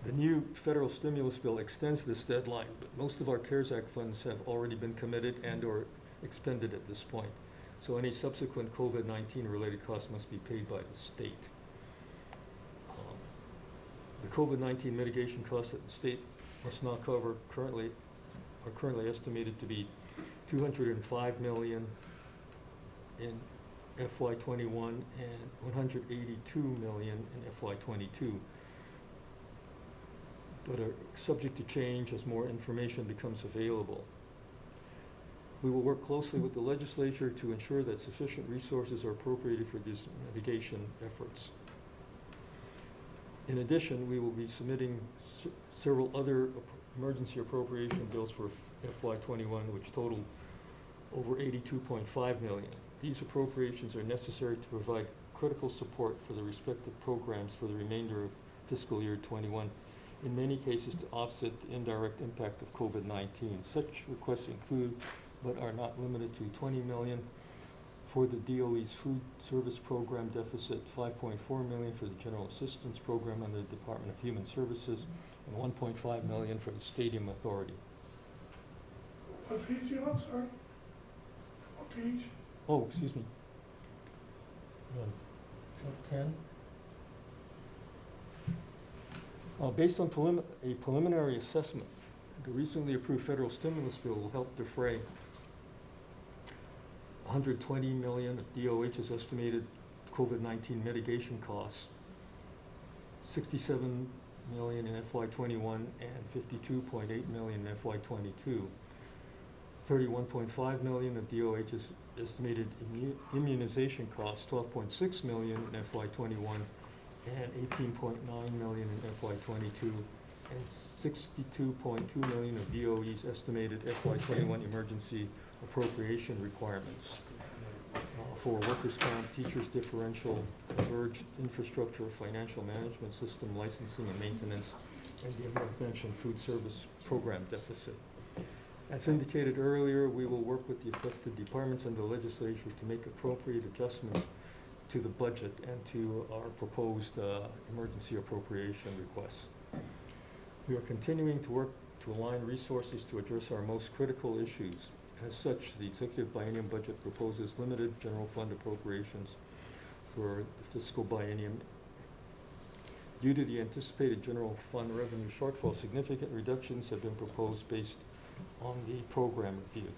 The new federal stimulus bill extends this deadline, but most of our CARES Act funds have already been committed and or expended at this point. So any subsequent COVID-19 related costs must be paid by the state. The COVID-19 mitigation costs that the state must not cover are currently estimated to be $205 million in FY21 and $182 million in FY22, but are subject to change as more information becomes available. We will work closely with the legislature to ensure that sufficient resources are appropriated for these mitigation efforts. In addition, we will be submitting several other emergency appropriation bills for FY21, which total over $82.5 million. These appropriations are necessary to provide critical support for the respective programs for the remainder of fiscal year 21, in many cases to offset the indirect impact of COVID-19. Such requests include, but are not limited to, $20 million for the DOE's food service program deficit, $5.4 million for the general assistance program under the Department of Human Services, and $1.5 million for the Stadium Authority. What page you on, sir? What page? Oh, excuse me. Is that 10? Based on a preliminary assessment, the recently approved federal stimulus bill will help defray $120 million of DOH's estimated COVID-19 mitigation costs, $67 million in FY21 and $52.8 million in FY22. $31.5 million of DOH's estimated immunization costs, $12.6 million in FY21 and $18.9 million in FY22, and $62.2 million of DOE's estimated FY21 emergency appropriation requirements for workers' comp, teachers differential, converged infrastructure, financial management system, licensing and maintenance, and the above-mentioned food service program deficit. As indicated earlier, we will work with the affected departments and the legislature to make appropriate adjustments to the budget and to our proposed emergency appropriation requests. We are continuing to work to align resources to address our most critical issues. As such, the executive biennium budget proposes limited general fund appropriations for the fiscal biennium. Due to the anticipated general fund revenue shortfall, significant reductions have been proposed based on the program review.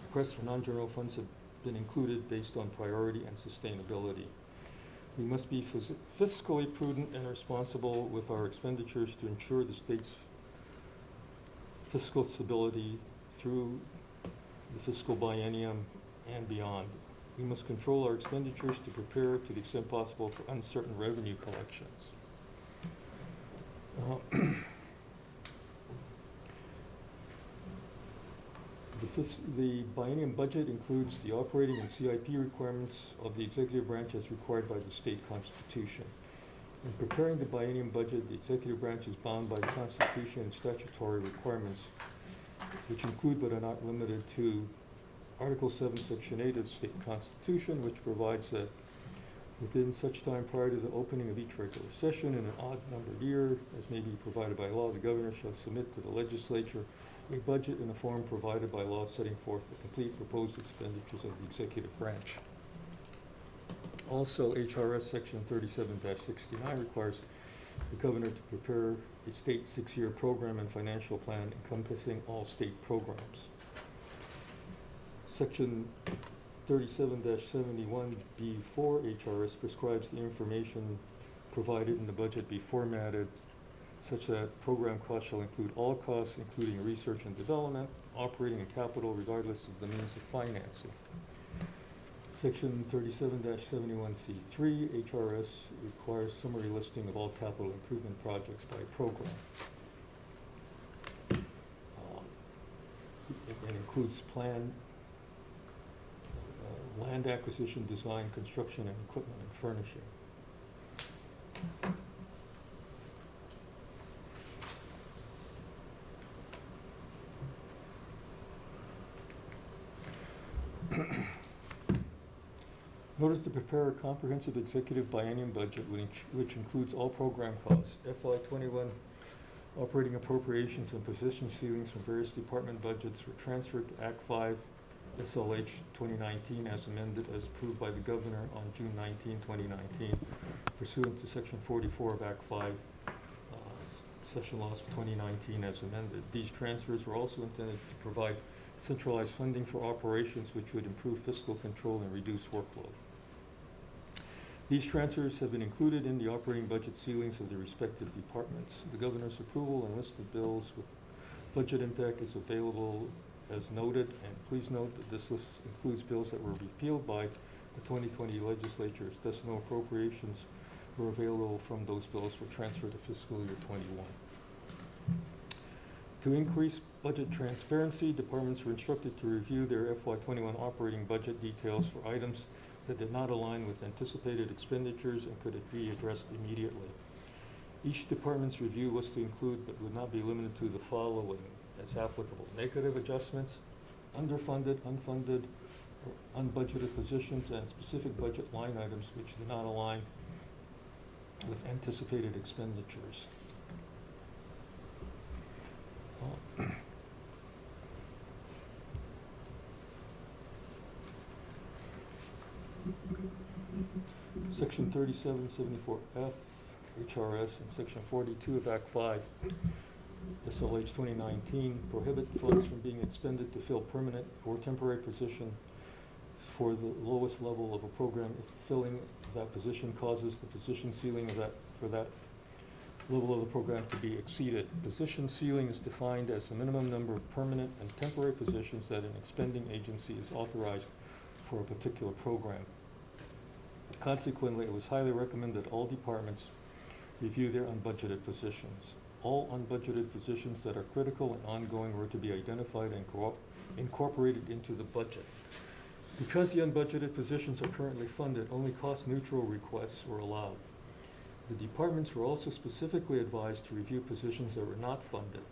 Requests for non-general funds have been included based on priority and sustainability. We must be fiscally prudent and responsible with our expenditures to ensure the state's fiscal stability through the fiscal biennium and beyond. We must control our expenditures to prepare, to the extent possible, for uncertain revenue collections. The biennium budget includes the operating and CIP requirements of the executive branch as required by the state constitution. In preparing the biennium budget, the executive branch is bound by the Constitution and statutory requirements, which include but are not limited to Article 7, Section 8 of the state constitution, which provides that within such time prior to the opening of each regular session in an odd-numbered year, as may be provided by law, the governor shall submit to the legislature a budget in a form provided by law setting forth the complete proposed expenditures of the executive branch. Also, HRS Section 37-69 requires the governor to prepare a state 6-year program and financial plan encompassing all state programs. Section 37-71B4 HRS prescribes the information provided in the budget be formatted such that program costs shall include all costs, including research and development, operating and capital, regardless of the means of financing. Section 37-71C3 HRS requires summary listing of all capital improvement projects by program. and includes plan, land acquisition, design, construction, and equipment and furnishing. In order to prepare a comprehensive executive biennium budget, which includes all program costs, FY21 operating appropriations and position ceilings from various department budgets were transferred to Act 5 SLH 2019 as amended as approved by the Governor on June 19, 2019, pursuant to Section 44 of Act 5, Session Laws of 2019 as amended. These transfers were also intended to provide centralized funding for operations which would improve fiscal control and reduce workload. These transfers have been included in the operating budget ceilings of the respective departments. The Governor's approval and list of bills with budget impact is available as noted, and please note that this list includes bills that were repealed by the 2020 legislatures, thus no appropriations were available from those bills for transfer to fiscal year 21. To increase budget transparency, departments were instructed to review their FY21 operating budget details for items that did not align with anticipated expenditures and could be addressed immediately. Each department's review was to include, but would not be limited to, the following as applicable: negative adjustments, underfunded, unfunded, or unbudgeted positions, and specific budget line items which did not align with anticipated expenditures. Section 3774F HRS and Section 42 of Act 5 SLH 2019 prohibit funds from being expended to fill permanent or temporary position for the lowest level of a program if filling that position causes the position ceiling of for that level of the program to be exceeded. Position ceiling is defined as the minimum number of permanent and temporary positions that an expending agency is authorized for a particular program. Consequently, it was highly recommended that all departments review their unbudgeted positions. All unbudgeted positions that are critical and ongoing were to be identified and incorporated into the budget. Because the unbudgeted positions are currently funded, only cost-neutral requests were allowed. The departments were also specifically advised to review positions that were not funded.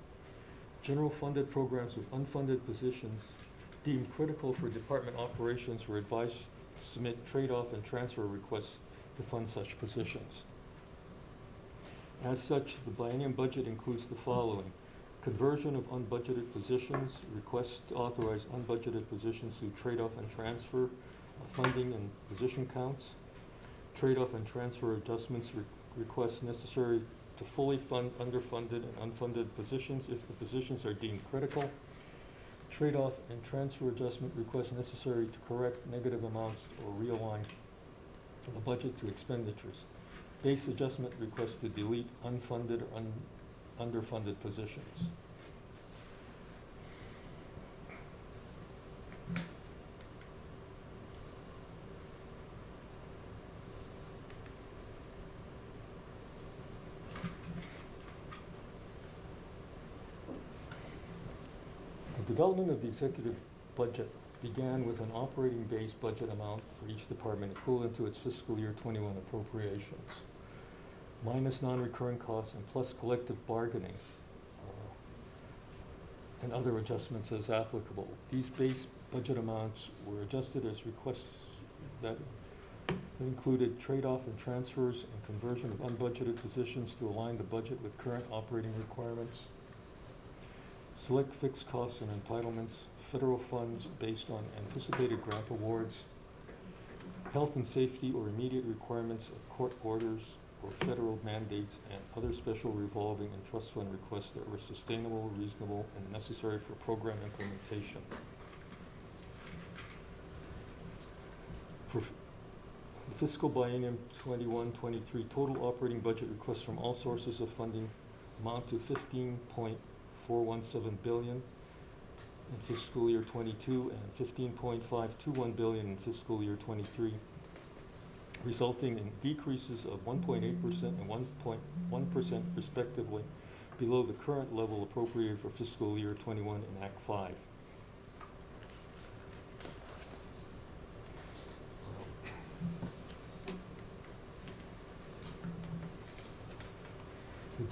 General funded programs with unfunded positions deemed critical for department operations were advised to submit trade-off and transfer requests to fund such positions. As such, the biennium budget includes the following: conversion of unbudgeted positions, requests to authorize unbudgeted positions through trade-off and transfer, funding and position counts, trade-off and transfer adjustments, requests necessary to fully fund underfunded and unfunded positions if the positions are deemed critical, trade-off and transfer adjustment requests necessary to correct negative amounts or realign the budget to expenditures, base adjustment requests to delete unfunded or underfunded positions. The development of the executive budget began with an operating base budget amount for each department equivalent to its fiscal year 21 appropriations, minus non-recurring costs and plus collective bargaining and other adjustments as applicable. These base budget amounts were adjusted as requests that included trade-off and transfers and conversion of unbudgeted positions to align the budget with current operating requirements, select fixed costs and entitlements, federal funds based on anticipated grant awards, health and safety or immediate requirements of court orders or federal mandates, and other special revolving and trust fund requests that were sustainable, reasonable, and necessary for program implementation. For the fiscal biennium 21-23, total operating budget requests from all sources of funding amount to $15.417 billion in fiscal year 22 and $15.521 billion in fiscal year 23, resulting in decreases of 1.8% and 1.1% respectively below the current level appropriated for fiscal year 21 in Act 5.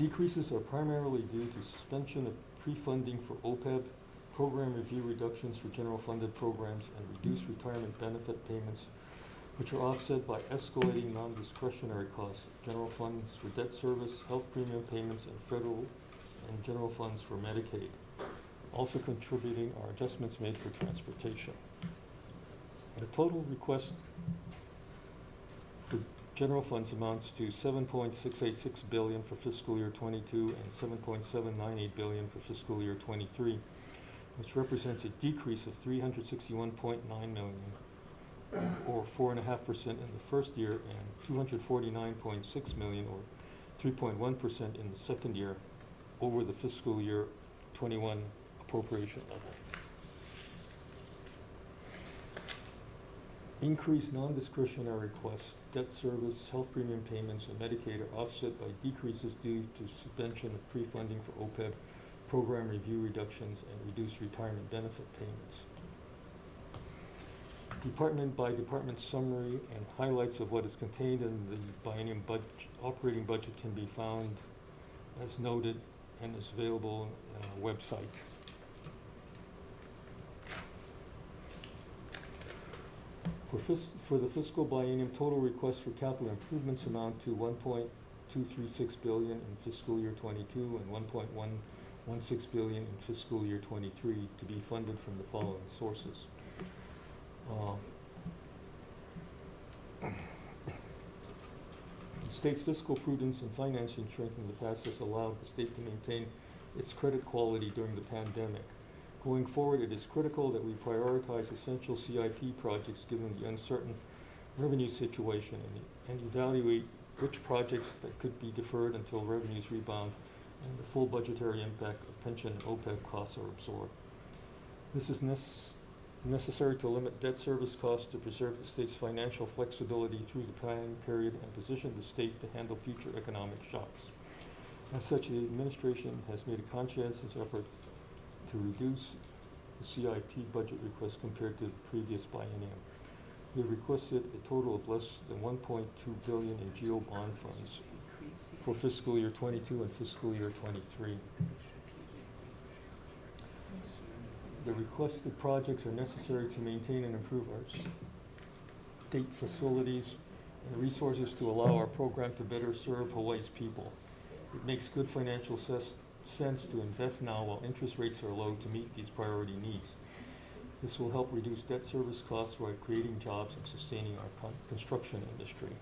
decreases are primarily due to suspension of pre-funding for OPEB, program review reductions for general funded programs, and reduced retirement benefit payments, which are offset by escalating non-discretionary costs, general funds for debt service, health premium payments, and federal and general funds for Medicaid. Also contributing are adjustments made for transportation. The total request for general funds amounts to $7.686 billion for fiscal year 22 and $7.798 billion for fiscal year 23, which represents a decrease of $361.9 million, or 4.5% in the first year, and $249.6 million, or 3.1% in the second year, over the fiscal year 21 appropriation level. Increased non-discretionary requests, debt service, health premium payments, and Medicaid are offset by decreases due to suspension of pre-funding for OPEB, program review reductions, and reduced retirement benefit payments. Department by department summary and highlights of what is contained in the biennium operating budget can be found as noted and is available on our website. For the fiscal biennium, total requests for capital improvements amount to $1.236 billion in fiscal year 22 and $1.116 billion in fiscal year 23 to be funded from the following sources. The state's fiscal prudence and financing strength in the past has allowed the state to maintain its credit quality during the pandemic. Going forward, it is critical that we prioritize essential CIP projects given the uncertain revenue situation and evaluate which projects that could be deferred until revenues rebound and the full budgetary impact of pension and OPEB costs are absorbed. This is necessary to limit debt service costs to preserve the state's financial flexibility through the planning period and position the state to handle future economic shocks. As such, the administration has made a conscientious effort to reduce the CIP budget request compared to the previous biennium. We requested a total of less than $1.2 billion in GO bond funds for fiscal year 22 and fiscal year 23. The requested projects are necessary to maintain and improve our state facilities and resources to allow our program to better serve Hawaii's people. It makes good financial sense to invest now while interest rates are low to meet these priority needs. This will help reduce debt service costs while creating jobs and sustaining our construction industry.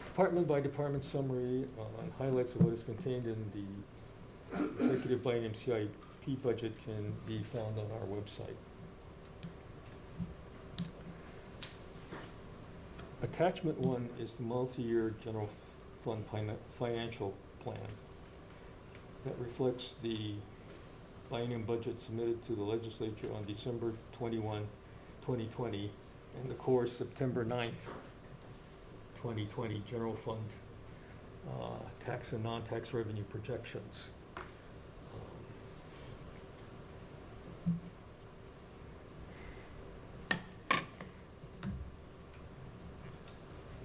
Department by department summary and highlights of what is contained in the Executive Biennium CIP budget can be found on our website. Attachment 1 is the multi-year general fund financial plan that reflects the biennium budget submitted to the legislature on December 21, 2020, and the Corps' September 9th, 2020 general fund tax and non-tax revenue projections.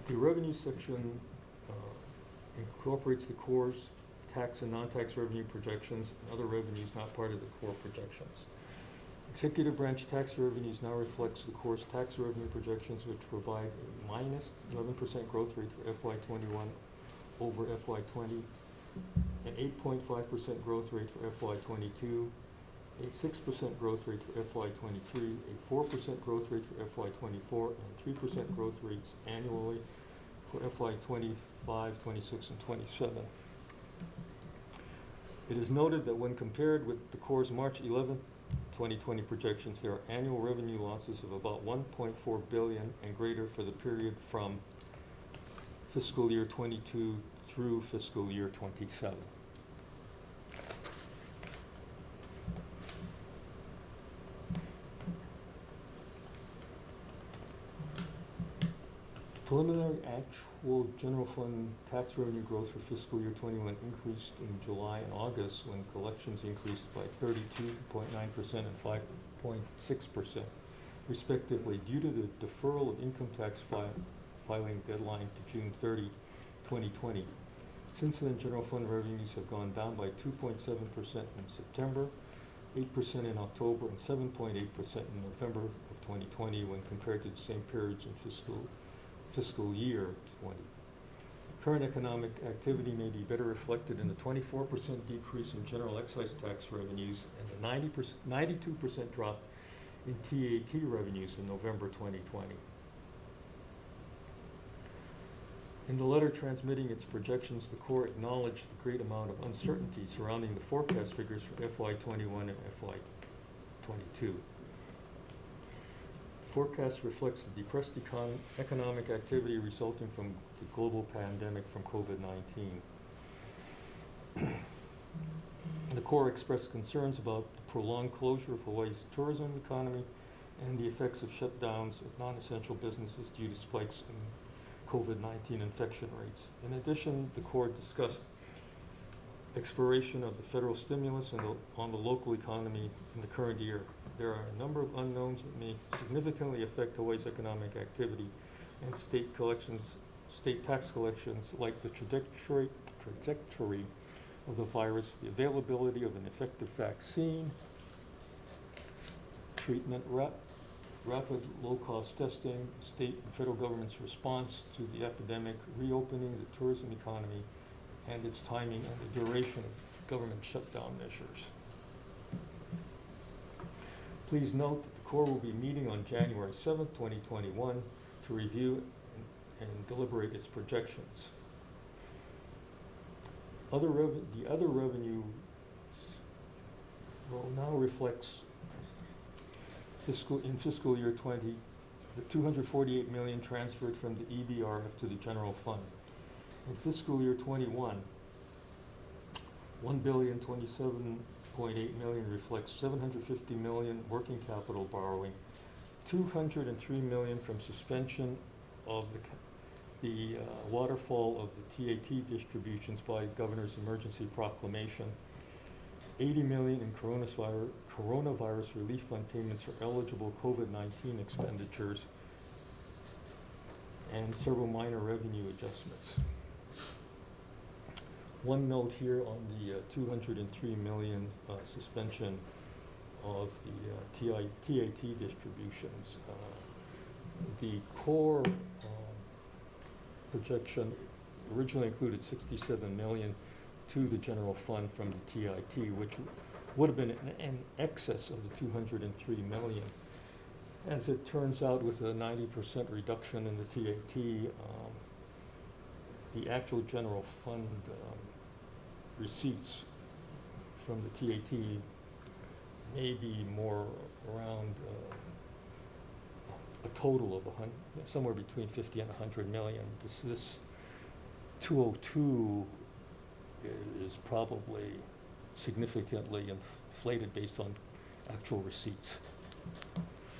The revenue section incorporates the Corps' tax and non-tax revenue projections and other revenues not part of the Corps projections. Executive branch tax revenues now reflects the Corps' tax revenue projections, which provide a minus 11% growth rate for FY21 over FY20, an 8.5% growth rate for FY22, a 6% growth rate for FY23, a 4% growth rate for FY24, and 3% growth rates annually for FY25, 26, and 27. It is noted that when compared with the Corps' March 11, 2020 projections, there are annual revenue losses of about $1.4 billion and greater for the period from fiscal year 22 through fiscal year 27. Preliminary actual general fund tax revenue growth for fiscal year 21 increased in July and August when collections increased by 32.9% and 5.6% respectively due to the deferral of income tax filing deadline to June 30, 2020. Since then, general fund revenues have gone down by 2.7% in September, 8% in October, and 7.8% in November of 2020 when compared to the same periods in fiscal year 20. Current economic activity may be better reflected in the 24% decrease in general excise tax revenues and the 92% drop in TAT revenues in November 2020. In the letter transmitting its projections, the Corps acknowledged the great amount of uncertainty surrounding the forecast figures for FY21 and FY22. The forecast reflects the depressed economic activity resulting from the global pandemic from COVID-19. The Corps expressed concerns about the prolonged closure of Hawaii's tourism economy and the effects of shutdowns of non-essential businesses due to spikes in COVID-19 infection rates. In addition, the Corps discussed expiration of the federal stimulus on the local economy in the current year. There are a number of unknowns that may significantly affect Hawaii's economic activity and state tax collections, like the trajectory of the virus, the availability of an effective vaccine, treatment, rapid low-cost testing, state and federal government's response to the epidemic, reopening the tourism economy, and its timing and the duration of government shutdown measures. Please note that the Corps will be meeting on January 7th, 2021 to review and deliberate its projections. The other revenue well now reflects in fiscal year 20, the $248 million transferred from the EBRF to the general fund. In fiscal year 21, $1,027.8 million reflects $750 million working capital borrowing, $203 million from suspension of the waterfall of the TAT distributions by Governor's emergency proclamation, $80 million in coronavirus relief fund payments for eligible COVID-19 expenditures, and several minor revenue adjustments. One note here on the $203 million suspension of the TAT distributions. The Corps projection originally included $67 million to the general fund from the TIT, which would have been in excess of the $203 million. As it turns out, with a 90% reduction in the TAT, the actual general fund receipts from the TAT may be more around a total of somewhere between 50 and 100 million. This 202 is probably significantly inflated based on actual receipts.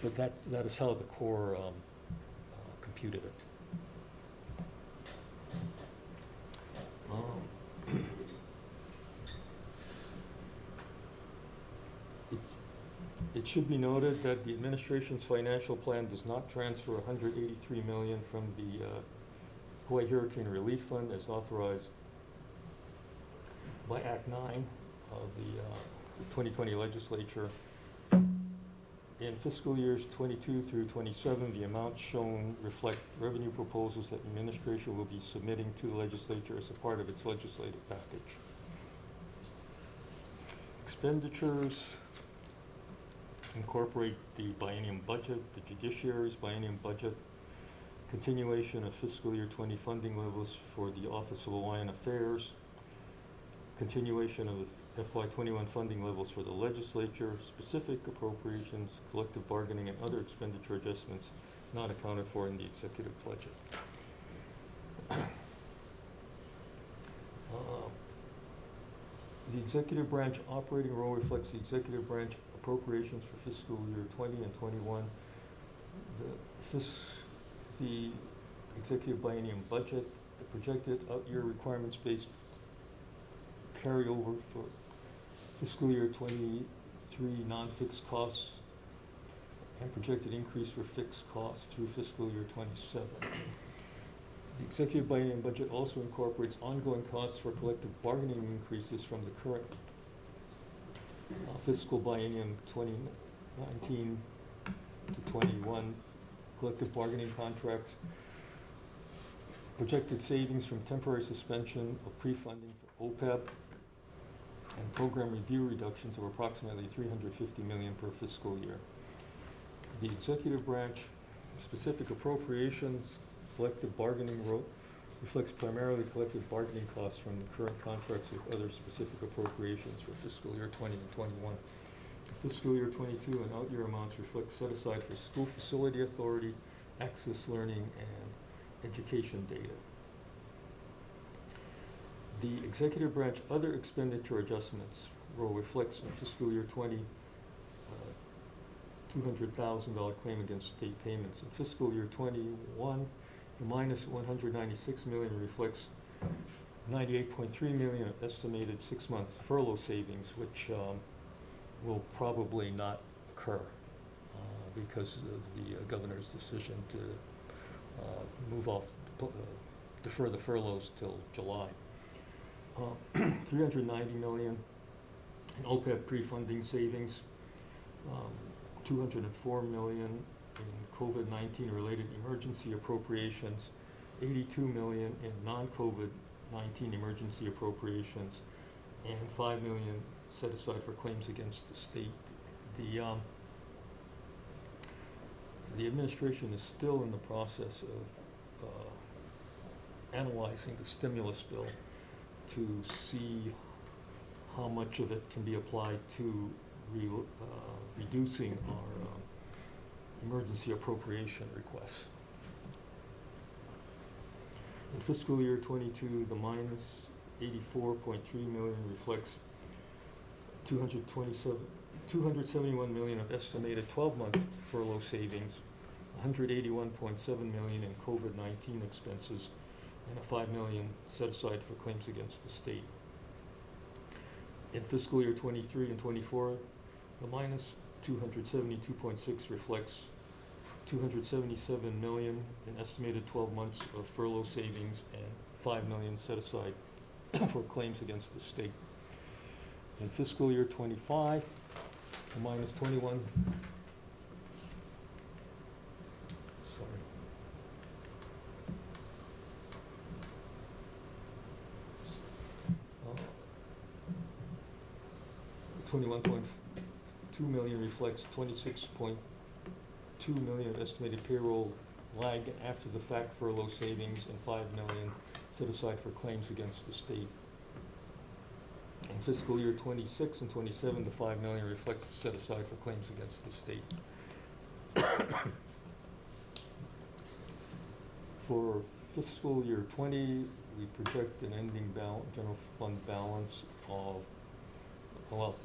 But that is how the Corps computed it. It should be noted that the administration's financial plan does not transfer $183 million from the Hawaii Hurricane Relief Fund as authorized by Act 9 of the 2020 legislature. In fiscal years 22 through 27, the amounts shown reflect revenue proposals that the administration will be submitting to the legislature as a part of its legislative package. Expenditures incorporate the biennium budget, the judiciary's biennium budget, continuation of fiscal year 20 funding levels for the Office of Hawaiian Affairs, continuation of FY21 funding levels for the legislature, specific appropriations, collective bargaining, and other expenditure adjustments not accounted for in the executive budget. The executive branch operating roll reflects the executive branch appropriations for fiscal year 20 and 21. The executive biennium budget, the projected out-year requirements-based carryover for fiscal year 23 non-fixed costs, and projected increase for fixed costs through fiscal year 27. The executive biennium budget also incorporates ongoing costs for collective bargaining increases from the current fiscal biennium 2019 to 21 collective bargaining contracts, projected savings from temporary suspension of pre-funding for OPEB, and program review reductions of approximately $350 million per fiscal year. The executive branch specific appropriations collective bargaining reflects primarily collective bargaining costs from the current contracts with other specific appropriations for fiscal year 20 and 21. Fiscal year 22 and out-year amounts reflect set aside for school facility authority, access learning, and education data. The executive branch other expenditure adjustments row reflects in fiscal year 20 $200,000 claim against state payments. In fiscal year 21, the minus $196 million reflects $98.3 million of estimated 6-month furlough savings, which will probably not occur because of the governor's decision to defer the furloughs till July. $390 million in OPEB pre-funding savings, $204 million in COVID-19 related emergency appropriations, $82 million in non-COVID-19 emergency appropriations, and $5 million set aside for claims against the state. The administration is still in the process of analyzing the stimulus bill to see how much of it can be applied to reducing our emergency appropriation requests. In fiscal year 22, the minus $84.3 million reflects $271 million of estimated 12-month furlough savings, $181.7 million in COVID-19 expenses, and a $5 million set aside for claims against the state. In fiscal year 23 and 24, the minus 272.6 reflects $277 million in estimated 12 months of furlough savings and $5 million set aside for claims against the state. In fiscal year 25, the minus 21, $21.2 million reflects $26.2 million of estimated payroll lag after the fact furlough savings and $5 million set aside for claims against the state. In fiscal year 26 and 27, the $5 million reflects the set aside for claims against the state. For fiscal year 20, we project an ending general fund balance of, well,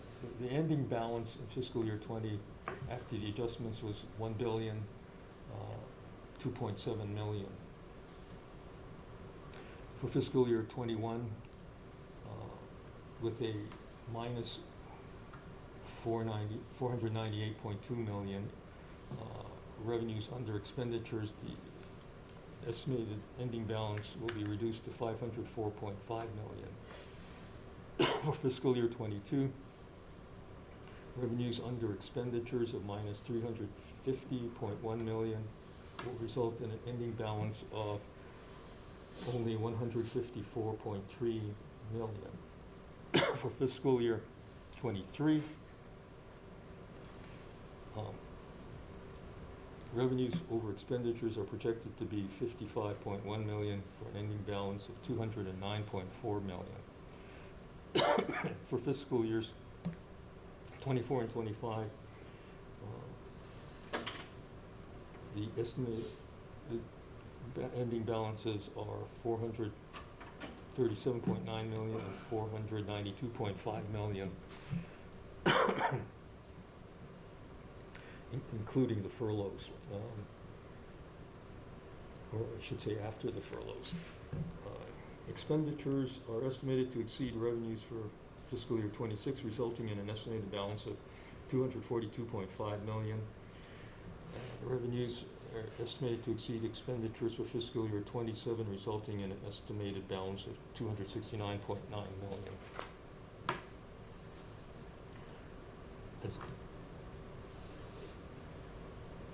the ending balance in fiscal year 20 after the adjustments was $1,2.7 million. For fiscal year 21, with a minus $498.2 million, revenues under expenditures, the estimated ending balance will be reduced to $504.5 million. For fiscal year 22, revenues under expenditures of minus $350.1 million will result in an ending balance of only $154.3 million. For fiscal year 23, revenues over expenditures are projected to be $55.1 million for an ending balance of $209.4 million. For fiscal years 24 and 25, the estimated ending balances are $437.9 million and $492.5 million, including the furloughs, or I should say after the furloughs. Expenditures are estimated to exceed revenues for fiscal year 26, resulting in an estimated balance of $242.5 million. Revenues are estimated to exceed expenditures for fiscal year 27, resulting in an estimated balance of $269.9 million. As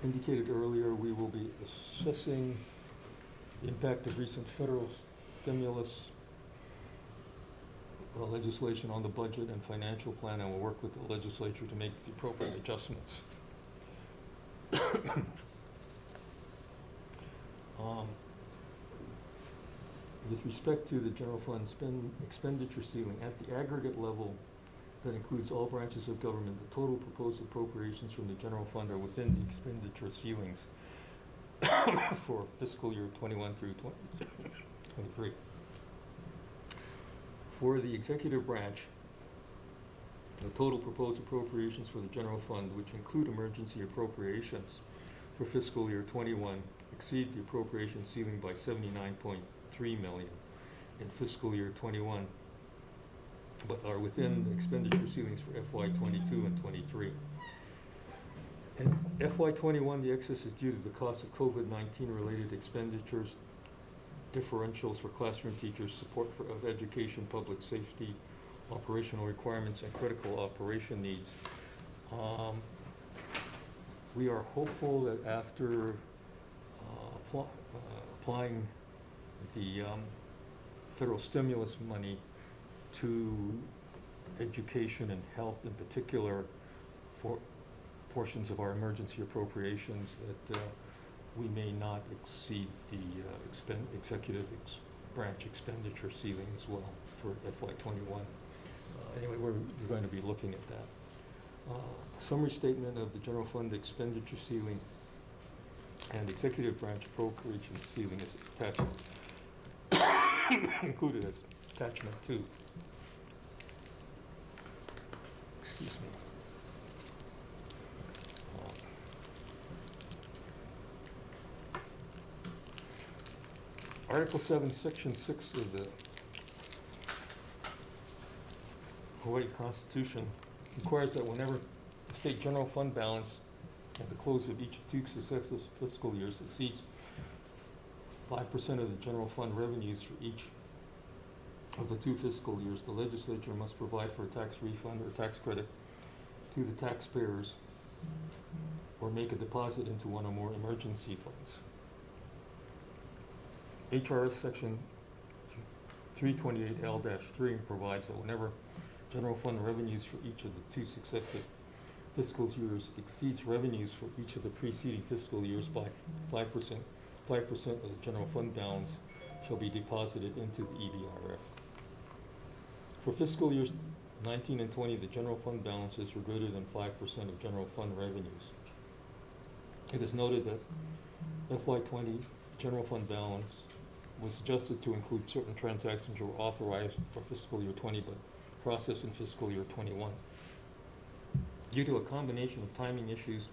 indicated earlier, we will be assessing the impact of recent federal stimulus legislation on the budget and financial plan, and will work with the legislature to make the appropriate adjustments. With respect to the general fund expenditure ceiling, at the aggregate level, that includes all branches of government, the total proposed appropriations from the general fund are within the expenditure ceilings for fiscal year 21 through 23. For the executive branch, the total proposed appropriations for the general fund, which include emergency appropriations for fiscal year 21, exceed the appropriation ceiling by $79.3 million in fiscal year 21, but are within the expenditure ceilings for FY 22 and 23. In FY 21, the excess is due to the cost of COVID-19 related expenditures, differentials for classroom teachers, support of education, public safety, operational requirements, and critical operation needs. We are hopeful that after applying the federal stimulus money to education and health in particular for portions of our emergency appropriations, that we may not exceed the executive branch expenditure ceiling as well for FY 21. Anyway, we're going to be looking at that. Summary statement of the general fund expenditure ceiling and executive branch appropriation ceiling is attached, included as attachment 2. Excuse me. Article 7, Section 6 of the Hawaii Constitution requires that whenever the state general fund balance at the close of each of 2 successive fiscal years exceeds 5% of the general fund revenues for each of the 2 fiscal years, the legislature must provide for a tax refund or tax credit to the taxpayers or make a deposit into one or more emergency funds. HRS Section 328L-3 provides that whenever general fund revenues for each of the 2 successive fiscal years exceeds revenues for each of the preceding fiscal years by 5%, 5% of the general fund balance shall be deposited into the EBRF. For fiscal years 19 and 20, the general fund balances were greater than 5% of general fund revenues. It is noted that FY 20 general fund balance was adjusted to include certain transactions that were authorized for fiscal year 20 but processed in fiscal year 21. Due to a combination of timing issues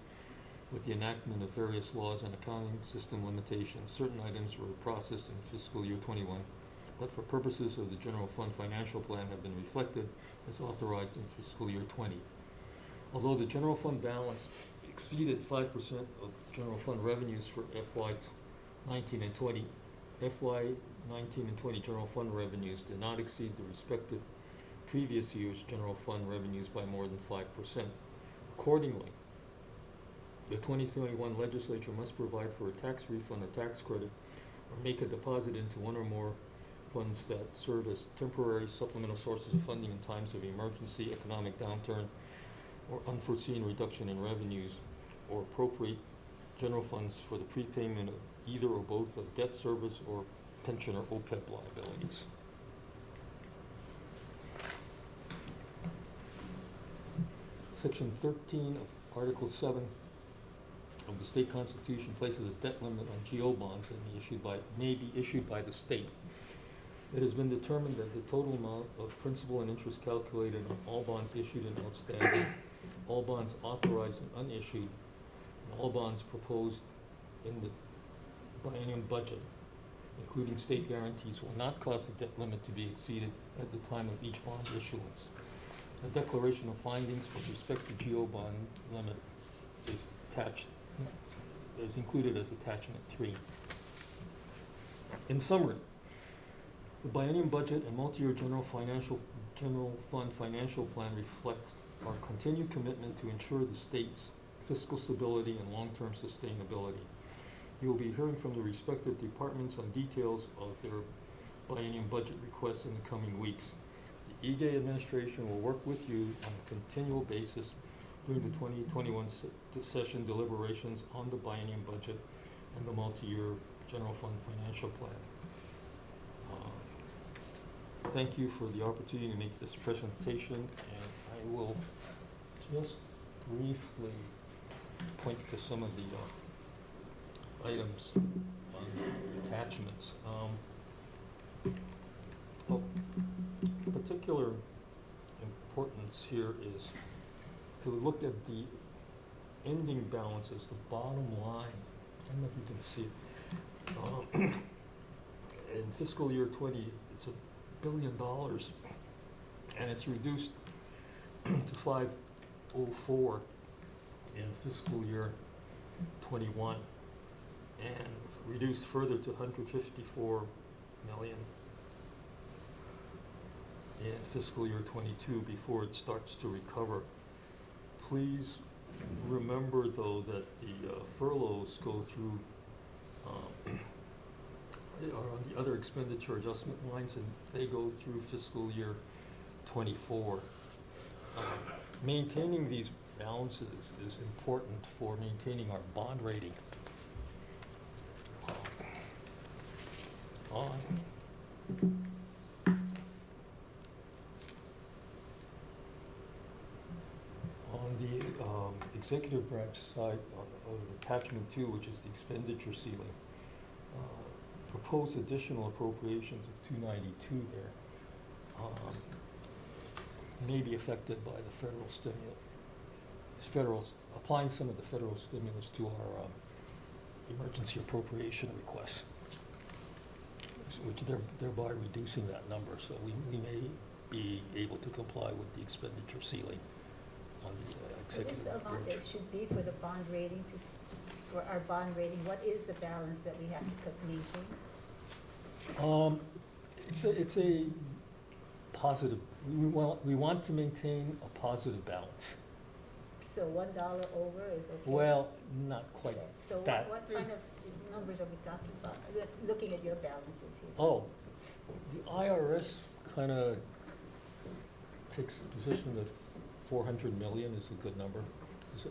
with the enactment of various laws and accounting system limitations, certain items were processed in fiscal year 21, but for purposes of the general fund financial plan have been reflected as authorized in fiscal year 20. Although the general fund balance exceeded 5% of general fund revenues for FY 19 and 20, FY 19 and 20 general fund revenues did not exceed the respective previous year's general fund revenues by more than 5%. Accordingly, the 2021 legislature must provide for a tax refund or tax credit or make a deposit into one or more funds that serve as temporary supplemental sources of funding in times of emergency, economic downturn, or unforeseen reduction in revenues, or appropriate general funds for the prepayment of either or both of debt service or pension or OPEB liabilities. Section 13 of Article 7 of the state constitution places a debt limit on GO bonds that may be issued by the state. It has been determined that the total amount of principal and interest calculated on all bonds issued and outstanding, all bonds authorized and unissued, and all bonds proposed in the biennium budget, including state guarantees, will not cause the debt limit to be exceeded at the time of each bond issuance. A declaration of findings with respect to GO bond limit is attached is included as attachment 3. In summary, the biennium budget and multi-year general fund financial plan reflect our continued commitment to ensure the state's fiscal stability and long-term sustainability. You will be hearing from the respective departments on details of their biennium budget requests in the coming weeks. The EGA administration will work with you on a continual basis during the 2021 session deliberations on the biennium budget and the multi-year general fund financial plan. Thank you for the opportunity to make this presentation, and I will just briefly point to some of the items on the attachments. Of particular importance here is to look at the ending balances, the bottom line. I don't know if you can see it. In fiscal year 20, it's $1 billion, and it's reduced to 504 in fiscal year 21, and reduced further to 154 million in fiscal year 22 before it starts to recover. Please remember, though, that the furloughs go through they are on the other expenditure adjustment lines, and they go through fiscal year 24. Maintaining these balances is important for maintaining our bond rating. On the executive branch side, of attachment 2, which is the expenditure ceiling, proposed additional appropriations of 292 there may be affected by the federal stimulus. Applying some of the federal stimulus to our emergency appropriation requests, which thereby reducing that number. So we may be able to comply with the expenditure ceiling on the executive branch. What is the amount that should be for the bond rating, for our bond rating? What is the balance that we have to maintain? It's a positive. We want to maintain a positive balance. So $1 over is okay? Well, not quite Okay. So that. what kind of numbers are we talking about? We're looking at your balances here. Oh, the IRS kind of takes the position that 400 million is a good number. Is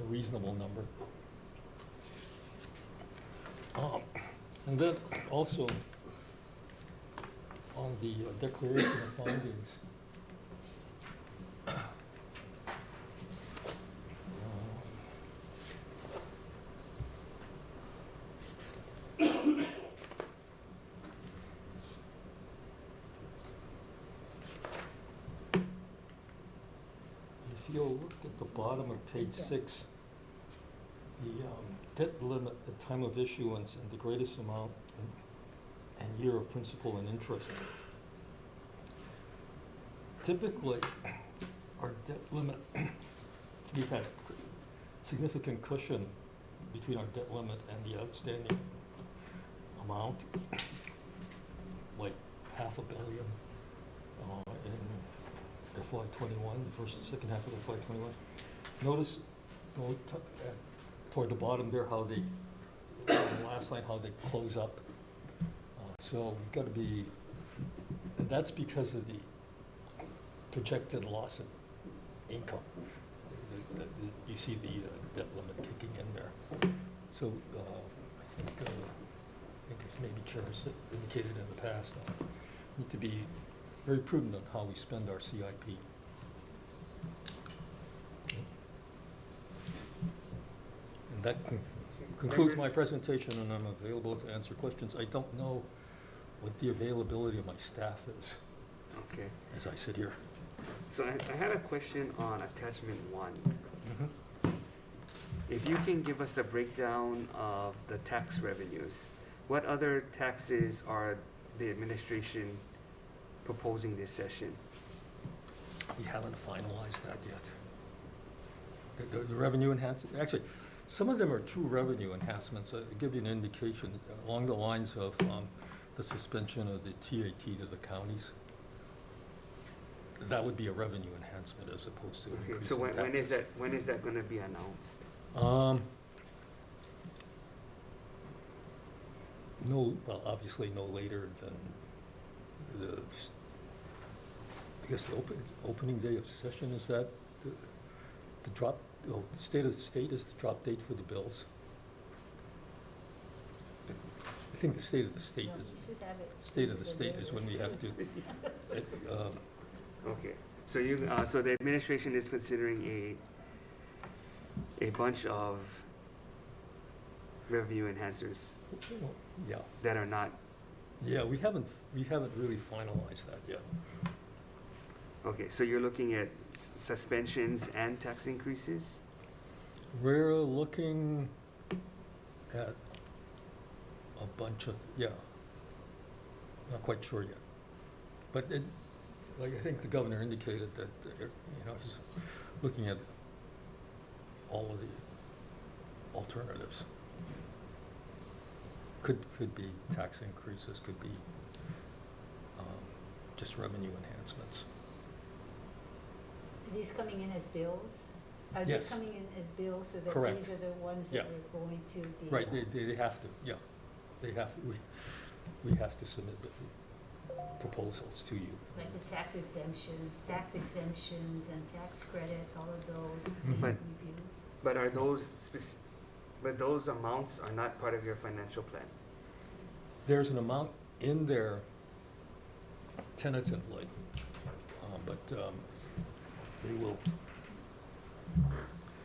a reasonable number. And then also on the declaration of findings, if you'll look at the bottom of page 6, the debt limit, the time of issuance, and the greatest amount and year of principal and interest. Typically, our debt limit, we've had significant cushion between our debt limit and the outstanding amount, like $500 million in FY21, second half of FY21. Notice toward the bottom there how they, the last line, how they close up. So we've got to be, and that's because of the projected loss of income. You see the debt limit kicking in there. So I think as maybe Chair has indicated in the past, need to be very prudent on how we spend our CIP. And that concludes my presentation, and I'm available to answer questions. I don't know what the availability of my staff is. Okay. As I sit here. So I had a question on attachment 1. Mm-hmm. If you can give us a breakdown of the tax revenues, what other taxes are the administration proposing this session? We haven't finalized that yet. The revenue enhancement, actually, Some of them are true revenue enhancements. I'll give you an indication along the lines of the suspension of the TAT to the counties. That would be a revenue enhancement as opposed to an Okay, increase so in when is taxes. when is that gonna be announced? No, well, obviously no later than the, I guess the opening day of session, is that the drop, state of the state is the drop date for the bills? I think the state of the state No, is, you should have it. state of the state is when we have to, Okay, so so the administration is considering a bunch of revenue enhancers yeah, that are not, yeah, we haven't really finalized that yet. okay, so you're looking at suspensions and tax increases? We're looking at a bunch of, yeah, not quite sure yet. But it, like, I think the governor indicated that, he's looking at all of the alternatives. Could be tax increases, could be just revenue enhancements. Are these coming in as bills? Are Yes. these coming in as bills so that Correct. these are the ones Yeah. that we're going to be? Right, they have to, yeah. They have, we have to submit the proposals to you. Like the tax exemptions and tax credits, all of those being But- reviewed? But are those but those amounts are not part of your financial plan? There's an amount in there tentatively, but they will,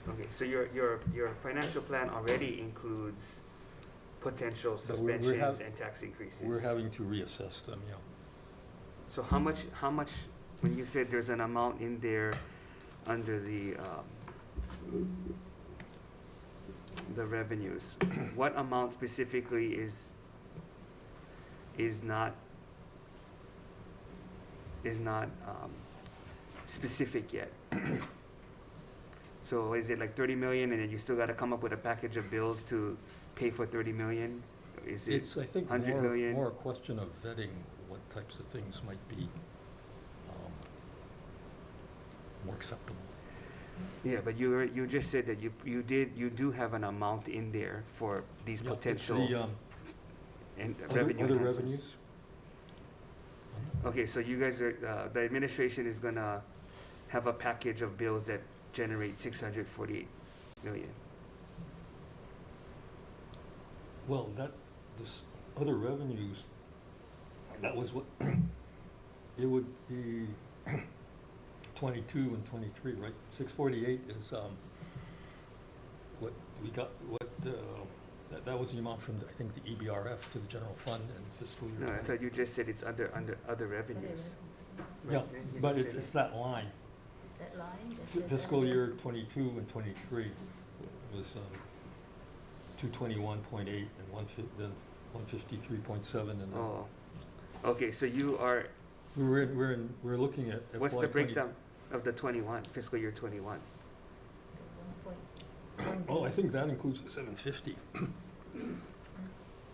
Okay, so your financial plan already includes potential So we're suspensions and tax increases? we're having to reassess them, yeah. So how much, when you said there's an amount in there under the revenues, what amount specifically is not specific yet? So is it like 30 million and then you still gotta come up with a package of bills to pay for 30 million? Is it It's, I think, 100 million? more a question of vetting what types of things might be more acceptable. Yeah, but you just said that you do have an amount in there for these Yeah, it's potential the, and other revenue enhancers. revenues. Okay, so you guys are, the administration is gonna have a package of bills that generate 648 million. Well, this other revenues, that was what, it would be 22 and 23, right? 648 is what we got, that was the amount from, I think, the EBRF to the general fund in fiscal year No, I 20. thought you just said it's under other revenues. Yeah, Right, you but just it's said that line. That line? that says Fiscal that? year 22 and 23 was 221.8 and then 153.7 and then Oh, okay, so you are, we're looking at FY what's the 20 breakdown of the 21, fiscal year 21? 1.1 Oh, I think that includes the 750.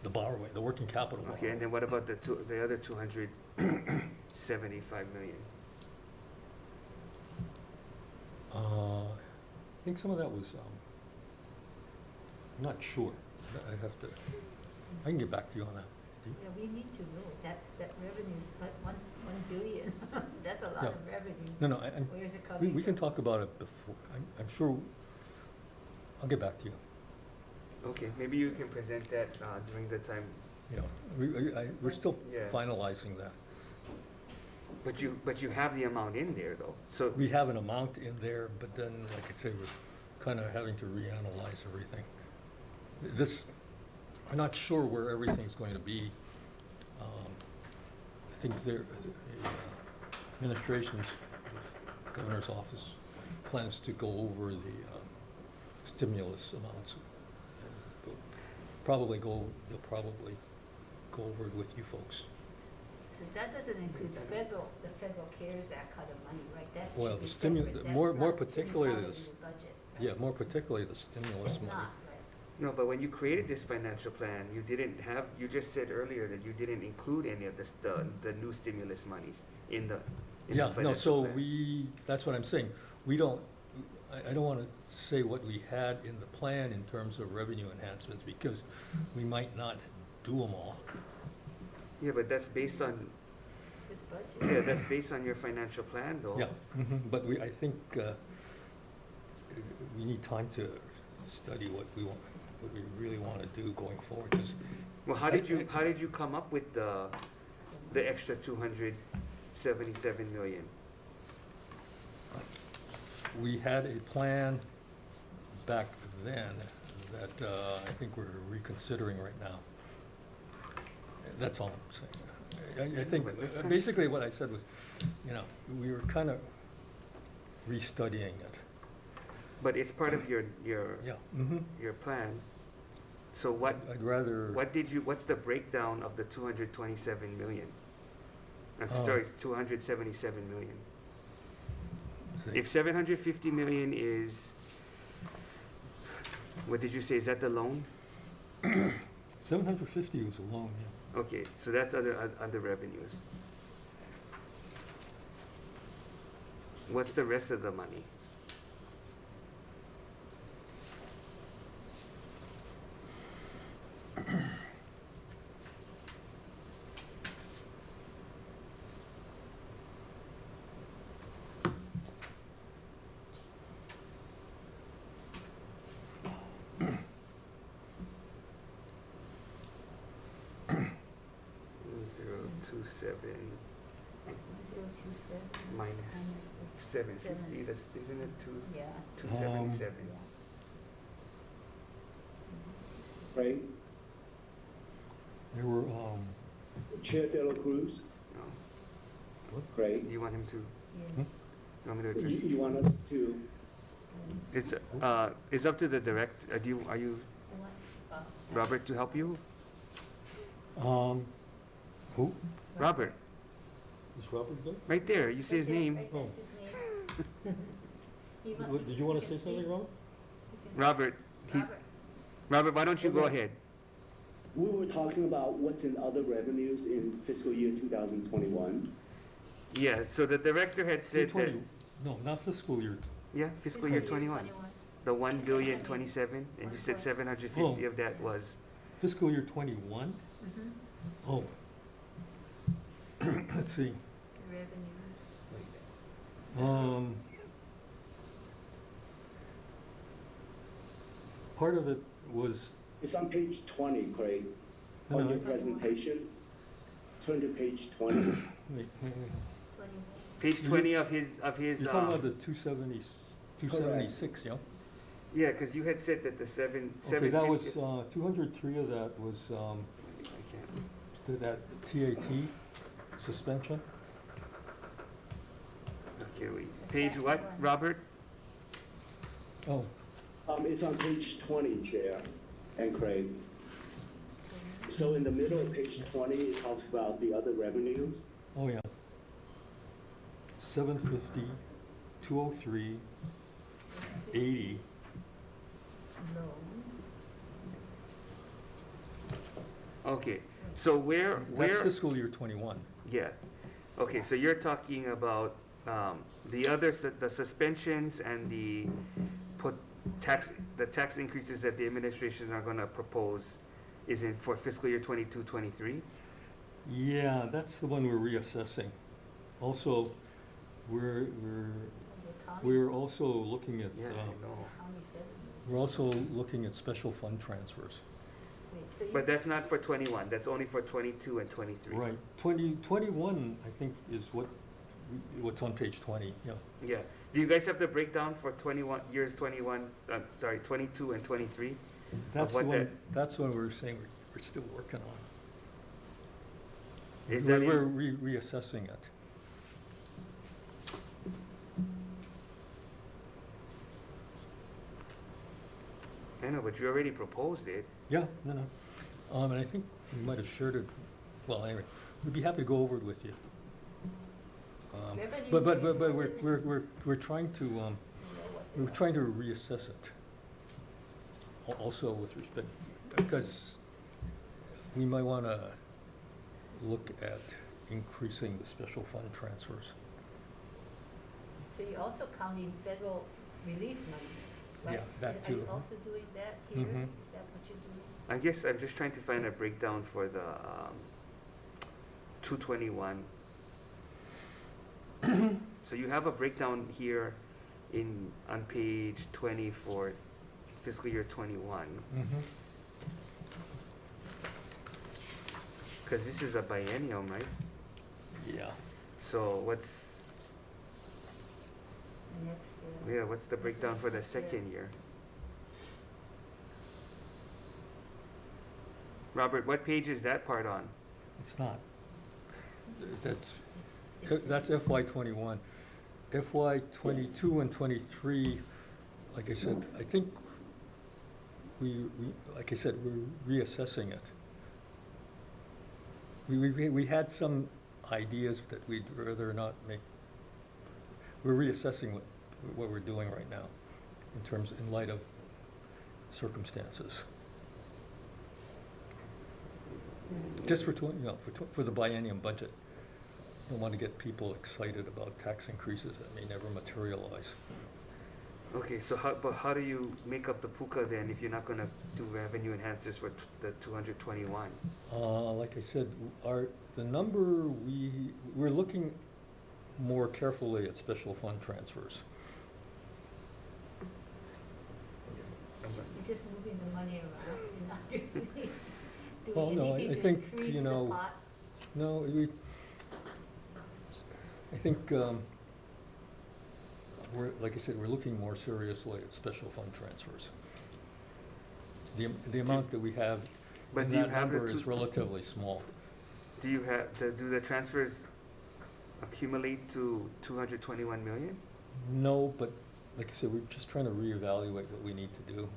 The borrowing, the working capital borrowing. Okay, and then what about the other 275 million? I think some of that was, I'm not sure. I have to, I can get back to you on that. Yeah, we need to know that revenue's like 1 billion. That's a lot Yeah. of revenue. No, Where's it coming we can from? talk about it before. I'm sure, I'll get back to you. Okay, maybe you can present that during the time, Yeah, we're still Yeah. finalizing that. but you have the amount in there though, so. We have an amount in there, but then, like I say, we're kind of having to reanalyze everything. I'm not sure where everything's going to be. I think the administration's, the governor's office plans to go over the stimulus amounts. And they'll probably go over it with you folks. So that doesn't include the federal CARES Act kind of money, right? That's Well, should be the separate. That's more not particularly included this- in the budget. Yeah, more particularly the stimulus It's money. not, right? No, but when you created this financial plan, you didn't have, you just said earlier that you didn't include any of the new stimulus monies in the Yeah, no, financial so plan. that's what I'm saying. We don't, I don't want to say what we had in the plan in terms of revenue enhancements, because we might not do them all. Yeah, but that's based on, This budget. yeah, that's based on your financial plan though. Yeah, but I think we need time to study what we want, what we really want to do going forward, 'cause Well, how did you come up with the extra 277 million? we had a plan back then that I think we're reconsidering right now. That's all I'm saying. I think, But that's not- basically what I said was, you know, we were kind of restudying it. But it's part of your Yeah. your plan. So what I'd rather. what's the breakdown of the 227 million? I'm Oh. sorry, it's 277 million. see. If 750 million is, what did you say, is that the loan? 750 was a loan, yeah. Okay, so that's other revenues. What's the rest of the money? Minus 750, that's, isn't it Yeah. 277? Right? There were, Chair De La Cruz, No. right? Do you want him to, Yeah. you want me to address? You want us to, It's up to the direct, are you, Robert, to help you? who? Robert, Is Robert good? right there, you say his name. Oh. Did you want to say something, Robert? Robert, Robert, why don't you go ahead? we were talking about what's in other revenues in fiscal year 2021. Yeah, so the director had said that, 220 No, not fiscal year. yeah, fiscal year 21. The 1,027,000,000, and you said 750 of that was, Fiscal year 21? Oh. Let's see. Part of it was, It's on page 20, Craig, no, on no, your presentation. Turn to page 20. wait, page 20 of his, you're talking about the 276, yeah? yeah, because you had said that the Okay, 750. that was, 203 of that was, I can't. that TAT suspension. Okay, wait, page what, Robert? Oh, It's on page 20, Chair and Craig. So in the middle of page 20, it talks about the other revenues. oh, yeah. 750, 203, 80. Okay, so where, That's fiscal year 21. yeah, okay, so you're talking about, the other, the suspensions and the tax increases that the administration are gonna propose is in for fiscal year 22, 23? Yeah, that's the one we're reassessing. Also, we're also looking at, Yeah, I know. we're also looking at special fund transfers. But that's not for 21, that's only for 22 and 23. Right, 21, I think, is what's on page 20, yeah. Yeah, do you guys have the breakdown for 21, years 21, 22 and 23? That's what the one, that- that's what we're saying we're still working on. Is that We're in, reassessing it. I know, but you already proposed it. Yeah, no. And I think we might have shared it, well, anyway, we'd be happy to go over it with you. But we're trying to, we're trying to reassess it. Also with respect, because we might want to look at increasing the special fund transfers. So you're also counting federal relief money, right? Yeah, that Are you too. also doing that here? Mhm. Is that what you're doing? I guess I'm just trying to find a breakdown for the 221. So you have a breakdown here on page 20 for fiscal year 21. Because this is a biennium, right? Yeah. So what's The next, what's the breakdown for the second year? Robert, what page is that part on? It's not. That's FY '21. FY '22 and '23, like I said, I think like I said, we're reassessing it. We had some ideas that we'd rather not make. We're reassessing what we're doing right now in light of circumstances. Just for for the biennium budget. I don't want to get people excited about tax increases that may never materialize. Okay, so how do you make up the puka then if you're not going to do revenue enhancers for the 221? Like I said, the number we're looking more carefully at special fund transfers. You're just moving the money around, you're not really Well, doing no, anything I to think, increase you the know, pot. No, I think, like I said, we're looking more seriously at special fund transfers. The amount that we have But in do you that have number the is relatively small. Do you have do the transfers accumulate to 221 million? No, but like I said, we're just trying to reevaluate what we need to do.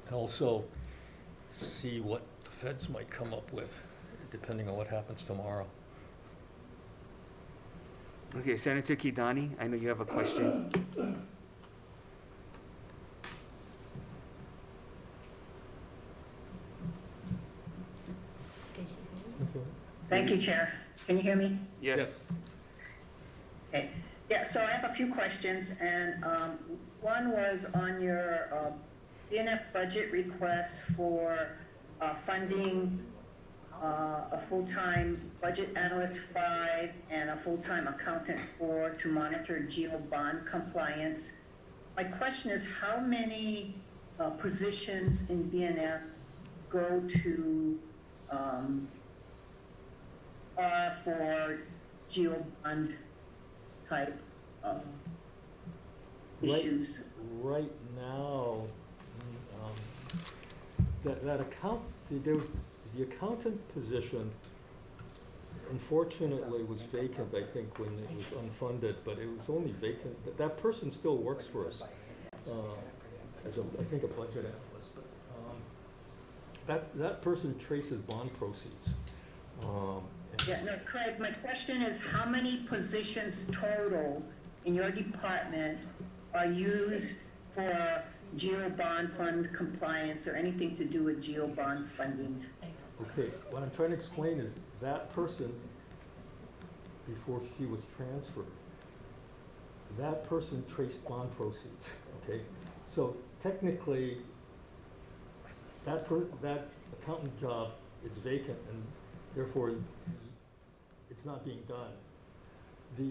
And also see what the feds might come up with, depending on what happens tomorrow. Okay, Senator Kidani, I know you have a question. Can she hear you? Thank you, Chair. Can you hear me? Yes. Okay. Yeah, so I have a few questions, and one was on your BNF budget request for funding a full-time budget analyst 5 and a full-time accountant 4 to monitor geo bond compliance. My question is, how many positions in BNF go to for geo bond type issues? Right now, there was the accountant position, unfortunately, was vacant, I think, when it was unfunded, but it was only vacant. That person still works for us as I think a budget analyst. But that person traces bond proceeds. Yeah, no, Craig, my question is, how many positions total in your department are used for geo bond fund compliance or anything to do with geo bond funding? Okay, what I'm trying to explain is that person, before she was transferred, that person traced bond proceeds, okay? So technically, that accountant job is vacant and therefore it's not being done. The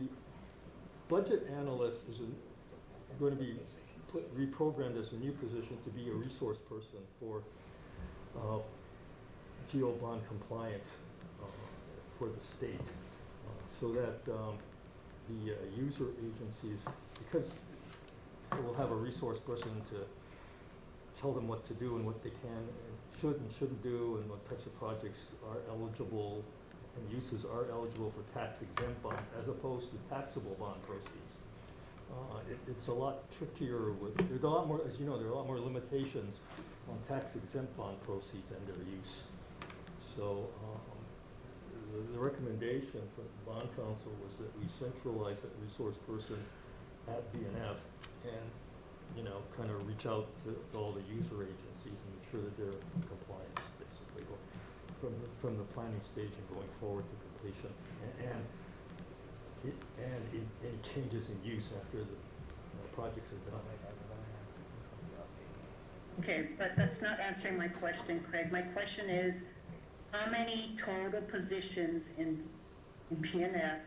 budget analyst is going to be reprogrammed as a new position to be a resource person for geo bond compliance for the state, so that the user agencies, because we'll have a resource person to tell them what to do and what they can and should and shouldn't do, and what types of projects are eligible and uses are eligible for tax-exempt bonds as opposed to taxable bond proceeds. It's a lot trickier there's a lot more, as you know, there are a lot more limitations on tax-exempt bond proceeds and their use. So the recommendation from the bond council was that we centralize that resource person at BNF and, you know, kind of reach out to all the user agencies and make sure that they're in compliance, basically, from the planning stage and going forward to completion. And any changes in use after the projects are done. Okay, but that's not answering my question, Craig. My question is, how many total positions in PNF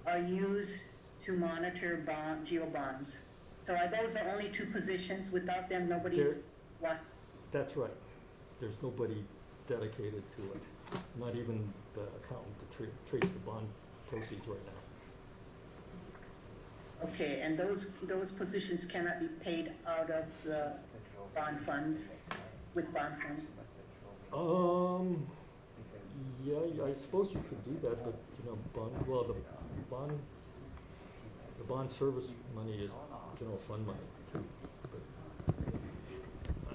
are used to monitor geo bonds? So are those the only 2 positions? Without them, nobody's, what? That's right. There's nobody dedicated to it, not even the accountant to trace the bond proceeds right now. Okay, and those positions cannot be paid out of the bond funds, with bond funds? Yeah, I suppose you could do that, but, you know, the bond service money is general fund money too. But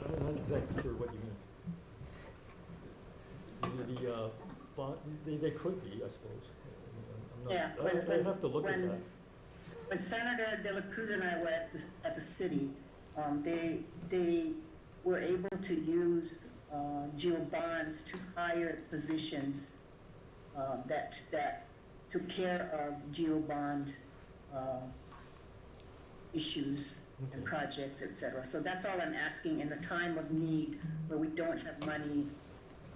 I'm not exactly sure what you mean. The bond, they could be, I suppose. I'm not, Yeah, I'd have to look at that. When Senator De La Cruz and I were at the city, they were able to use geo bonds to hire positions that took care of geo bond issues and projects, et cetera. So that's all I'm asking. In the time of need where we don't have money,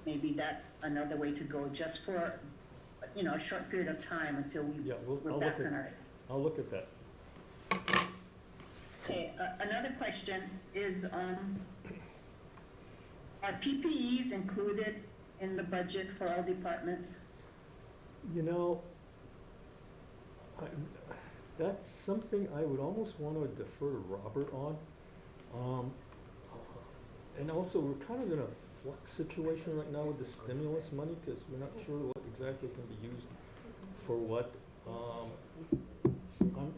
maybe that's another way to go, just for, you know, a short period of time until we're back on our. I'll look at that. Okay, another question is, are PPEs included in the budget for all departments? You know, that's something I would almost want to defer to Robert on. And also, we're kind of in a flux situation right now with the stimulus money because we're not sure what exactly can be used for what.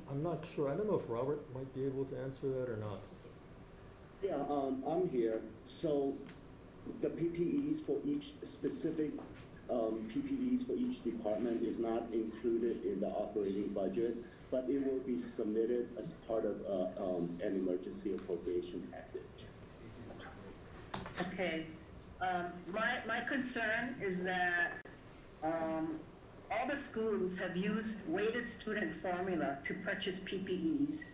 I'm not sure. I don't know if Robert might be able to answer that or not. Yeah, I'm here. So the PPEs for each specific PPEs for each department is not included in the operating budget, but it will be submitted as part of an emergency appropriation package. Okay, my concern is that all the schools have used weighted student formula to purchase PPEs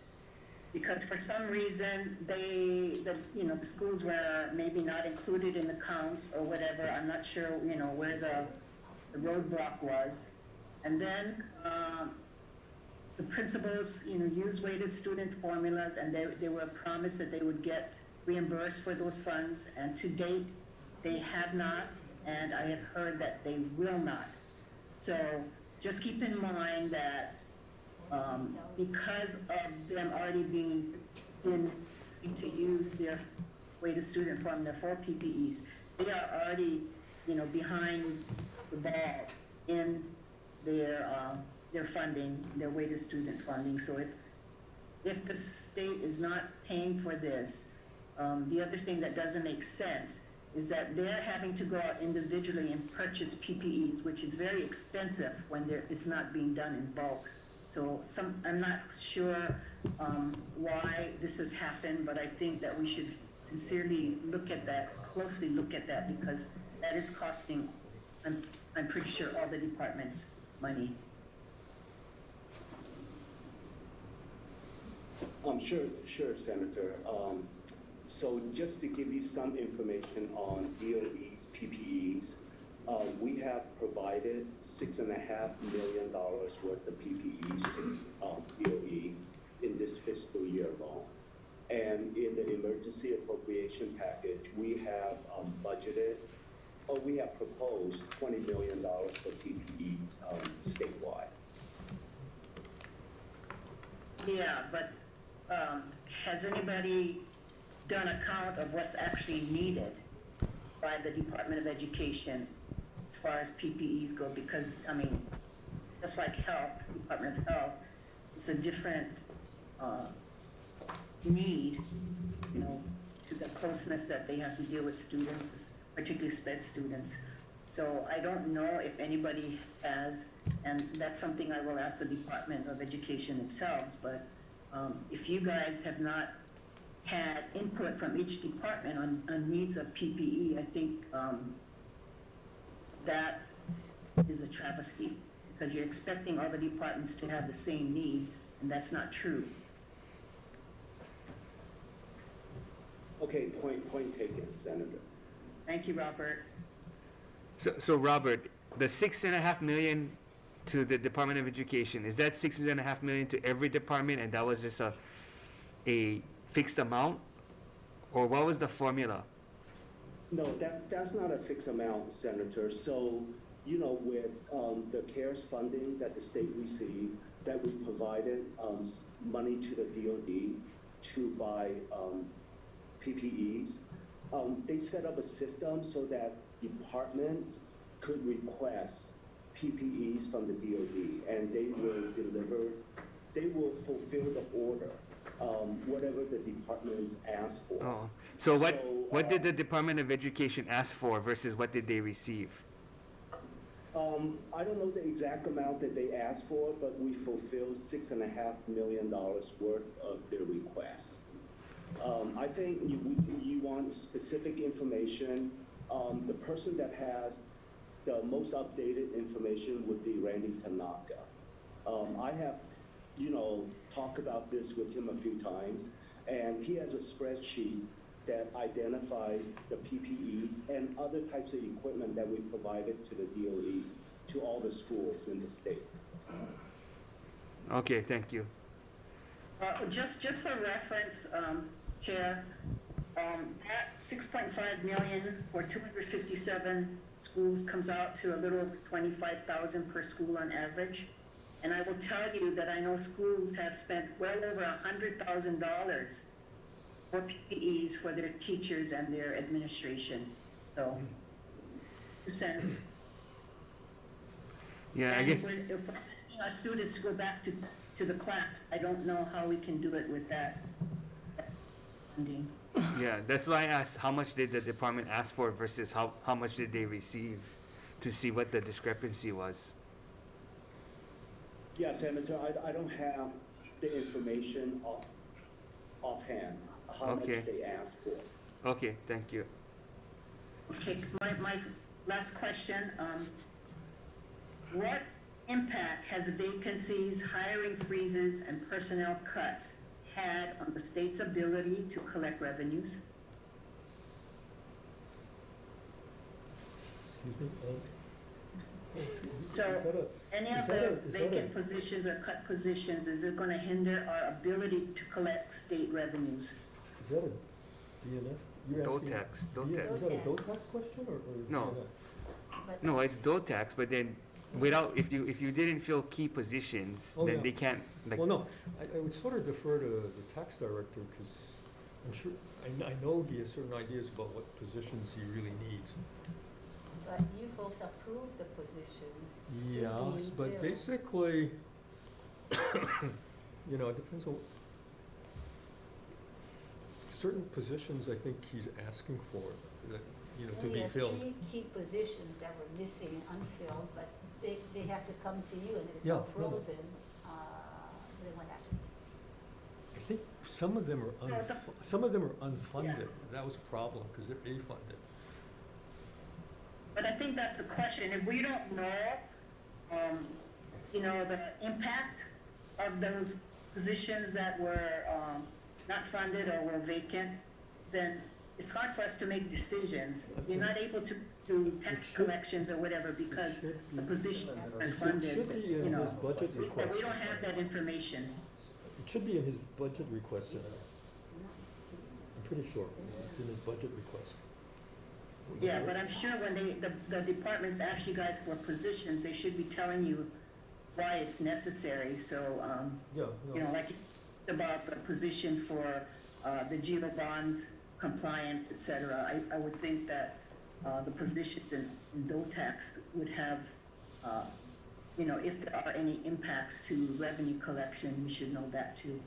because for some reason the schools were maybe not included in the counts or whatever. I'm not sure, you know, where the roadblock was. And then the principals, you know, used weighted student formulas and they were promised that they would get reimbursed for those funds. And to date, they have not, and I have heard that they will not. So just keep in mind that because of them already being to use their weighted student formula for PPEs, they are already, you know, behind the ball in their funding, their weighted student funding. So if the state is not paying for this, the other thing that doesn't make sense is that they're having to go out individually and purchase PPEs, which is very expensive when it's not being done in bulk. So I'm not sure why this has happened, but I think that we should sincerely look at that, closely look at that, because that is costing, I'm pretty sure, all the departments money. Sure, Senator. So just to give you some information on DOE's PPEs, we have provided $6.5 million worth of PPEs to DOE in this fiscal year alone. And in the emergency appropriation package, we have we have proposed $20 million for PPEs statewide. Yeah, but has anybody done a count of what's actually needed by the Department of Education as far as PPEs go? Because, I mean, just like health, Department of Health, it's a different need, you know, to the closeness that they have to deal with students, particularly SPED students. So I don't know if anybody has, and that's something I will ask the Department of Education themselves, but if you guys have not had input from each department on needs of PPE, I think that is a travesty, because you're expecting all the departments to have the same needs, and that's not true. Okay, point taken, Senator. Thank you, Robert. So Robert, the 6.5 million to the Department of Education, is that 6.5 million to every department, and that was just a fixed amount? Or what was the formula? No, that's not a fixed amount, Senator. So, with the CARES funding that the state received, that we provided money to the DoD to buy PPEs, they set up a system so that departments could request PPEs from the DoD, and they will fulfill the order, whatever the departments ask for. Oh, so what did the Department of Education ask for versus what did they receive? I don't know the exact amount that they asked for, but we fulfilled $6.5 million worth of their requests. I think you want specific information. The person that has the most updated information would be Randy Tanaka. I have, talked about this with him a few times, and he has a spreadsheet that identifies the PPEs and other types of equipment that we provided to the DOE, to all the schools in the state. Okay, thank you. Just for reference, Chair, that 6.5 million for 257 schools comes out to a little over 25,000 per school on average. And I will tell you that I know schools have spent well over $100,000 for PPEs for their teachers and their administration. So, 2 cents. Yeah, I And guess. if we're asking our students to go back to the class, I don't know how we can do it with that funding. Yeah, that's why I asked how much did the department ask for versus how much did they receive, to see what the discrepancy was. Yeah, Senator, I don't have the information offhand, how Okay. much they asked for. Okay, thank you. Okay, my last question, what impact has vacancies, hiring freezes, and personnel cuts had on the state's ability to collect revenues? Excuse me? So, any of the vacant positions or cut positions, is it gonna hinder our ability to collect state revenues? Is that a DNF? You're asking- DOTAX, Is DOTAX. that a DOTAX question or No. DNF? No, it's DOTAX, but then if you didn't fill key positions, Oh, then yeah. they can't, like. Well, no, I would sort of defer to the tax director, because I'm sure, I know he has certain ideas about what positions he really needs. But you folks approve the positions. to Yeah, be but filled. basically, it depends on, certain positions I think he's asking for, that, to We be have filled. 3 key positions that were missing, unfilled, but they have to come to you, and if it's Yeah, all no. frozen, then what happens? I think some of them are unfunded. That was a problem, because they're A-funded. But I think that's the question, if we don't know, the impact of those positions that were, not funded or were vacant, then it's hard for us to make decisions. You're not able to do tax collections or whatever because the position has been funded, It should be in his budget But request. we don't have that information. It should be in his budget request, Senator. I'm pretty sure it's in his budget request. Yeah, but I'm sure when the departments ask you guys for positions, they should be telling you why it's necessary, so, Yeah, no. like about the positions for, the GEO bond compliance, et cetera. I would think that, the positions in DOTAX would have, if there are any impacts to revenue collection, we should know that too.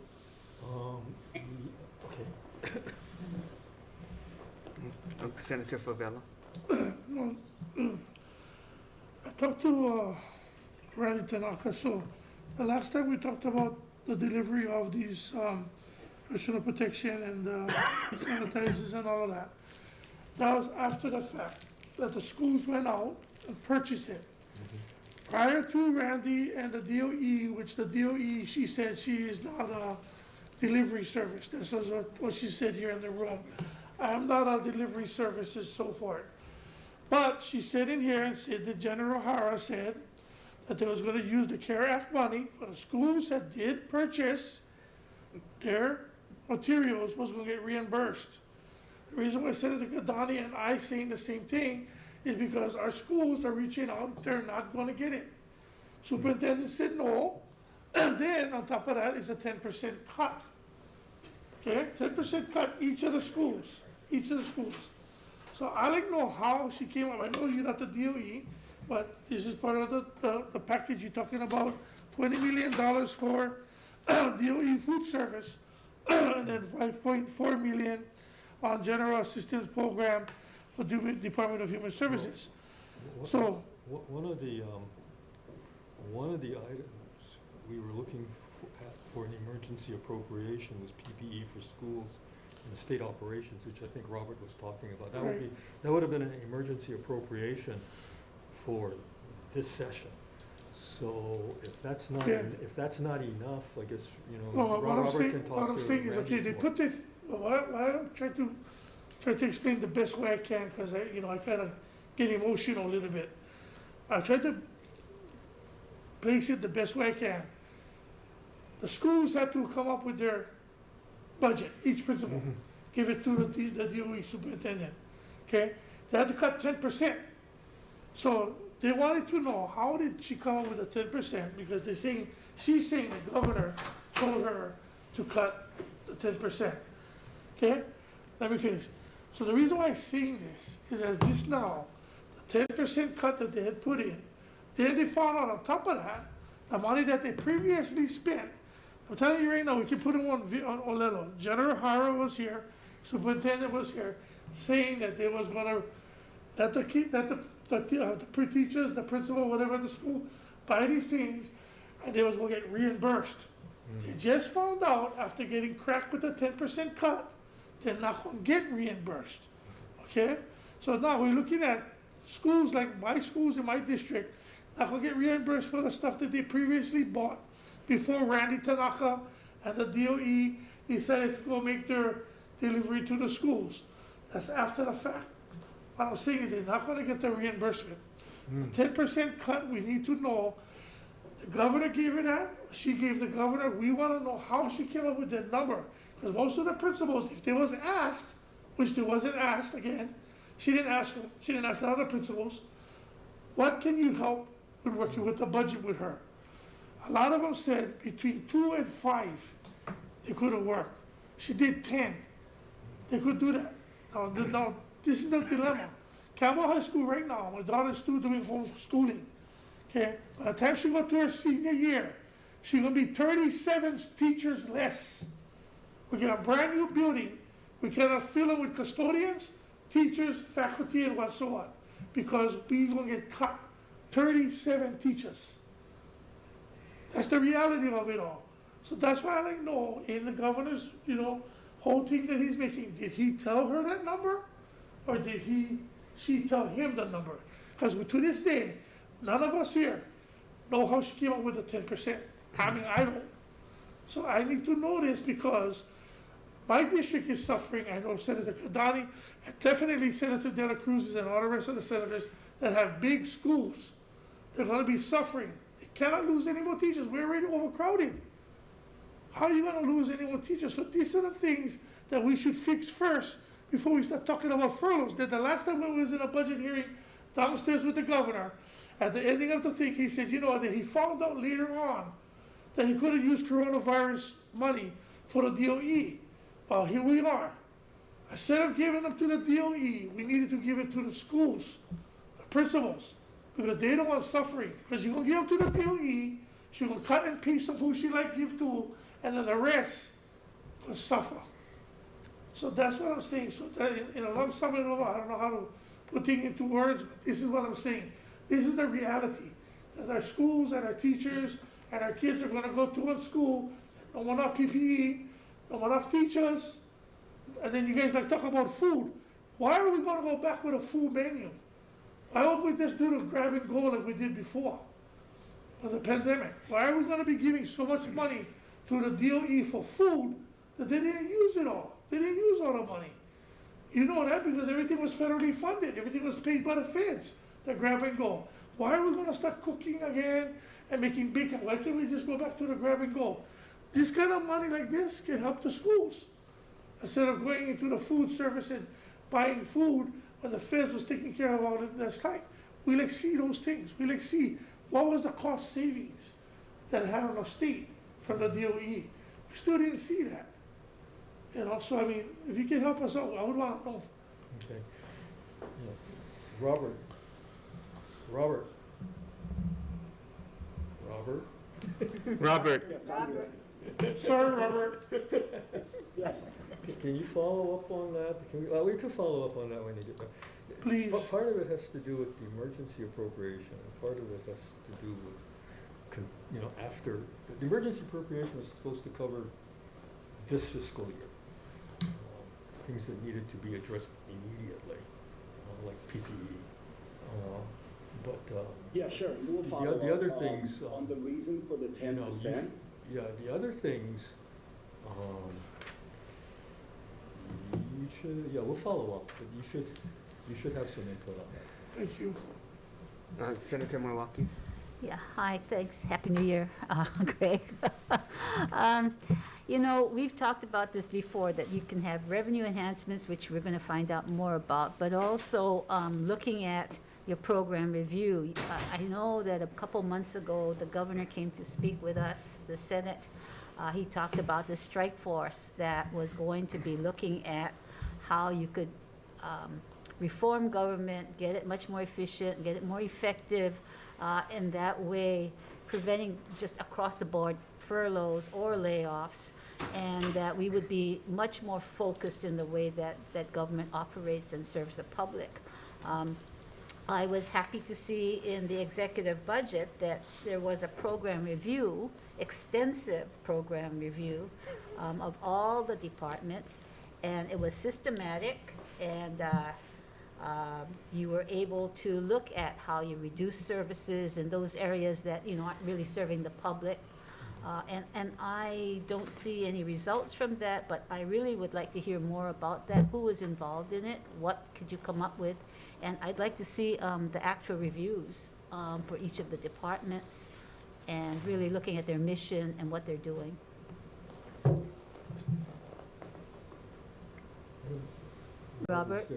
Okay. Senator Favela? Well, I talked to Randy Tanaka, so the last time we talked about the delivery of these personal protection and sanitizers and all of that. That was after the fact that the schools went out and purchased it. Prior to Randy and the DOE, which the DOE, she said she is not a delivery service. This was what she said here in the room. I'm not a delivery service and so forth. But she said in here and said that General Hara said that they was going to use the CARE Act money for the schools that did purchase their materials was going to get reimbursed. The reason why Senator Gadani and I saying the same thing is because our schools are reaching out, they're not going to get it. Superintendent said no, and then on top of that is a 10% cut. Okay, 10% cut each of the schools. So I don't know how she came up. I know you're not the DOE, but this is part of the package you're talking about. $20 million for DOE food service, and then $5.4 million on general assistance program for Department of Human Services. So one of the items we were looking for an emergency appropriation was PPE for schools and state operations, which I think Robert was talking about. That would have been an emergency appropriation for this session. So if that's not enough, I guess Robert can talk to. What I'm saying is, okay, they put this. I'm trying to explain the best way I can, because I kind of get emotional a little bit. I tried to place it the best way I can. The schools had to come up with their budget, each principal, give it to the DOE superintendent. Okay, they had to cut 10%. So they wanted to know, how did she come up with the 10%? Because she's saying the governor told her to cut the 10%. Okay, let me finish. So the reason why I'm saying this is that this now, the 10% cut that they had put in, then they found out on top of that, the money that they previously spent. I'm telling you right now, we can put them on Olelo. General Hara was here, superintendent was here, saying that they was gonna, that the teachers, the principal, whatever the school, buy these things, and they was gonna get reimbursed. They just found out after getting cracked with the 10% cut, they're not gonna get reimbursed. Okay? So now we're looking at schools like my schools in my district, not gonna get reimbursed for the stuff that they previously bought before Randy Tanaka and the DOE decided to go make their delivery to the schools. That's after the fact. What I'm saying is they're not gonna get the reimbursement. The 10% cut, we need to know. The governor gave her that, she gave the governor, we wanna know how she came up with that number. Because most of the principals, if they was asked, which they wasn't asked again, she didn't ask them, she didn't ask the other principals, what can you help with working with the budget with her? A lot of them said between 2 and 5, they could have worked. She did 10. They could do that. Now this is the dilemma. Campbell High School right now, my daughter's still doing homeschooling. Okay, by the time she got to her senior year, she's gonna be 37 teachers less. We get a brand new building. We cannot fill it with custodians, teachers, faculty, and what so on, because we're gonna get cut 37 teachers. That's the reality of it all. So that's why I like know in the governor's, whole thing that he's making, did he tell her that number, or did she tell him the number? Because to this day, none of us here know how she came up with the 10%. I mean, I don't. So I need to know this because my district is suffering. I know Senator Kadani, and definitely Senator De La Cruz and all the rest of the senators that have big schools. They're going to be suffering. They cannot lose any more teachers. We're already overcrowded. How are you going to lose any more teachers? So these are the things that we should fix first before we start talking about furloughs. That the last time when we was in a budget hearing downstairs with the governor, at the ending of the thing, he said, that he found out later on that he could have used coronavirus money for the DOE. Well, here we are. Instead of giving them to the DOE, we needed to give it to the schools, the principals, because they're the ones suffering. Because you're going to give them to the DOE, she's going to cut and paste of who she like give to, and then the rest will suffer. So that's what I'm saying. So that in a lump sum and over, I don't know how to put things into words, but this is what I'm saying. This is the reality, that our schools and our teachers and our kids are going to go to a school no enough PPE, no enough teachers, and then you guys like talk about food. Why are we gonna go back with a food menu? Why don't we just do the grab and go like we did before, in the pandemic? Why are we gonna be giving so much money to the DOE for food that they didn't use it all? They didn't use all the money. You know that because everything was federally funded. Everything was paid by the feds, the grab and go. Why are we gonna start cooking again and making bacon? Why can't we just go back to the grab and go? This kind of money like this can help the schools. Instead of going into the food service and buying food when the feds was taking care of all of that stuff, we like see those things. We like see what was the cost savings that had on the state from the DOE. We still didn't see that. You know, so I mean, if you can help us out, I would want to know. Okay. Yeah. Robert. Robert. Robert, Yes, I'm here. Sorry, Robert. Yes. Can you follow up on that? We can follow up on that when you get back. Please. But part of it has to do with the emergency appropriation, and part of it has to do with, after, the emergency appropriation was supposed to cover this fiscal year. Things that needed to be addressed immediately, like PPE. Yeah, sure, we will follow the other up, things, on the reason for the 10%. Yeah, the other things, you should, we'll follow up, but you should have some input on that. Thank you. Senator Moriwaki. Yeah, hi, thanks. Happy New Year, Greg. We've talked about this before, that you can have revenue enhancements, which we're going to find out more about, but also looking at your program review. I know that a couple months ago, the governor came to speak with us, the Senate. He talked about the strike force that was going to be looking at how you could reform government, get it much more efficient, get it more effective, in that way preventing just across the board furloughs or layoffs, and that we would be much more focused in the way that government operates and serves the public. I was happy to see in the executive budget that there was a program review, extensive program review of all the departments, and it was systematic, and you were able to look at how you reduce services in those areas that aren't really serving the public. And I don't see any results from that, but I really would like to hear more about that. Who was involved in it? What could you come up with? And I'd like to see the actual reviews for each of the departments, and really looking at their mission and what they're doing. Robert?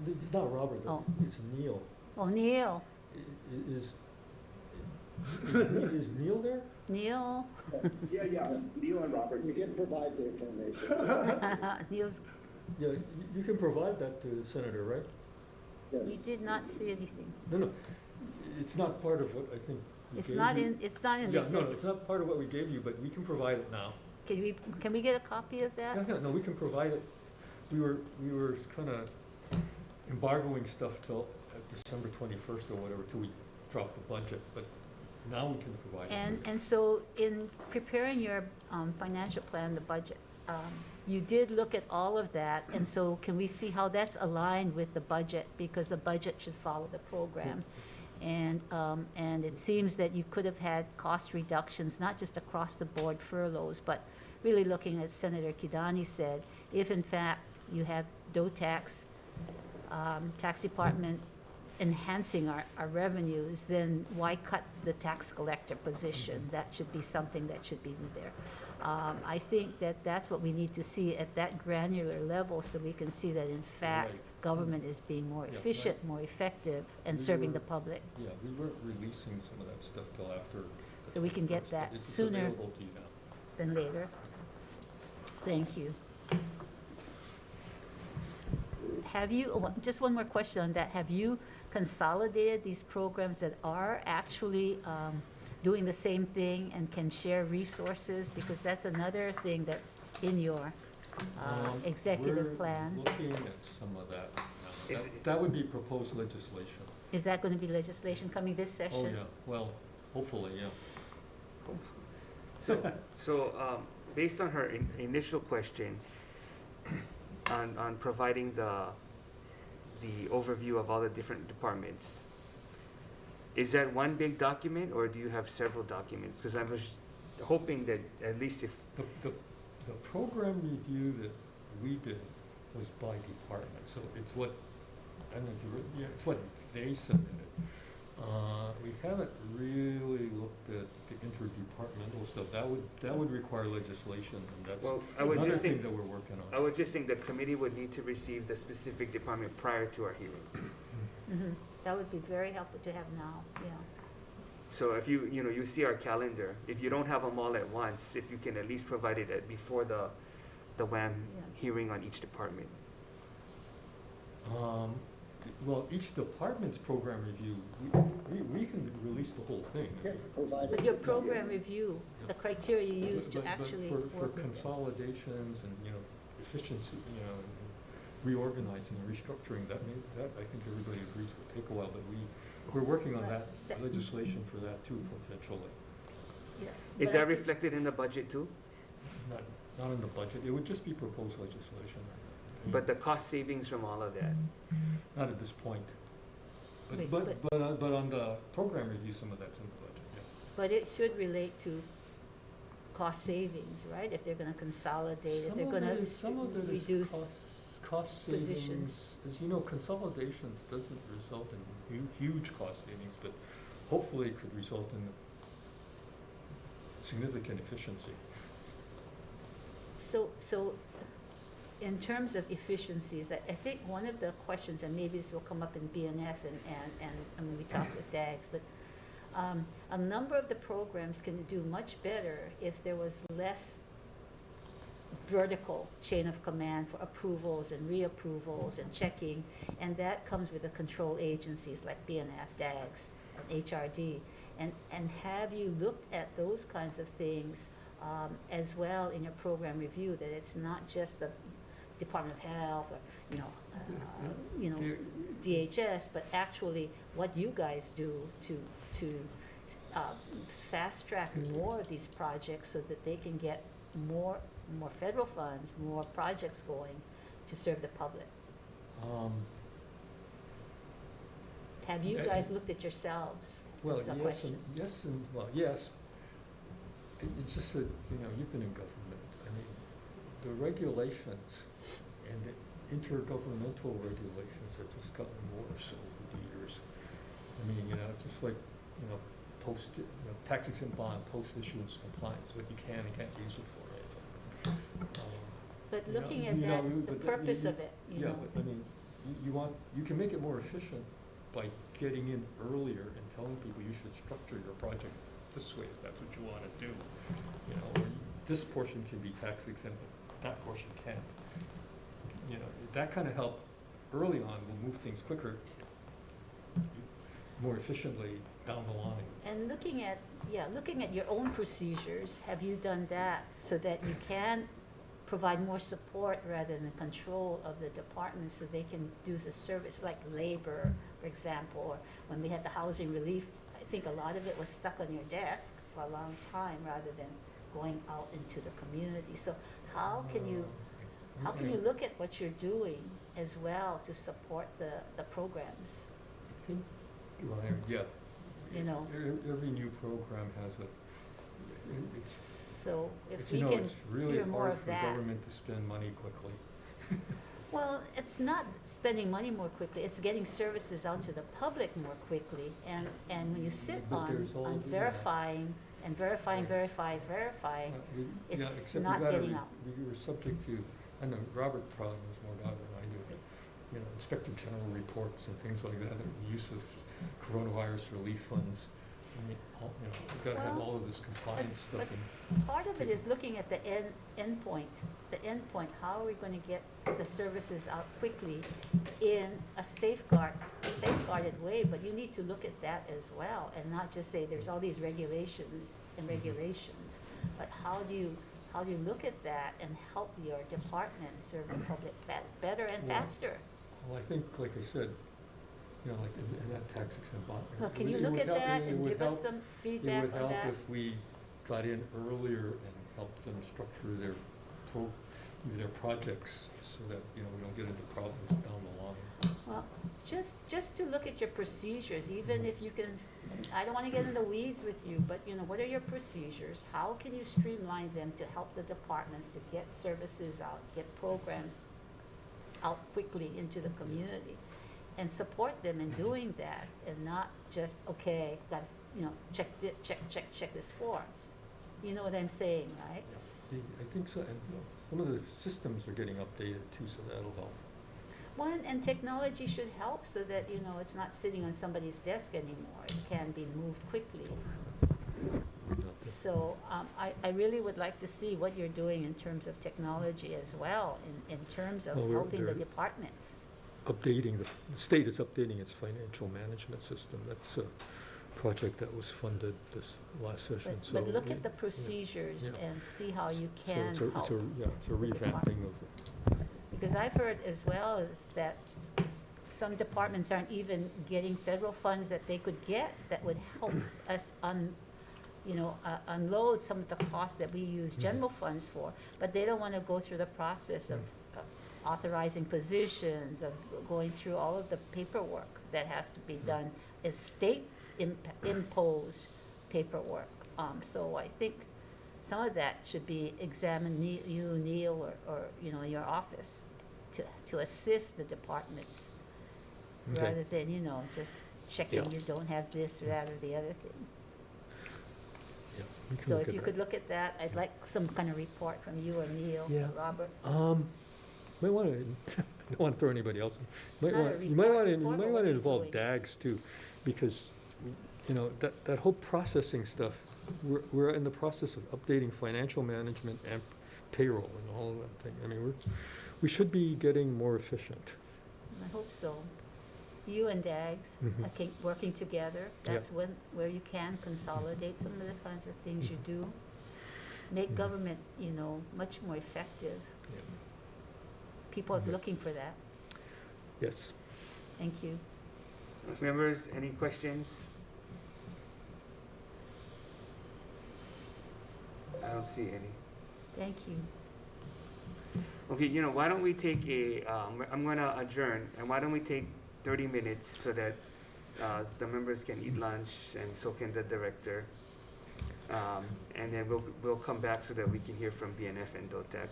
It's not Robert, though. Oh. It's Neil. Oh, Neil. Is Neil there? Neil? Yeah, Neil and Robert, you can provide the information. Neil's, Yeah, you can provide that to the senator, right? we did not see anything. No, it's not part of what I think we It's gave not you. in, it's not in the Yeah, no, executive. it's not part of what we gave you, but we can provide it now. Can we get a copy of that? No, we can provide it. We were kind of embargoing stuff till December 21st or whatever, till we drop the budget, but now we can provide it. And so in preparing your financial plan, the budget, you did look at all of that, and so can we see how that's aligned with the budget? Because the budget should follow the program. And it seems that you could have had cost reductions, not just across the board furloughs, but really looking at Senator Kidani said, if in fact you have tax department enhancing our revenues, then why cut the tax collector position? That should be something that should be there. I think that's what we need to see at that granular level, so we can see that in fact Right. government is being more Yeah, efficient, right. more effective, and We serving were- the public. Yeah, we weren't releasing some of that stuff till after the So we can get 21st, that but it's sooner. available to you now. Then later. Thank you. Have you, just one more question on that, have you consolidated these programs that are actually doing the same thing and can share resources? Because that's another thing that's in your executive plan. We're looking at some of that now. Is That would be proposed legislation. Is that going to be legislation coming this Oh, session? yeah, well, hopefully, yeah. So, based on her initial question on providing the overview of all the different departments, is that one big document or do you have several documents? Because I was hoping that at least if, The program review that we did was by department, so it's what, I don't know if you read, yeah, it's what they submitted. We haven't really looked at the interdepartmental stuff. That would require legislation, and that's well, I would another just thing think, that we're working I on. would just think the committee would need to receive the specific department prior to our hearing. Mhm. That would be very helpful to have now, yeah. So if you see our calendar, if you don't have them all at once, if you can at least provide it before the WAM Yeah. hearing on each department. Well, each department's program review, we can release the whole thing. Yeah, provided. But your program review, the criteria you use to But actually for work with it. consolidations and, efficiency, and reorganizing and restructuring, that I think everybody agrees will take a while, but we're working on Right. that legislation for that too, potentially. Yeah. Is But that I think- reflected in the budget too? Not in the budget, it would just be proposed legislation. But the cost savings from all of that? Not at this point. Wait, But on the program review, some of that's in the budget, yeah. But it should relate to cost savings, right? If they're gonna consolidate, if they're gonna Some of it is reduce. cost positions. savings. As you know, consolidations doesn't result in huge cost savings, but hopefully it could result in significant efficiency. So in terms of efficiencies, I think one of the questions, and maybe this will come up in BNF and when we talk with DAGs, but a number of the programs can do much better if there was less vertical chain of command for approvals and reapprovals and checking, and that comes with the control agencies like BNF, DAGs, HRD. And have you looked at those kinds of things as well in your program review, that it's not just the Department of Health or, DHS, but actually what you guys do to fast track more of these projects so that they can get more federal funds, more projects going to serve the public? Have you guys looked at yourselves? Well, Is that yes question? yes. It's just that, you've been in government. I mean, the regulations and the intergovernmental regulations have just gotten worse over the years. I mean, just like, tax exempt bond, post-issuance compliance, what you can and can't use it for, right? But You know, looking at you that, know, the but purpose you- of it, Yeah, but I mean, you can make it more efficient by getting in earlier and telling people you should structure your project this way if that's what you want to do. Or this portion can be tax exempt, that portion can't. That kind of help early on will move things quicker, more efficiently down the line. and looking at your own procedures, have you done that so that you can provide more support rather than control of the department so they can do the service like labor, for example, or when we had the housing relief, I think a lot of it was stuck on your desk for a long time rather than going out into the community. So how can you look at what you're doing as well to support the programs? I think, yeah. Every new program has it's So if It's, we can it's really hear more hard of for that. government to spend money quickly. Well, it's not spending money more quickly, it's getting services out to the public more quickly. And when you sit But on there's all the, verifying and verifying, Yeah, it's except not we gotta getting out. We were subject to, I know Robert probably knows more about it than I do, but, Inspector General reports and things like that, and the use of coronavirus relief funds. I mean, we've got to have Well, all of this compliance stuff. Part of it is looking at the endpoint. How are we going to get the services out quickly in a safeguarded way? But you need to look at that as well, and not just say there's all these regulations, but how do you look at that and help your department serve the public better and Well, faster? Well, I think, like I said, like in that tax exempt bond. Well, can it you would look at help- that it and would give us help- some feedback on It would that? help if we got in earlier and helped them structure their projects so that, you know, we don't get into problems down the line. Well, just to look at your procedures, even if you can, I don't want to get in the weeds with you, but, you know, what are your procedures? How can you streamline them to help the departments to get services out, get programs out quickly into the community? And support them in doing that, and not just, okay, got, you know, check this forms. You know what I'm saying, right? I think so, and some of the systems are getting updated too, so that'll help. One, and technology should help so that, you know, it's not sitting on somebody's desk anymore. It can be moved quickly. So I really would like to see what you're doing in terms of technology as well, in terms of Well, helping the they're departments. Updating, the state is updating its financial management system. That's a project that was funded this last session, so. But look at the procedures yeah. and see how you So can it's help. it's a revamping departments. of it. Because I've heard as well is that some departments aren't even getting federal funds that they could get that would help us unload some of the costs that we use general funds for, but they don't want to go through the process of authorizing positions, of going through all of the paperwork that has to be done, is state imposed paperwork. So I think some of that should be examined, you, Neil, or you know, your office, to assist the departments, Okay. rather than, you know, just checking Yeah. you don't have this, that, or the other thing. Yeah, we can So look if at you that. could look at that, I'd like some kind of report from you or Neil Yeah. or Robert. Might want to, I don't want to throw anybody else in. Not a You might report, want to, but what you're involve doing. DAGs too, because, you know, that whole processing stuff, we're in the process of updating financial management and payroll and all that thing. I mean, we should be getting more efficient. I hope so. You and DAGs, Mhm. I think, working together, that's where you can consolidate some of the kinds of things you do. Make Mhm. government, you know, much more effective. Yeah. People are Mhm. looking for that. Yes. Thank you. Members, any questions? I don't see any. Thank you. Okay, you know, why don't we take I'm gonna adjourn, and why don't we take 30 minutes so that the members can eat lunch, and so can the director. And then we'll come back so that we can hear from BNF and DOTAX.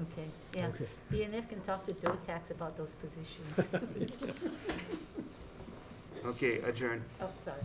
Okay, yeah. Okay. BNF can talk to DOTAX about those positions. Okay, adjourn. Oh, sorry.